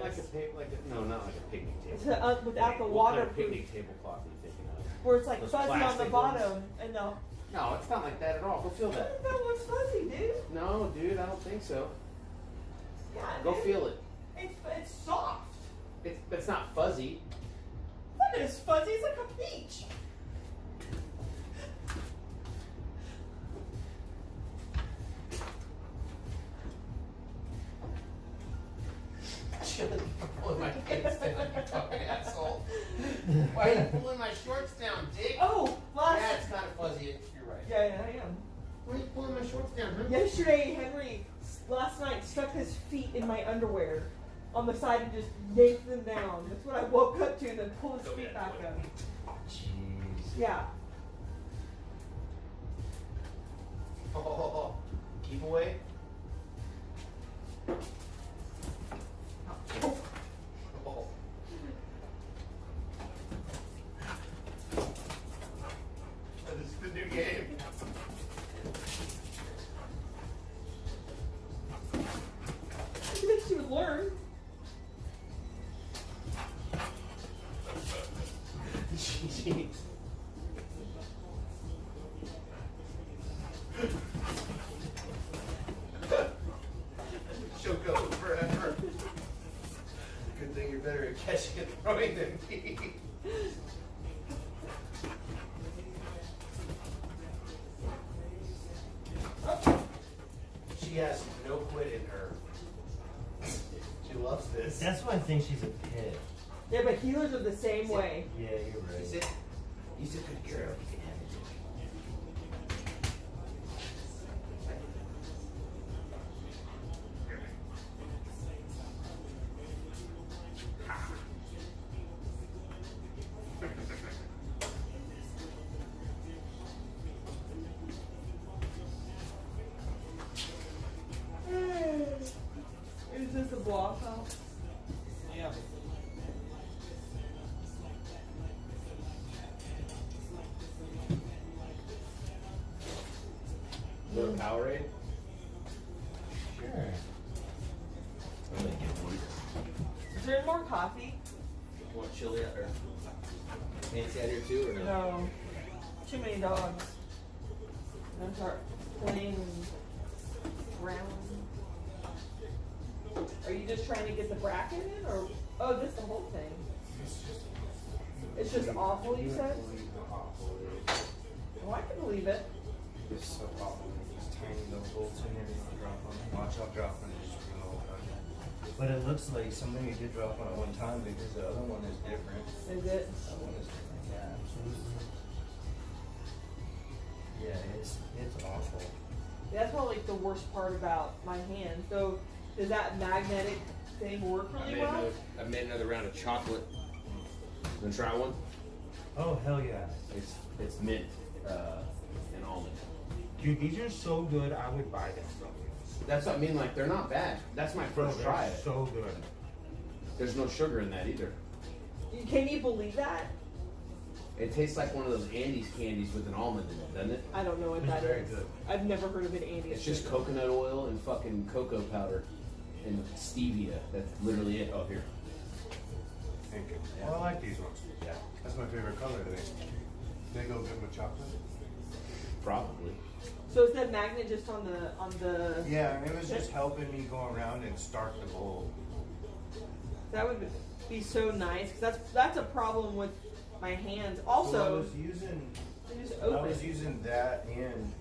like a no, not like a picnic It's table. without the What kind of waterproof, picnic tablecloth are you thinking of? where it's like Those fuzzy on the plastic bottom ones? and the. No, it's not like that at all. Go feel that. That one's fuzzy, dude. No, dude, I don't think so. Yeah, Go dude. feel it. It's soft. It's not fuzzy. That is fuzzy. It's like a peach. Chili, you're pulling my pants down, you fucking asshole. Why are you pulling my shorts down, dick? Oh, Yeah, it's kind of fuzzy. You're right. Yeah, I am. Why are you pulling my shorts down, huh? Yesterday, Henry, last night, stuck his feet in my underwear on the side and just yanked them down. That's what I woke up to and then pulled his feet back up. Jeez. Yeah. Oh, keep away. Oh. That is the new game. I think she would learn. better at catching and throwing than me. She has no quit in her. She loves this. That's why I think she's a pit. Yeah, but healers are the same way. Yeah, you're right. He's a good girl. Is this a block house? Yeah. Is there a Powerade? Sure. I'm gonna get one. Is there more coffee? You want chili or fancy out here too, or no? No. Too many dogs. I'm start playing around. Are you just trying to get the bracket in, or oh, this the whole thing? It's just awful, you said? Well, I can believe it. It's so awful. These tiny little bolts in here. You drop them. Watch, I'll drop them. Just bring the whole thing. But it looks like something you did drop on at one time because the other one is different. Is it? That one is different. Yeah, absolutely. Yeah, it's awful. That's probably like the worst part about my hand. So, does that magnetic thing work really well? I made another round of chocolate. Wanna try one? Oh hell yeah. It's mint and almond. Dude, these are so good. I would buy them from you. That's what I mean. Like they're not bad. That's my first They're try. It. So good. There's no sugar in that either. Can you believe that? It tastes like one of those Andes candies with an almond in it, doesn't it? I don't know what It's that very is. good. I've never heard of it, Andy. It's just coconut oil and fucking cocoa powder and stevia. That's literally it. Oh, here. Thank you. Yeah. Well, I like these ones. Yeah. That's my favorite color today. They go good with chocolate. Probably. So is that magnet just on the? Yeah, and it was just helping me go around and start the bowl. That would be so nice because that's a problem with my hands. So I Also, was using, they just I open. was using that and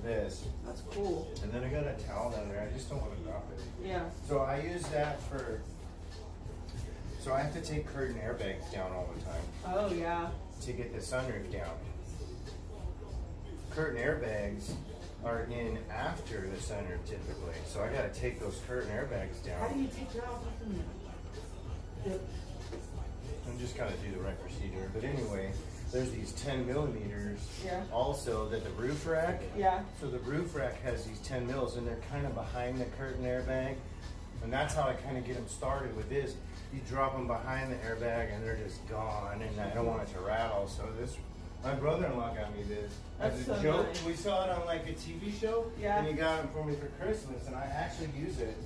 this, That's cool. and then I got a towel down there. I just don't want to drop it. Yeah. So I use that for. So I have to take curtain airbags down all the time Oh yeah. to get the sunroof down. Curtain airbags are in after the sunroof typically, so I got to take those curtain airbags How do down you take it off? and just kind of do the right procedure. But anyway, there's these 10 millimeters Yeah. also that the roof rack. Yeah. So the roof rack has these 10 mils and they're kind of behind the curtain airbag. And that's how I kind of get them started with this. You drop them behind the airbag and they're just gone, and I don't want it to rattle. So this, my brother-in-law got me this as That's a so joke. nice. We saw it on like a TV show, Yeah. and he got them for me for Christmas, and I actually use it.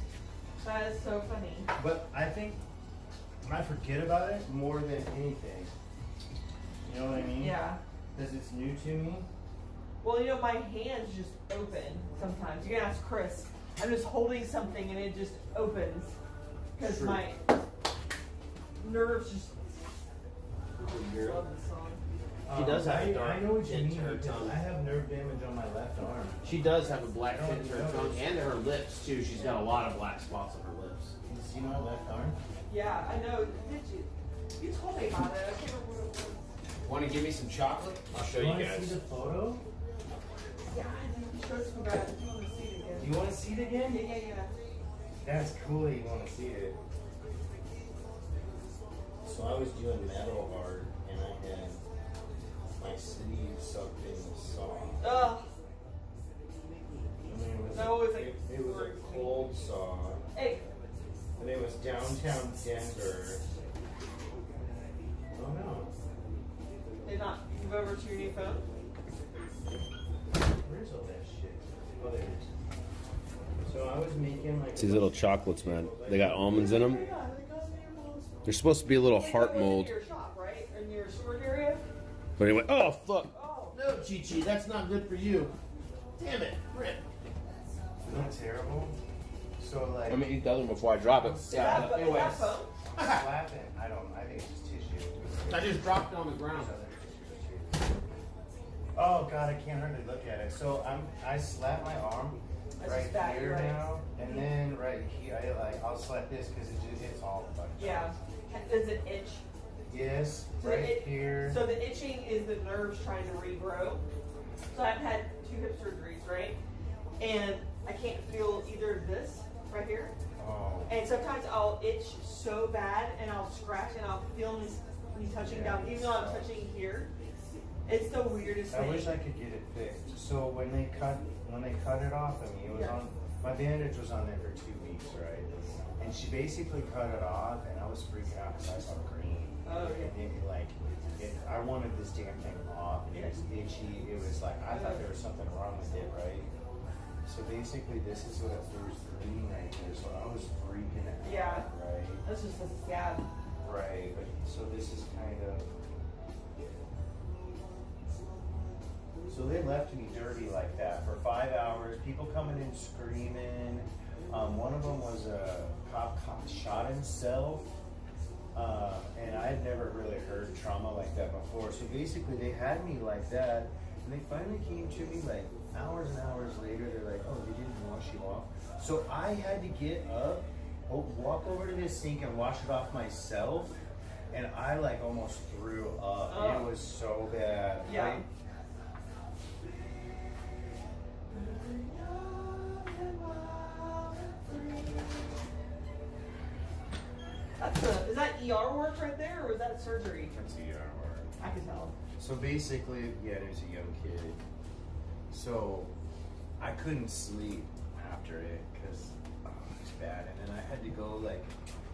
That is so funny. But I think I forget about it more than anything. You know what I mean? Yeah. Because it's new to me. Well, you know, my hands just open sometimes. You can ask Chris. I'm just holding something and it just opens because True. my nerves just. Love this song. She does have a dark I know what you tint mean. to her Because tongue. I have nerve damage on my left arm. She does have a black I don't tint to her know. tongue and her lips too. She's got a lot of black spots on her lips. You see my left arm? Yeah, I know. Did you? You told me about it. I can't remember what it was. Want to give me some chocolate? I'll show you wanna guys. see the photo? Yeah, I think you showed me about it. Do you want to see it again? You want to see it again? Yeah. That's cool that you want to see it. So I was doing metal art and I had my sleeve sucked in the saw. Ugh. I mean, it was, No, it's like- it was a cold saw. Hey. And it was downtown Denver. Oh no. Did not move over to your new phone? Where's all that shit? Oh, there it is. So I was making like. It's these little chocolates, man. They got almonds in them. Yeah, they got in your little- They're supposed to be a little They heart go in mold. your shop, right? In your storage area? But anyway, oh fuck. Oh. No, Chi-Chi, that's not good for you. Damn it, Rip. Isn't that terrible? So like, I mean, you tell them before I drop it. Is that foam? slap it. I think it's just tissue. I just dropped it on the ground. Oh God, I can't hardly look at it. So I slap my arm That's right just that, here right? now, and then right here, I'll slap this because it's all fucked up. Yeah. Does it itch? Yes, So right here. So the itching is the nerves trying to regrow. So I've had 2 hip surgeries, right? And I can't feel either of this right here. Oh. And sometimes I'll itch so bad and I'll scratch and I'll feel me touching down, even though I'm touching here. It's the weirdest I thing. wish I could get it fixed. So when they cut it off of me, it was on my bandage was on there for 2 weeks, right? And she basically cut it off, and I was freaking out because I saw green. Oh, I wanted this damn thing off. It was itchy. It was like I thought there was something wrong with it, right? So basically, this is what there was green right there. So I was freaking out. Yeah. Right. That's just a scab. Right. But so this is kind of. So they left me dirty like that for 5 hours. People coming in screaming. One of them was a cop shot himself. And I had never really heard trauma like that before. So basically they had me like that. And they finally came to me like hours and hours later. They're like, oh, they didn't wash you off. So I had to get up, walk over to this sink and wash it off myself. And I like almost threw up. Oh. It was so bad. Yeah. Right? Is that ER work right there, or was that surgery? That's ER work. I can tell. So basically, yeah, there's a young kid. So I couldn't sleep after it because it's bad. And then I had to go like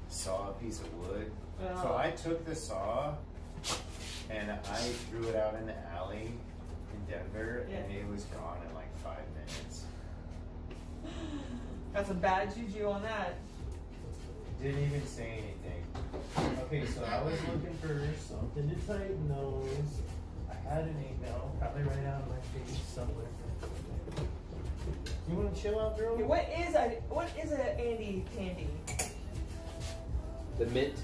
saw a piece of wood. So Oh. I took the saw and I threw it out in the alley in Denver, and it was gone in like 5 minutes. Got some bad juju on that. Didn't even say anything. Okay, so I was looking for something to tighten those. I had an email, probably right out of my face somewhere. You want to chill out, girl? What is a Andy candy? The mint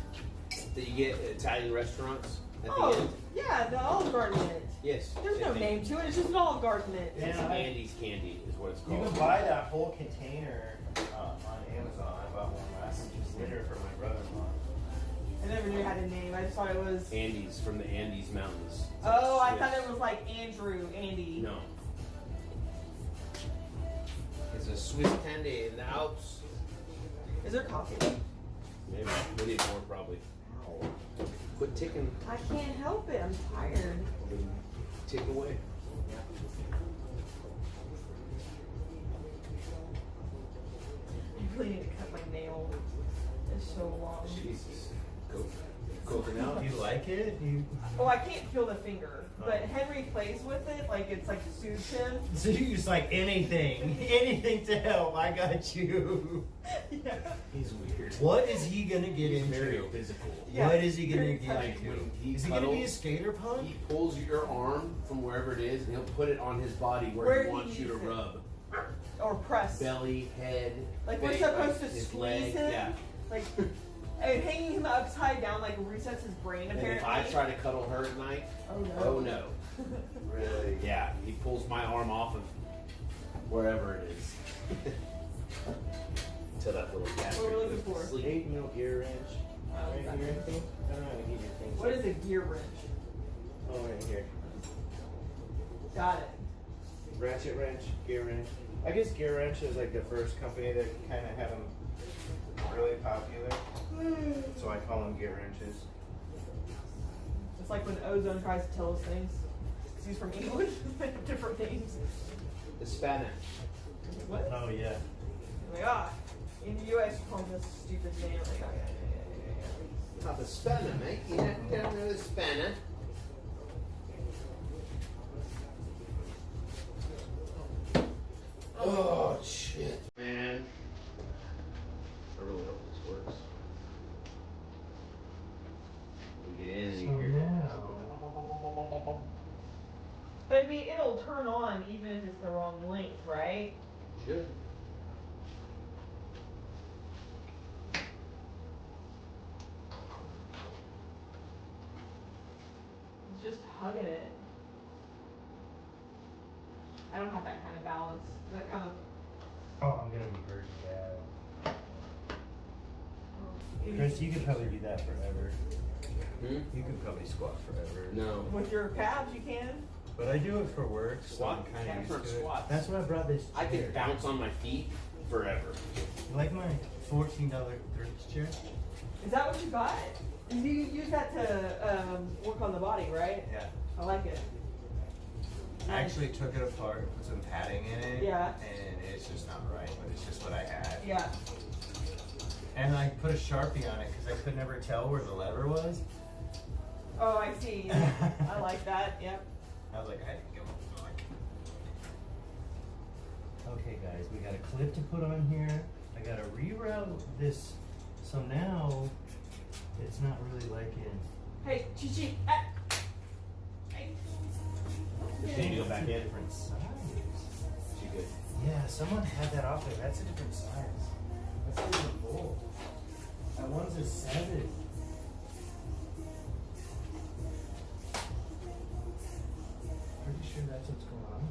that you get at Italian restaurants at the Oh, end. yeah, the Olive Garden mint. Yes. There's no name to it. It's just an Olive Garden mint. It's Yeah. Andy's candy is what it's You called. can buy that whole container on Amazon. I bought one last winter for my brother-in-law. I never knew it had a name. I just thought it was. Andes from the Andes Mountains. Oh, I Swiss. thought it was like Andy. No. It's a Swiss candy in the Alps. Is there coffee? Maybe. We need more probably. Quit ticking. I can't help it. I'm tired. Tick away. I really need to cut my nail. It's so long. Jesus. Coconut. Do you like it? Oh, I can't feel the finger, but Henry plays with it like it's like soothes him. So you just like anything to help. I got you. Yeah. He's weird. What is he gonna get He's very into? physical. Yeah, What is he gonna very get touchy. into? When he Is he gonna be a cuddles, skater punk? He pulls your arm from wherever it is and he'll put it on his body where Where he he wants you to needs it. rub. Or press. Belly, head. Like we're face, supposed to his squeeze leg. him. Yeah. Like and hanging him upside down like resets his brain And apparently. if I try to cuddle her at night, Oh no. Really? Yeah, he pulls my arm off of wherever it is. Until that little gastric What are we looking goes to for? sleep. 8 mil gear wrench. Oh, Right okay. here, I think. I don't know how to get your things. What is a gear wrench? Oh, right here. Got it. Ratchet wrench, gear wrench. I guess gear wrench is like the first company that kind of had them really popular. So I call them gear wrenches. It's like when Ozone tries to tell us things. 'Cause he's from England. Different names. The spanner. What? Oh yeah. Like, in the US, you call him this stupid name. Like, yeah. Not the spanner, mate. You don't know the spanner. Oh, shit. Man. I really hope this works. We get in and you hear But I mean, it'll turn on even if it's the wrong length, right? Should. I don't have that kind of balance. That kind of. Oh, I'm gonna be hurt bad. Chris, you could probably do that forever. You could probably squat forever. No. With your calves, you can. But I do it for work, so Squat? I'm kind of Calves used aren't to it. squats. That's why I brought this chair. I could bounce on my feet forever. You like my $14 thrift chair? Is that what you got? You use that to work on the body, right? Yeah. I like it. I actually took it apart, put some padding in it. Yeah. And it's just not right, but it's just what I had. Yeah. And I put a Sharpie on it because I could never tell where the lever was. Oh, I see. I like that. Yep. I was like, I didn't give a fuck. Okay, guys, we got a clip to put on here. I gotta reroute this, so now it's not really liking. Hey, Chi-Chi. Hey. You need to go back in. Different size. She good. Yeah, someone had that off there. That's a different size. That's not even a full. That one's a 7. Pretty sure that's what's going on.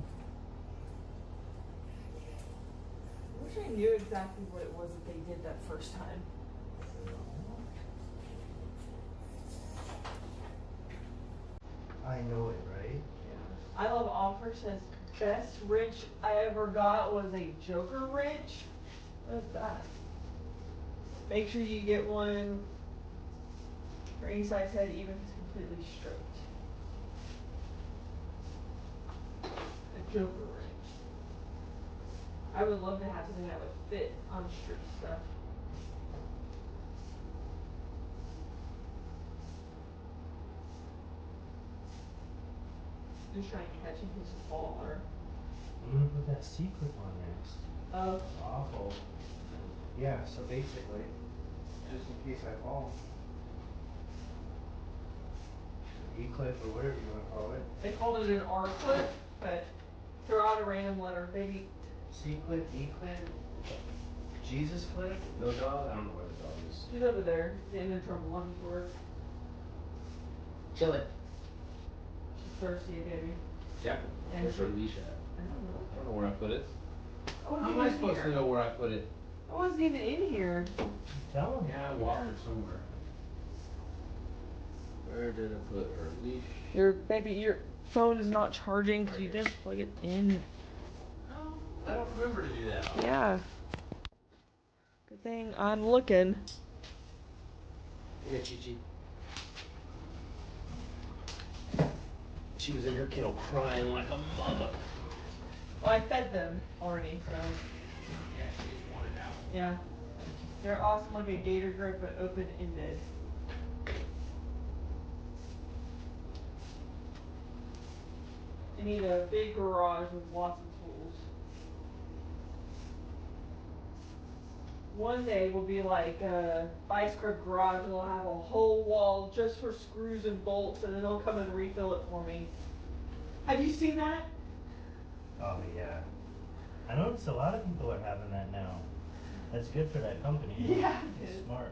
I wish I knew exactly what it was that they did that first time. I know it, right? I love offer says best wrench I ever got was a Joker wrench. What is that? Make sure you get one for any size head, even if it's completely stripped. A Joker wrench. I would love to have something that would fit on stripped stuff. Just trying to catch him his baller. I'm gonna put that C-clip on next. Oh. It's awful. Yeah, so basically, just in case I fall. E-clip or whatever you want to call it. They called it an R clip, but throw out a random letter. Maybe C-clip, E-clip, Jesus clip. No dog? I don't know where the dog is. she's over there, getting in trouble on the floor. Kill it. She's thirsty, baby. Yeah. And Where's her she- leash at? I don't know. I don't know where I put it. I wasn't How am even I supposed here. to know where I put it? I wasn't even in here. Tell him. Yeah, I walked her somewhere. Where did I put her leash? Your phone is not charging because you didn't plug it in. Oh, I don't remember to do that. Yeah. Good thing I'm looking. Yeah, Chi-Chi. She was in her kennel crying like a mother. Well, I fed them already, so. Yeah, she just wanted out. Yeah. They're awesome like a gator grip, but open-ended. You need a big garage with lots of tools. One day will be like a vice grip garage and they'll have a whole wall just for screws and bolts, and then they'll come and refill it for me. Have you seen that? Oh yeah. I noticed a lot of people are having that now. That's good for that company. Yeah, it It's is. smart.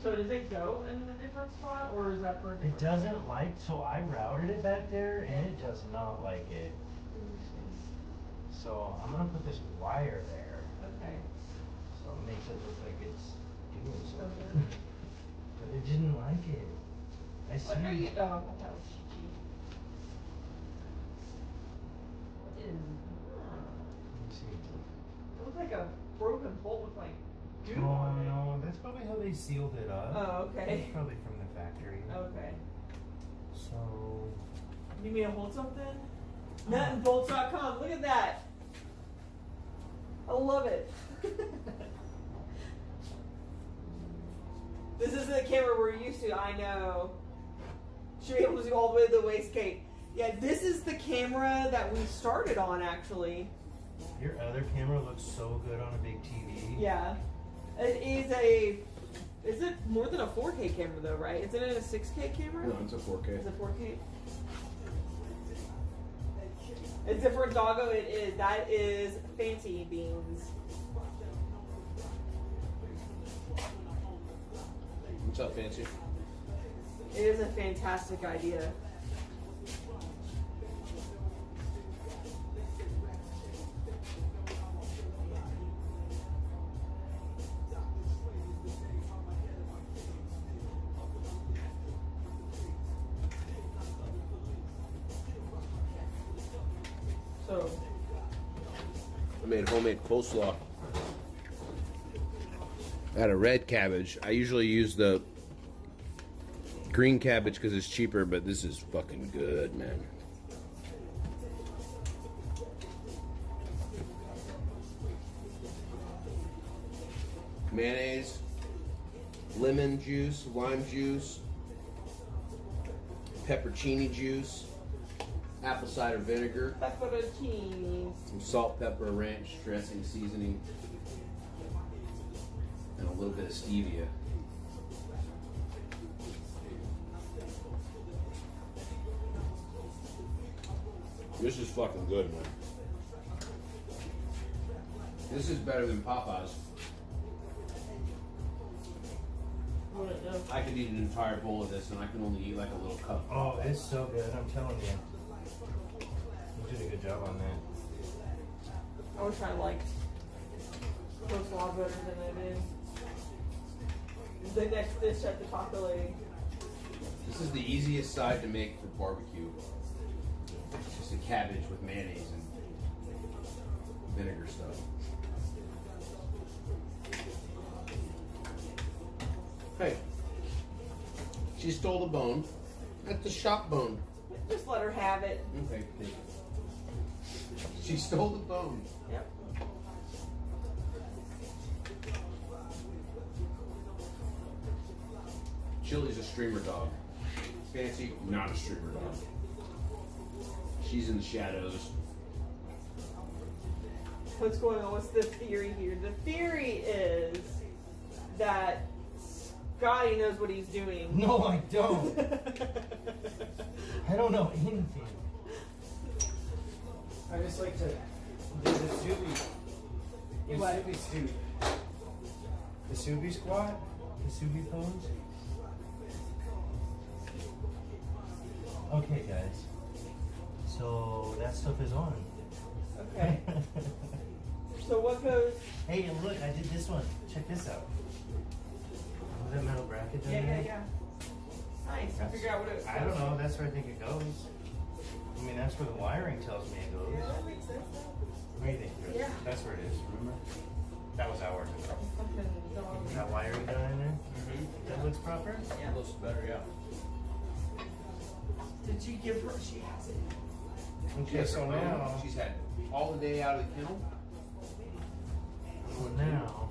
So does it go in a different spot, or is that for a It different doesn't like, so I routed it back there and it does not like it. So I'm gonna put this wire there. Okay. So it makes it look like it's doing something. But it didn't like it. I see. What are you? Oh, I thought that was Chi-Chi. What is that? Let me see. It looks like a broken bolt with like goo Oh on it. no, that's probably how they sealed it up. Oh, okay. It's probably from the factory. Okay. So Need me to hold something? Nutandbolts.com. Look at that. I love it. This is the camera we're used to. I know. Should be able to do all the way to the wastegate. Yeah, this is the camera that we started on, actually. your other camera looks so good on a big TV. Yeah. It is a. Is it more than a 4K camera though, right? Isn't it a 6K camera? No, it's a 4K. Is it 4K? It's different, doggo. It is. That is fancy beans. What's up, Fancy? It is a fantastic idea. So, I made homemade coleslaw. I had a red cabbage. I usually use the green cabbage because it's cheaper, but this is fucking good, man. Mayonnaise, lemon juice, lime juice, peppercini juice, apple cider vinegar, pepperoncinis. some salt, pepper, ranch, dressing, seasoning, and a little bit of stevia. This is fucking good, man. This is better than Popeyes. I could eat an entire bowl of this, and I can only eat like a little cup. Oh, it's so good. I'm telling you. You did a good job on that. I wish I liked coleslaw better than I do. The next dish at the taco lady. This is the easiest side to make for barbecue. It's just a cabbage with mayonnaise and vinegar stuff. Hey, she stole the bone. That's the shop bone. Just let her have it. Okay, thank you. She stole the bone. Yep. Chili's a streamer dog. Fancy, not a streamer dog. She's in the shadows. What's going on? What's the theory here? The theory is that Scotty knows what he's doing. No, I don't. I don't know anything. I just like to do the Subi. The What? Subi suit. The Subi squat. The Subi pose. Okay, guys. So that stuff is on. Okay. So what goes? Hey, and look, I did this one. Check this out. Was that metal bracket down there? Yeah. Nice. I figure out what it. I don't know. That's where I think it goes. I mean, that's where the wiring tells me it goes. Yeah, that makes sense. What do you think, Chris? Yeah. That's where it is. Remember? That was our work. Fucking dog. That wiring down in there. That looks proper. Yeah. Looks better, yeah. Did you give her? She has it. Okay, so now. She's had all the day out of the kennel. So now.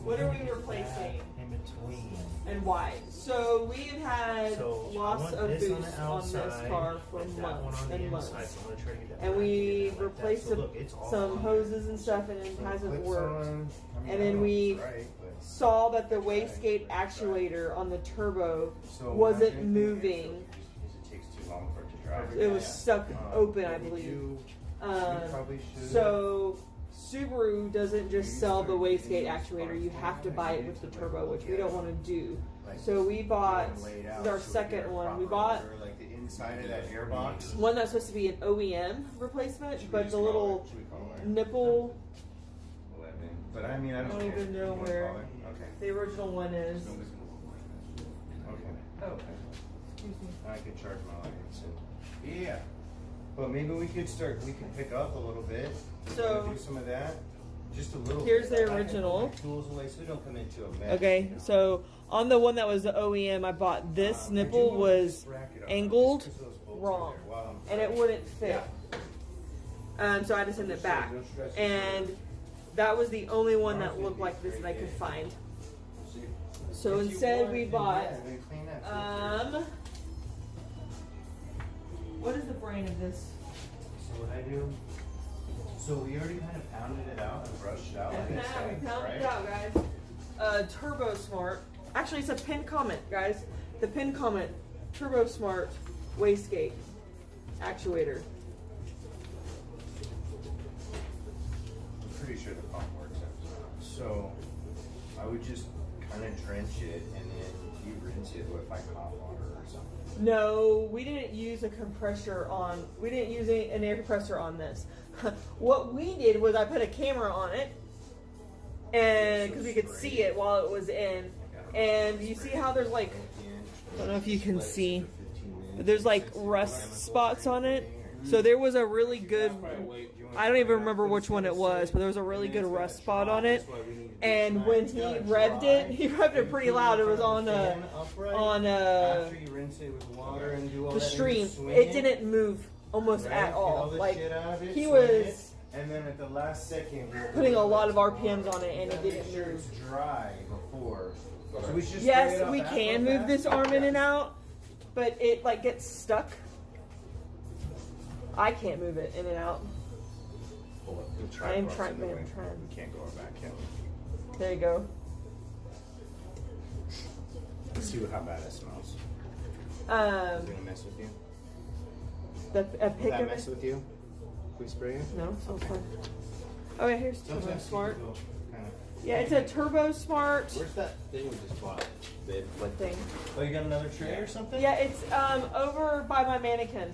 What are we replacing? In between. And why? So we've had So I loss want of this on boost the on this outside, car for and that one months on the and inside. months. So I'm gonna try to get that And back we together like that. replaced So look, it's all some on. hoses and stuff, and it So hasn't clips worked. on. I mean, And I then don't know we if it's right, but- saw that the wastegate actuator on the turbo So we're not wasn't doing moving. anything because it takes too long for it to dry. It was stuck open, I What we believe. do- we Um, probably should- so Subaru doesn't just sell the wastegate actuator; you have to buy it with the turbo, which we don't want to do. like, So we bought lay it this out is our so we second get a one. We proper bought order, like the inside of that airbox. one that's supposed to be an OEM replacement, Should we but just the call little it- should we call it nipple, 11? But I mean, I I don't don't care. even know You wanna where. call it? Okay. The original one is. Okay. Oh, excuse me. I could charge my lights and yeah. But maybe we could pick up a little bit. So- do some of that. Just a little Here's bit. the I can put original. my tools away so they don't come into a mess. Okay, you know? so on the one that was the OEM, I bought this I do nipple wanna was just rack it up, angled just 'cause those bolts are wrong, there while I'm and it trying. wouldn't fit. So I had to send it back, and that was the only one that looked like this that I could find. So If you instead want, we then bought, yeah, then clean that filter. what is the brand of this? So what I do? So we already kind of pounded it out and brushed it out like this, We found right? it out, guys. Turbo Smart. Actually, it's a pinned comment, guys. The pinned comment, Turbo Smart wastegate actuator. I'm pretty sure the pump works. So I would just kind of drench it and then you rinse it with like hot water or something. No, we didn't use a compressor on. We didn't use an air compressor on this. What we did was I put a camera on it, and because we could see it while it was in. And you see how there's like, I don't know if you can see, but there's like rust spots on it. So there was a really good, I don't even remember which one it was, but there was a really good rust spot on it. And when he revved it pretty loud. It was on After you rinse it with water and do all the that, stream. and you It swing didn't move almost right? at Get all. the Like shit out of it, he swing was it, and then at the last second, you're putting a lot of RPMs on it, and it make didn't sure move. it's dry before. So we should spray Yes, it off we after can that? move this arm in Yeah. and out, but it like gets stuck. I can't move it in and out. Pull up the I am tripod trying, in the man, way. trying. We can't go back, can we? There you go. Let's see how bad it smells. Is it gonna mess with you? A Will pick that of mess it? with you? If we spray it? No, so it's fine. Oh yeah, here's Turbo Sometimes Smart. people kind of. Yeah, it's a Turbo Smart Where's that thing we just bought? what thing. Oh, you got another tray or something? Yeah, it's over by my mannequin.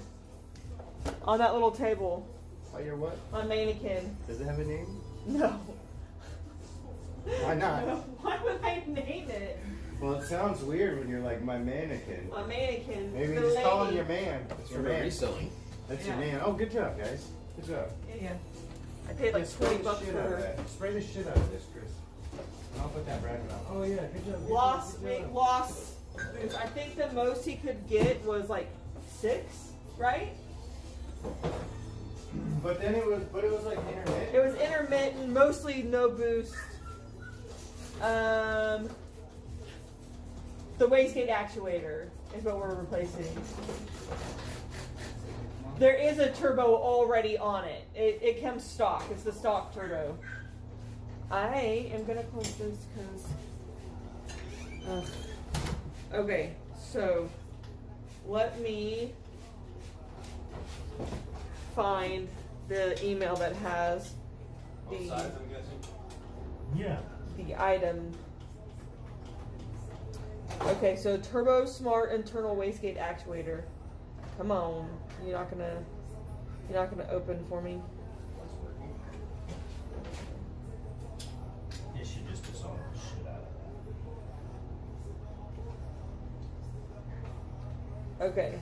On that little table. Oh, your what? My mannequin. Does it have a name? No. Why not? Why would I name it? Well, it sounds weird when you're like my mannequin. My mannequin. Maybe the just call him lady. your man. That's your For man. reselling. That's Yeah. your man. Oh, good job, guys. Good job. Yeah. I paid like Spray the $20 shit for out of her. that. Spray the shit out of this, Chris. And I'll put that bracket on. Oh yeah, good job. good Lost, job, good job. lost. I think the most he could get was like 6, right? But then it was like intermittent. It was intermittent, mostly no boost. The wastegate actuator is what we're replacing. There is a turbo already on it. It comes stock. It's the stock turbo. I am gonna close this because. Okay, so let me find the email that has Yeah. the item. Okay, so Turbo Smart internal wastegate actuator. Come on, you're not gonna open for me. It should just dissolve the shit out of that. Okay.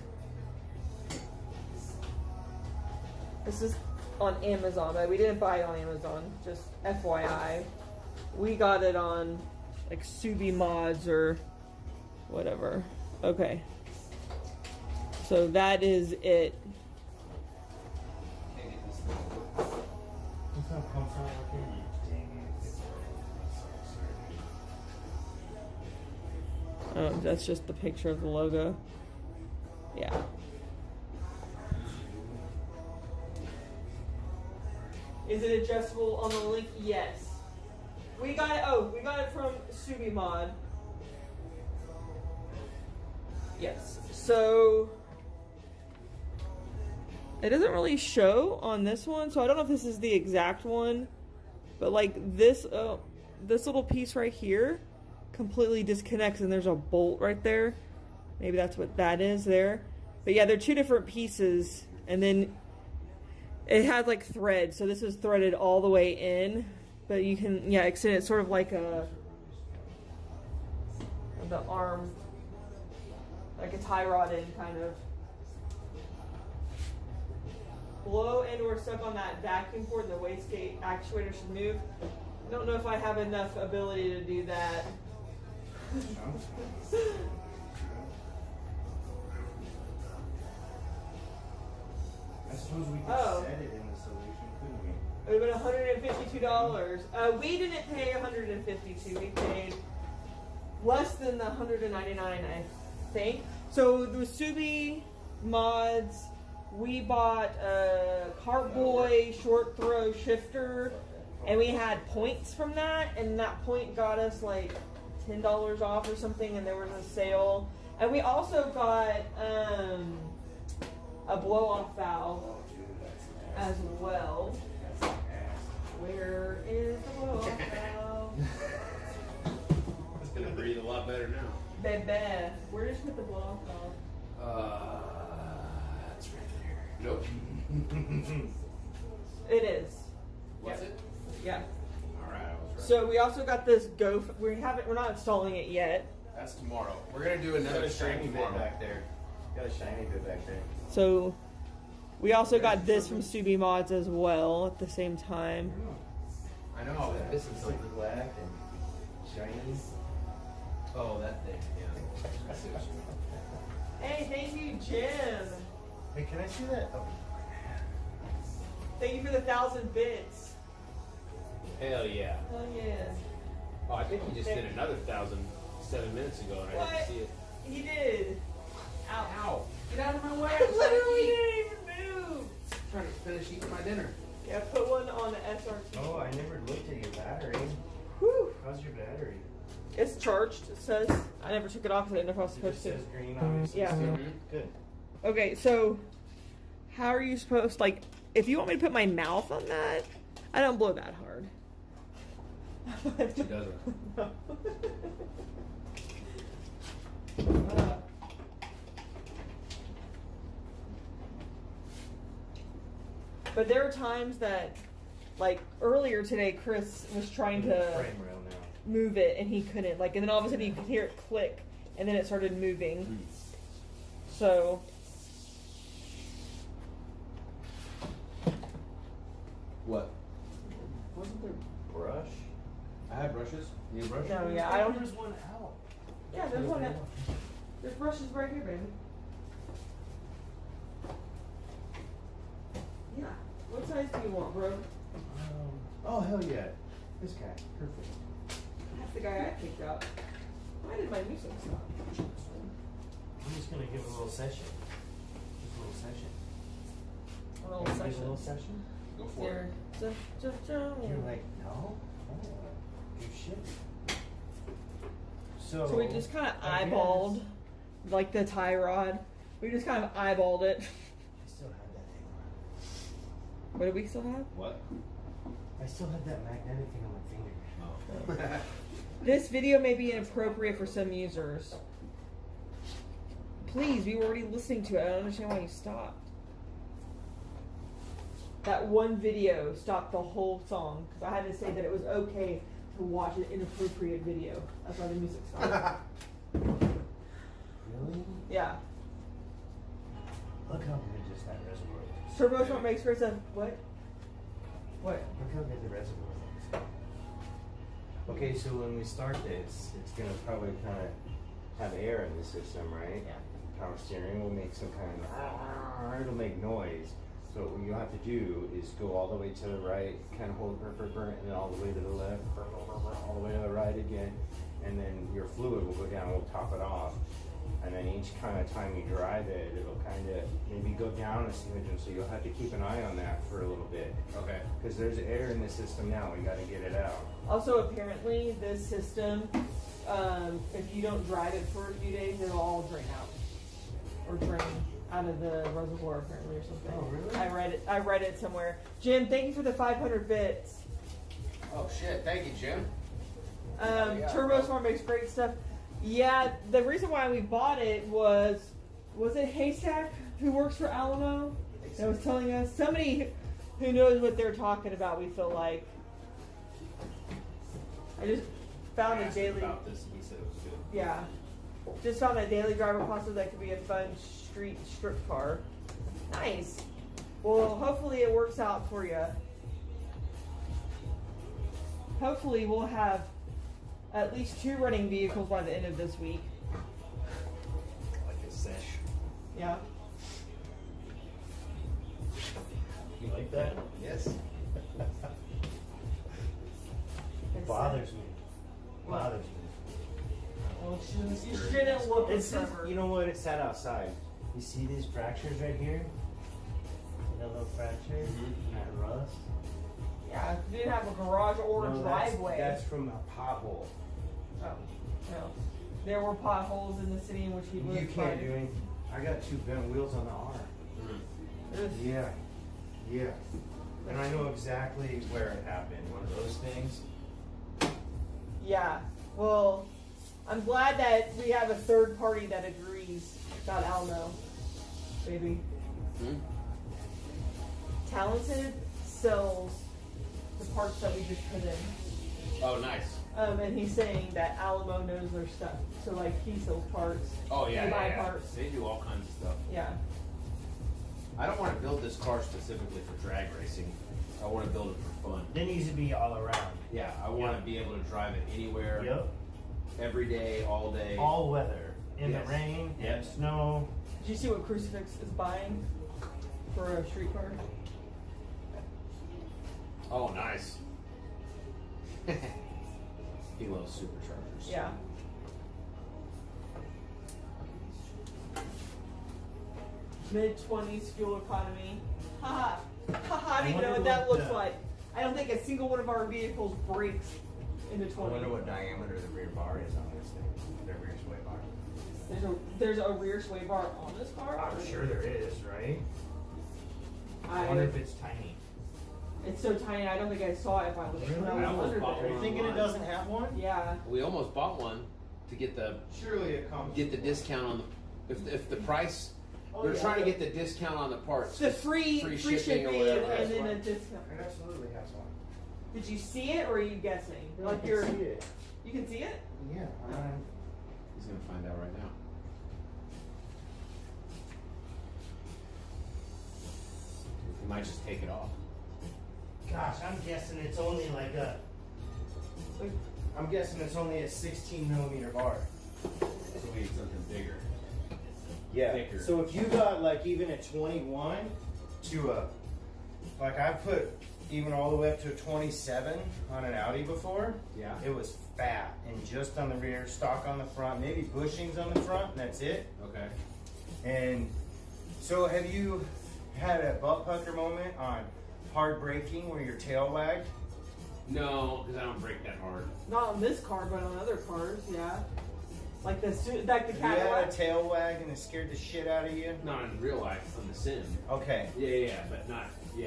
This is on Amazon, but we didn't buy it on Amazon. Just FYI, we got it on like Subi mods or whatever. Okay. So that is it. What's up, pumps not working? Dang it. Oh, that's just the picture of the logo. Yeah. Is it adjustable on the link? Yes. We got it. Oh, we got it from Subi mod. Yes. So it doesn't really show on this one, so I don't know if this is the exact one, but like this little piece right here completely disconnects, and there's a bolt right there. Maybe that's what that is there. But yeah, they're two different pieces, and then it has like threads, so this is threaded all the way in, but you can, yeah, extend it sort of like the arm, like a tie rod in kind of. Blow and or suck on that vacuum port and the wastegate actuator should move. I don't know if I have enough ability to do that. I suppose we could Oh. set it in the solution, couldn't we? It would have been $152. We didn't pay $152. We paid less than the $199, I think. So the Subi mods, we bought a Cartboy short throw shifter, and we had points from that, and that point got us like $10 off or something, and there was a sale. And we also got a blow-off valve as well. Where is the blow-off valve? baby. Where did you put the block off? It's right there. Nope. It is. Was it? Yeah. All right, I was right. So we also got this we're not installing it yet. That's tomorrow. We're gonna do Got another a shiny stream bit tomorrow. back there. Got a shiny bit back there. So we also got this from Subi Mods as well at the same time. I know. This is like black and shiny. Oh, that thing. Yeah. I see what you mean. Hey, thank you, Jim. Hey, can I see that? Oh. Thank you for the 1,000 bits. Hell yeah. Oh yeah. Oh, I think we just did another 1,000 7 minutes ago, and I What? didn't see it. He did. Ow. Ow! Get out of my way! I literally didn't even move. I'm trying to finish eating my dinner. Yeah, put one on the SRT. Oh, I never looked at your battery. Whew. How's your battery? It's charged, it says. I never took it off because I didn't know if I was It supposed just to. says green, obviously. Yeah. So, good. Okay, so how are you supposed, like, if you want me to put my mouth on that, I don't blow that hard. She doesn't. But there are times that, like earlier today, Chris was trying to Frame rail now. move it and he couldn't. Like, and then all of a sudden you could hear it click, and then it started moving. So. What? Wasn't there brush? I have brushes. You have brushes? No, yeah, I don't. There's one out. Yeah, there's one. There's brushes right here, baby. Yeah. What size do you want, bro? Oh, hell yeah. This guy. Perfect. That's the guy I picked up. Why did my music stop? I'm just going to give a little session. Just a little session. A little Wanna give session. a little session? Go for There. it. You're like, no? Oh, you should. So So we just kind of I guess- eyeballed, like the tie rod. We just kind of eyeballed it. I still have that thing on. What do we still have? What? I still have that magnetic thing on my finger. Oh. This video may be inappropriate for some users. Please, we were already listening to it. I don't understand why you stopped. That one video stopped the whole song because I had to say that it was okay to watch an inappropriate video. That's why the music stopped. Really? Yeah. Look how good just that reservoir is. Turbo Smart makes for a what? What? Look how good the reservoir is. Okay, so when we start this, it's gonna probably kind of have air in the system, right? Yeah. Power steering will make some kind of, it'll make noise. So what you'll have to do is go all the way to the right, kind of hold and then all the way to the left, all the way to the right again, and then your fluid will go down, we'll top it off. And then each kind of time you drive it, it'll kind of maybe go down a smidgen, so you'll have to keep an eye on that for a little bit. Okay. Because there's air in the system now, we gotta get it out. Also, apparently, this system, if you don't drive it for a few days, it'll all drain out. Or drain out of the reservoir, apparently, or something. Oh, really? I read it somewhere. Jim, thank you for the 500 bits. Oh shit! Thank you, Jim. Yeah, Turbo bro. Smart makes great stuff. Yeah, the reason why we bought it was it Haystack who works for Alamo that was telling us? Somebody who knows what they're talking about, we feel like. I just found a Asked him daily. about this, and he said it was good. Yeah. Just found a daily driver cluster that could be a fun street strip car. Nice. Well, hopefully it works out for you. Hopefully we'll have at least 2 running vehicles by the end of this week. Like a sesh. Yeah. You like that? Yes. It bothers me. What? Bothers me. Well, you shouldn't look at It's just, summer. you know what? It's sat outside. You see these fractures right here? That little fracture? And that rust? Yeah, you didn't have a garage or a No, driveway. That's from a pothole. Oh, no. There were potholes in the city in which he lived. You can't do anything. I got 2 bent wheels on the R. Ugh. Yeah. Yeah. And I know exactly where it happened. One of those things. Yeah. Well, I'm glad that we have a third party that agrees about Alamo. Maybe. Talented sells the parts that we just put in. Oh, nice. And he's saying that Alamo knows their stuff. So like he sells parts. Oh yeah, They buy yeah. parts. They do all kinds of stuff. Yeah. I don't want to build this car specifically for drag racing. I want to build it for fun. It needs to be all around. Yeah, I want to be able to drive it anywhere, Yep. every day, all day. All weather. In Yes. the rain, Yep. and snow. Did you see what Crucifix is buying for a street car? Oh, nice. He loves superchargers. Yeah. Mid-20s fuel economy. Haha. Haha, I don't even know what that looks like. I don't think a single one of our vehicles breaks into I 20. wonder what diameter the rear bar is on this thing. The rear sway bar. There's a rear sway bar on this car? I'm sure there is, right? I wonder if it's tiny. It's so tiny, I don't think I saw it if I was, when I I was almost under bought there. Are you thinking it doesn't have one? Yeah. We almost bought one to get the Surely it comes. discount on the if the price. Oh, We're yeah. trying to get the discount on the parts. The free shipping or and whatever. then a discount. It absolutely has one. Did you see it or are you guessing? I Like can you're, see it. you can see it? Yeah. He's gonna find out right now. We might just take it off. Gosh, I'm guessing it's only like a. I'm guessing it's only a 16 millimeter bar. So we need something bigger. Yeah. Thicker. So if you got like even a 21 to a, like I put even all the way up to a 27 on an Audi before. Yeah. It was fat and just on the rear, stock on the front, maybe bushings on the front, and that's it. Okay. And so have you had a butt pucker moment on hard braking where your tail wagged? No, because I don't brake that hard. Not on this car, but on other cars, yeah. Like the Have you had a Cadillac. tail wag and it scared the shit out of you? Not in real life, on the sim. Okay. Yeah, but not in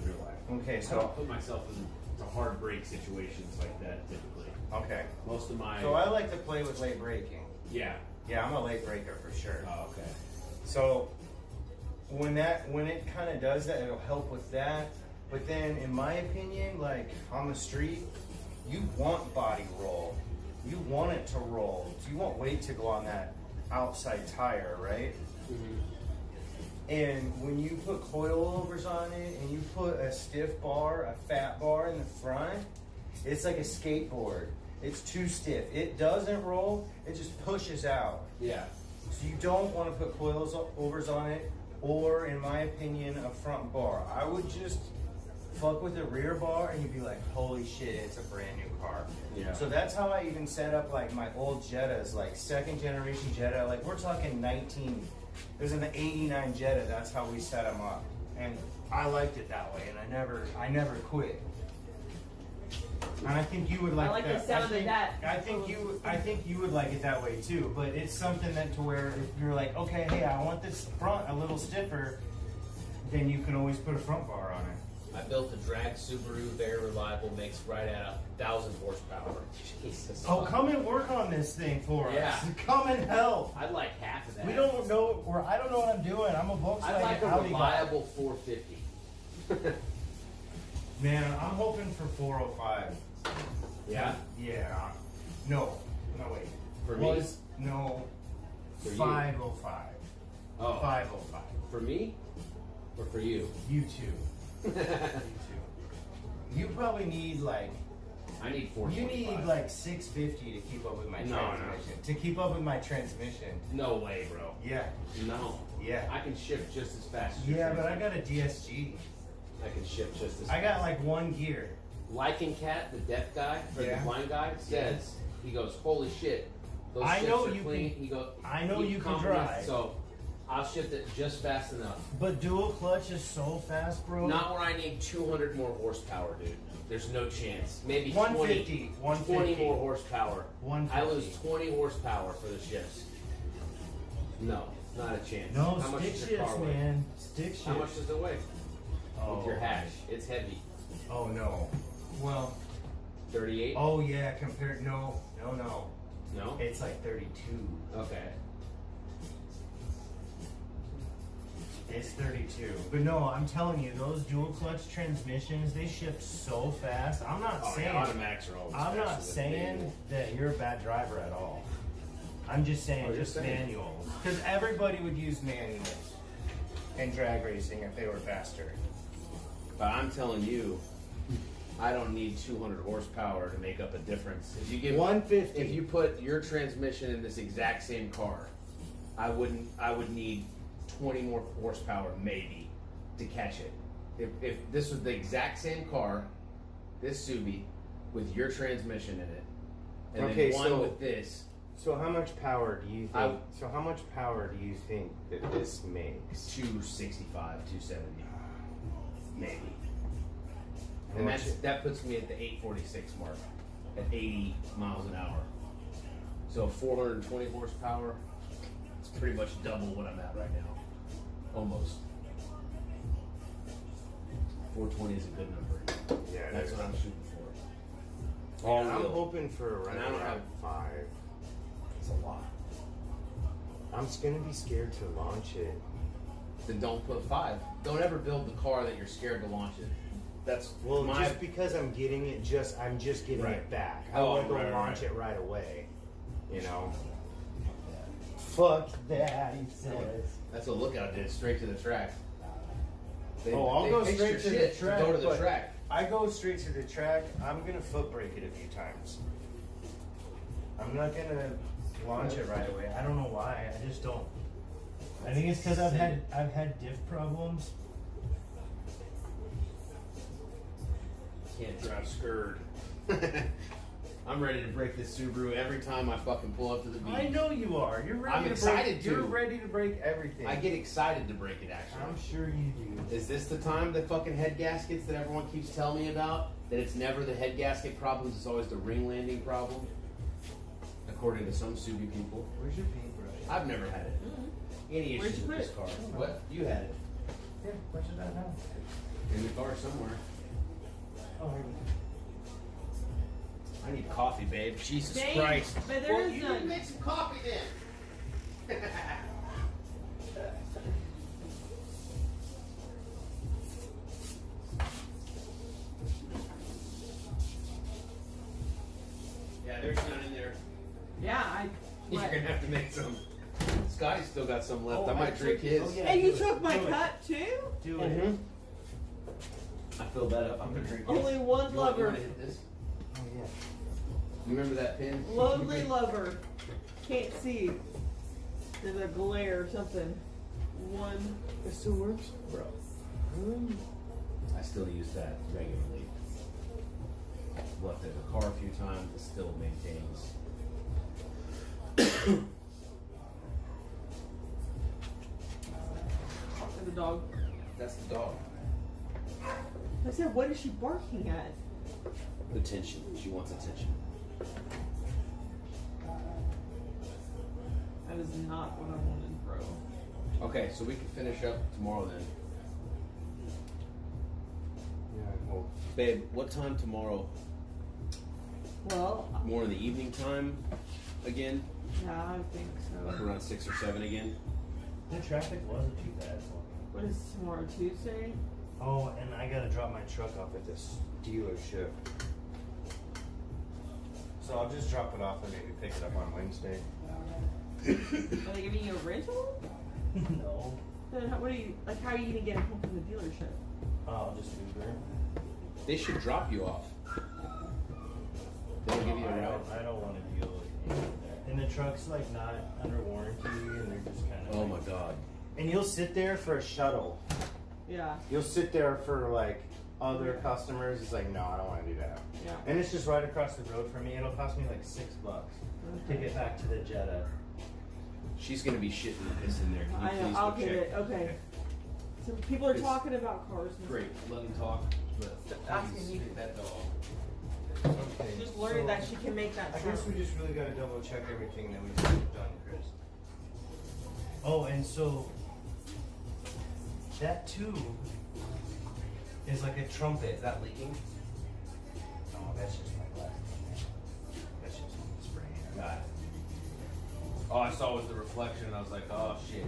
real life. Okay, I don't so put myself in hard brake situations like that typically. okay. Most of my So I like to play with late braking. yeah. Yeah, I'm a late breaker for sure. Oh, okay. So when it kind of does that, it'll help with that. But then, in my opinion, like on the street, you want body roll. You want it to roll. So you want weight to go on that outside tire, right? And when you put coilovers on it and you put a stiff bar, a fat bar in the front, it's like a skateboard. It's too stiff. It doesn't roll, it just pushes out. Yeah. So you don't want to put coilovers on it, or in my opinion, a front bar. I would just fuck with the rear bar and you'd be like, holy shit, it's a brand new car. Yeah. So that's how I even set up like my old Jettas, like second generation Jetta. Like we're talking 19, there's an 89 Jetta, that's how we set them up. And I liked it that way and I never quit. And I think you would like, I like that. the sound of that. I think you would like it that way too. But it's something that to where if you're like, okay, hey, I want this front a little stiffer, then you can always put a front bar on it. I built a drag Subaru, very reliable, makes right at 1,000 horsepower. Jesus. Oh, come and work on this thing for us. Yeah. Come and help. I'd like half of that. We don't know, or I don't know what I'm doing. I'm a Volkswagen I'd like a Audi guy. reliable 450. Man, I'm hoping for 405. Yeah? Yeah. No, wait. For me? No, For you. 505. Oh. 505. For me? Or for you? You too. You probably need like, I need 445. you need like 650 to keep up with my No, transmission. To keep up with my transmission. No way, bro. Yeah. No. Yeah. I can shift just as fast as your Yeah, but I transmission. got a DSG. I can shift just as I got like one gear. Lycan Cat, the deaf guy, or Yeah. the blind guy, says, he goes, holy shit. Those I shifts know are you clean. can- He goes, I know he you can compliments- drive. So I'll shift it just fast enough. But dual clutch is so fast, bro. Not where I need 200 more horsepower, dude. There's no chance. Maybe 150. 20 more horsepower. 150. I lose 20 horsepower for the shifts. No, not a chance. No, How much stick does your car shifts, weigh? man. Stick shifts. How much does it weigh? Oh. With your hash. It's heavy. Oh no. Well. 38? Oh yeah. Compared. No. No? It's like 32. Okay. It's 32. But no, I'm telling you, those dual clutch transmissions, they shift so fast. I'm not saying automatics are always I'm faster not than saying manual. that you're a bad driver at all. I'm just saying Oh, you're just saying. manuals. Because everybody would use manuals in drag racing if they were faster. But I'm telling you, I don't need 200 horsepower to make up a difference. If you give 150. if you put your transmission in this exact same car, I would need 20 more horsepower maybe to catch it. If this was the exact same car, this Subi with your transmission in it, and Okay, then one so- with this, So how much power do you think? I- so how much power do you think that this makes? 265, 270, maybe. How And much- that puts me at the 846 mark, at 80 miles an hour. So 420 horsepower, it's pretty much double what I'm at right now, almost. 420 is a good number. Yeah, That's it what I'm is. shooting for. All I'm wheel. hoping for And I around don't have- 5. It's a lot. I'm just gonna be scared to launch it. Then don't put 5. Don't ever build the car that you're scared to launch it. That's Well, my. just because I'm getting it, I'm just getting Right. it back. I Oh, want to go right, launch right. it right away. You know. Fuck that, he says. That's what Lookout did, straight to the track. They, Oh, I'll they go fixed straight your to the shit track, Go to the but- track. I go straight to the track. I'm gonna foot brake it a few times. I'm not gonna launch it right away. I don't know why. I just don't. I think it's because I've had diff problems. Can't drive scared. I'm ready to break this Subaru every time I fucking pull up to the beach. I know you are. You're ready. I'm to excited break, to. You're ready to break everything. I get excited to break it, actually. I'm sure you do. Is this the time the fucking head gaskets that everyone keeps telling me about? That it's never the head gasket problems, it's always the ring landing problem? According to some Subi people. Where's your paintbrush? I've never had it. Any Where'd issues you with put this it? car? What? You had it. Yeah, where's it at now? In the car somewhere. Oh, here we go. I need coffee, babe. Jesus Dang, Christ. but there is you none. need to make some coffee then. Yeah, there's none in there. Yeah, You're what? gonna have to make some. Scotty's still got some left. Oh, I might drink his. oh, yeah. And you do it, took my do it. cut too? Do it. Mhm. I filled that up. I'm gonna drink Only his. one You lover. wanna hit this? Oh, yeah. You remember that pin? Lovely lover. Can't see. There's a glare or something. One. It still works, Bro. I still use that regularly. I've left it in the car a few times. It still maintains. There's a dog. That's the dog. I said, what is she barking at? Attention. She wants attention. That is not what I wanted, bro. Okay, so we can finish up tomorrow then. Yeah, I hope. Babe, what time tomorrow? Well, More in the evening time again? yeah, I think Like so. around 6 or 7 again? The traffic wasn't too bad for me. What is tomorrow, Tuesday? Oh, and I gotta drop my truck off at this. Dealership. So I'll just drop it off and maybe pick it up on Wednesday. Are they giving you a rental? No. Then how, what are you, like, how are you going to get it home from the dealership? I'll just Uber. They should drop you off. They'll give you a ride. I don't want to deal with anything there. And the truck's like not under warranty, and they're just kind of. Oh my god. And you'll sit there for a shuttle. Yeah, You'll sit there for like other customers. It's like, no, I don't want to do that. yeah. And it's just right across the road from me. It'll cost me like $6 to get back to the Jetta. She's gonna be shitting this in there. Can you I know, please I'll go get check? it. Okay. So people are It's- talking about cars. And Great, let him talk. But Asking please you. get that dog. Okay. Just learning so that she can make that I guess sound. we just really got to double check everything that we've done, Chris. Oh, and so that tube is like a trumpet. Is that leaking? No, that's just my glass. That's just spraying. Got it. I saw was the reflection, and I was like, oh shit.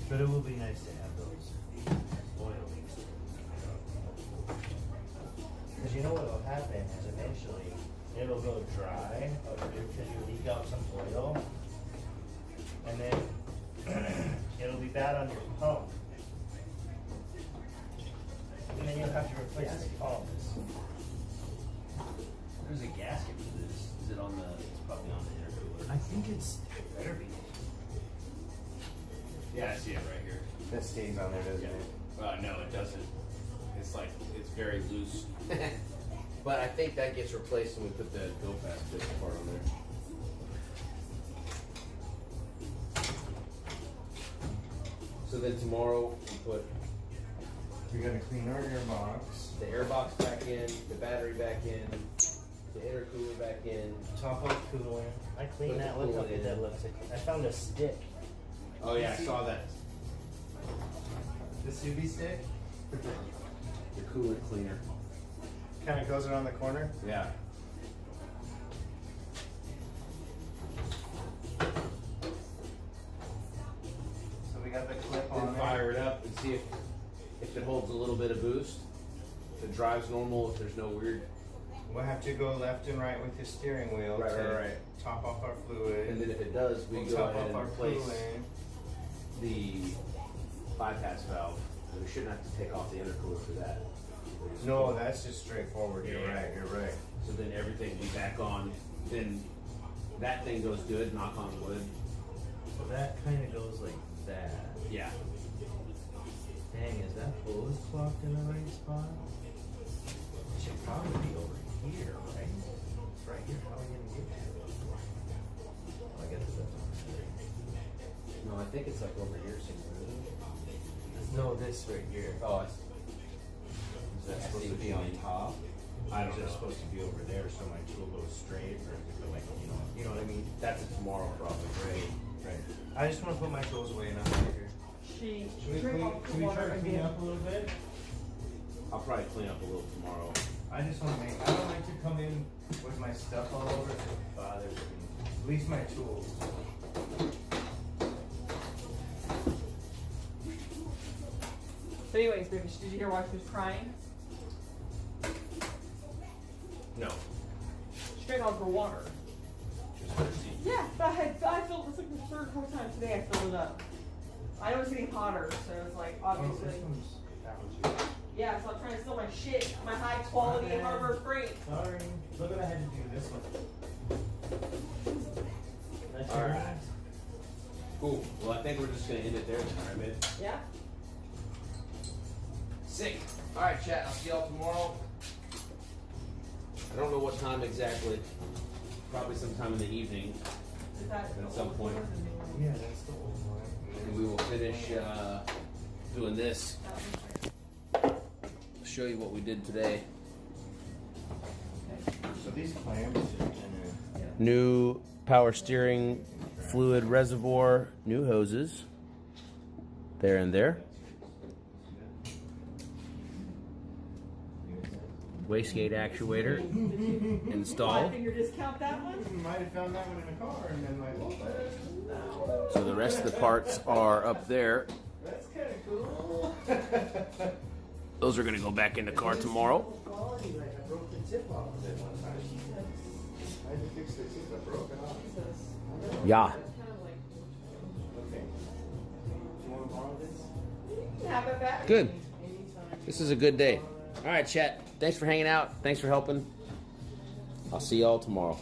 But it will be nice to have those oil leaks. Because you know what will happen is eventually it'll go dry because you leak out some oil, and then it'll be bad on your pump. And then you'll have to replace the pump. There's a gasket for this. Is it on the? It's probably on the intercooler. I think it better be. Yeah, I see it right here. That stays on there, doesn't it? No, it doesn't. It's like it's very loose. But I think that gets replaced when we put the go fast bit part on there. So then tomorrow we put We gotta clean our airbox. the air box back in, the battery back in, the intercooler back in. Top off coolant. I cleaned Put that. the Look how coolant good in. that looks. I found a stick. Oh yeah, I saw that. The Subi stick The coolant cleaner. kind of goes around the corner. Yeah. So we got the clip Then on there. fire it up and see if it holds a little bit of boost. If it drives normal, if there's no weird. We'll have to go left and right with the steering wheel Right, to right, right. top off our fluid. And then if it does, we we'll go top ahead off and our replace coolant. the bypass valve. We shouldn't have to take off the intercooler for that. No, that's just straightforward. You're Yeah. right. You're right. So then everything will be back on. Then that thing goes good, knock on wood. So that kind of goes like that. Yeah. Dang, is that hose clocked in the right spot? It should probably be over here, right? It's right here. How are we gonna get to it? Oh, I guess it doesn't. No, I think it's like over here somewhere. Isn't it? No, this right here. Oh, it's, Is that I supposed see to what be you on mean. top? I Or don't is it know. supposed to be over there so my tool goes straight, or is it go like You know what I mean? That's a tomorrow problem. Right. Right. I just want to put my tools away now. Here. She Should we drink clean? off the Should we water try to clean again. up a little bit? I'll probably clean up a little tomorrow. I just want to make. I don't like to come in with my stuff all over. It bothers me. At least my tools. But anyways, baby, did you hear why she was crying? No. She drank all of her water. Just thirsty. Yeah, but I filled this like the third or fourth time today. I filled it up. I know it's getting hotter, so it's like Oh, obviously. this one's that one too. Yeah, so I'm trying to steal my shit, my high quality Okay. Harbor Freight. Sorry. Look what I had to do. This one. That's All yours? right. Cool. Well, I think we're just gonna end it there then, all right, babe? Yeah. Sick. All right, chat. I'll see y'all tomorrow. I don't know what time exactly. Probably sometime in the evening, Is that At the some old point. one or the new one? Yeah, that's the old one. and we will finish doing this. That one's right. Show you what we did today. So these clamps are gonna. New power steering fluid reservoir, new hoses. There and there. Wastegate actuator installed. Finger discount that one? Might have found that one in a car and been like, oh, So the rest of the parts are up there. that's kind of cool. Those are going to go back in the car tomorrow. Quality, like I broke the tip off of it one time. I had to fix the tip, I broke it off. Yeah. It's kind of like, Okay. Do you want to borrow this? you can have it back. Good. Anytime. This is a good day. All right, chat. Thanks for hanging out. Thanks for helping. I'll see y'all tomorrow.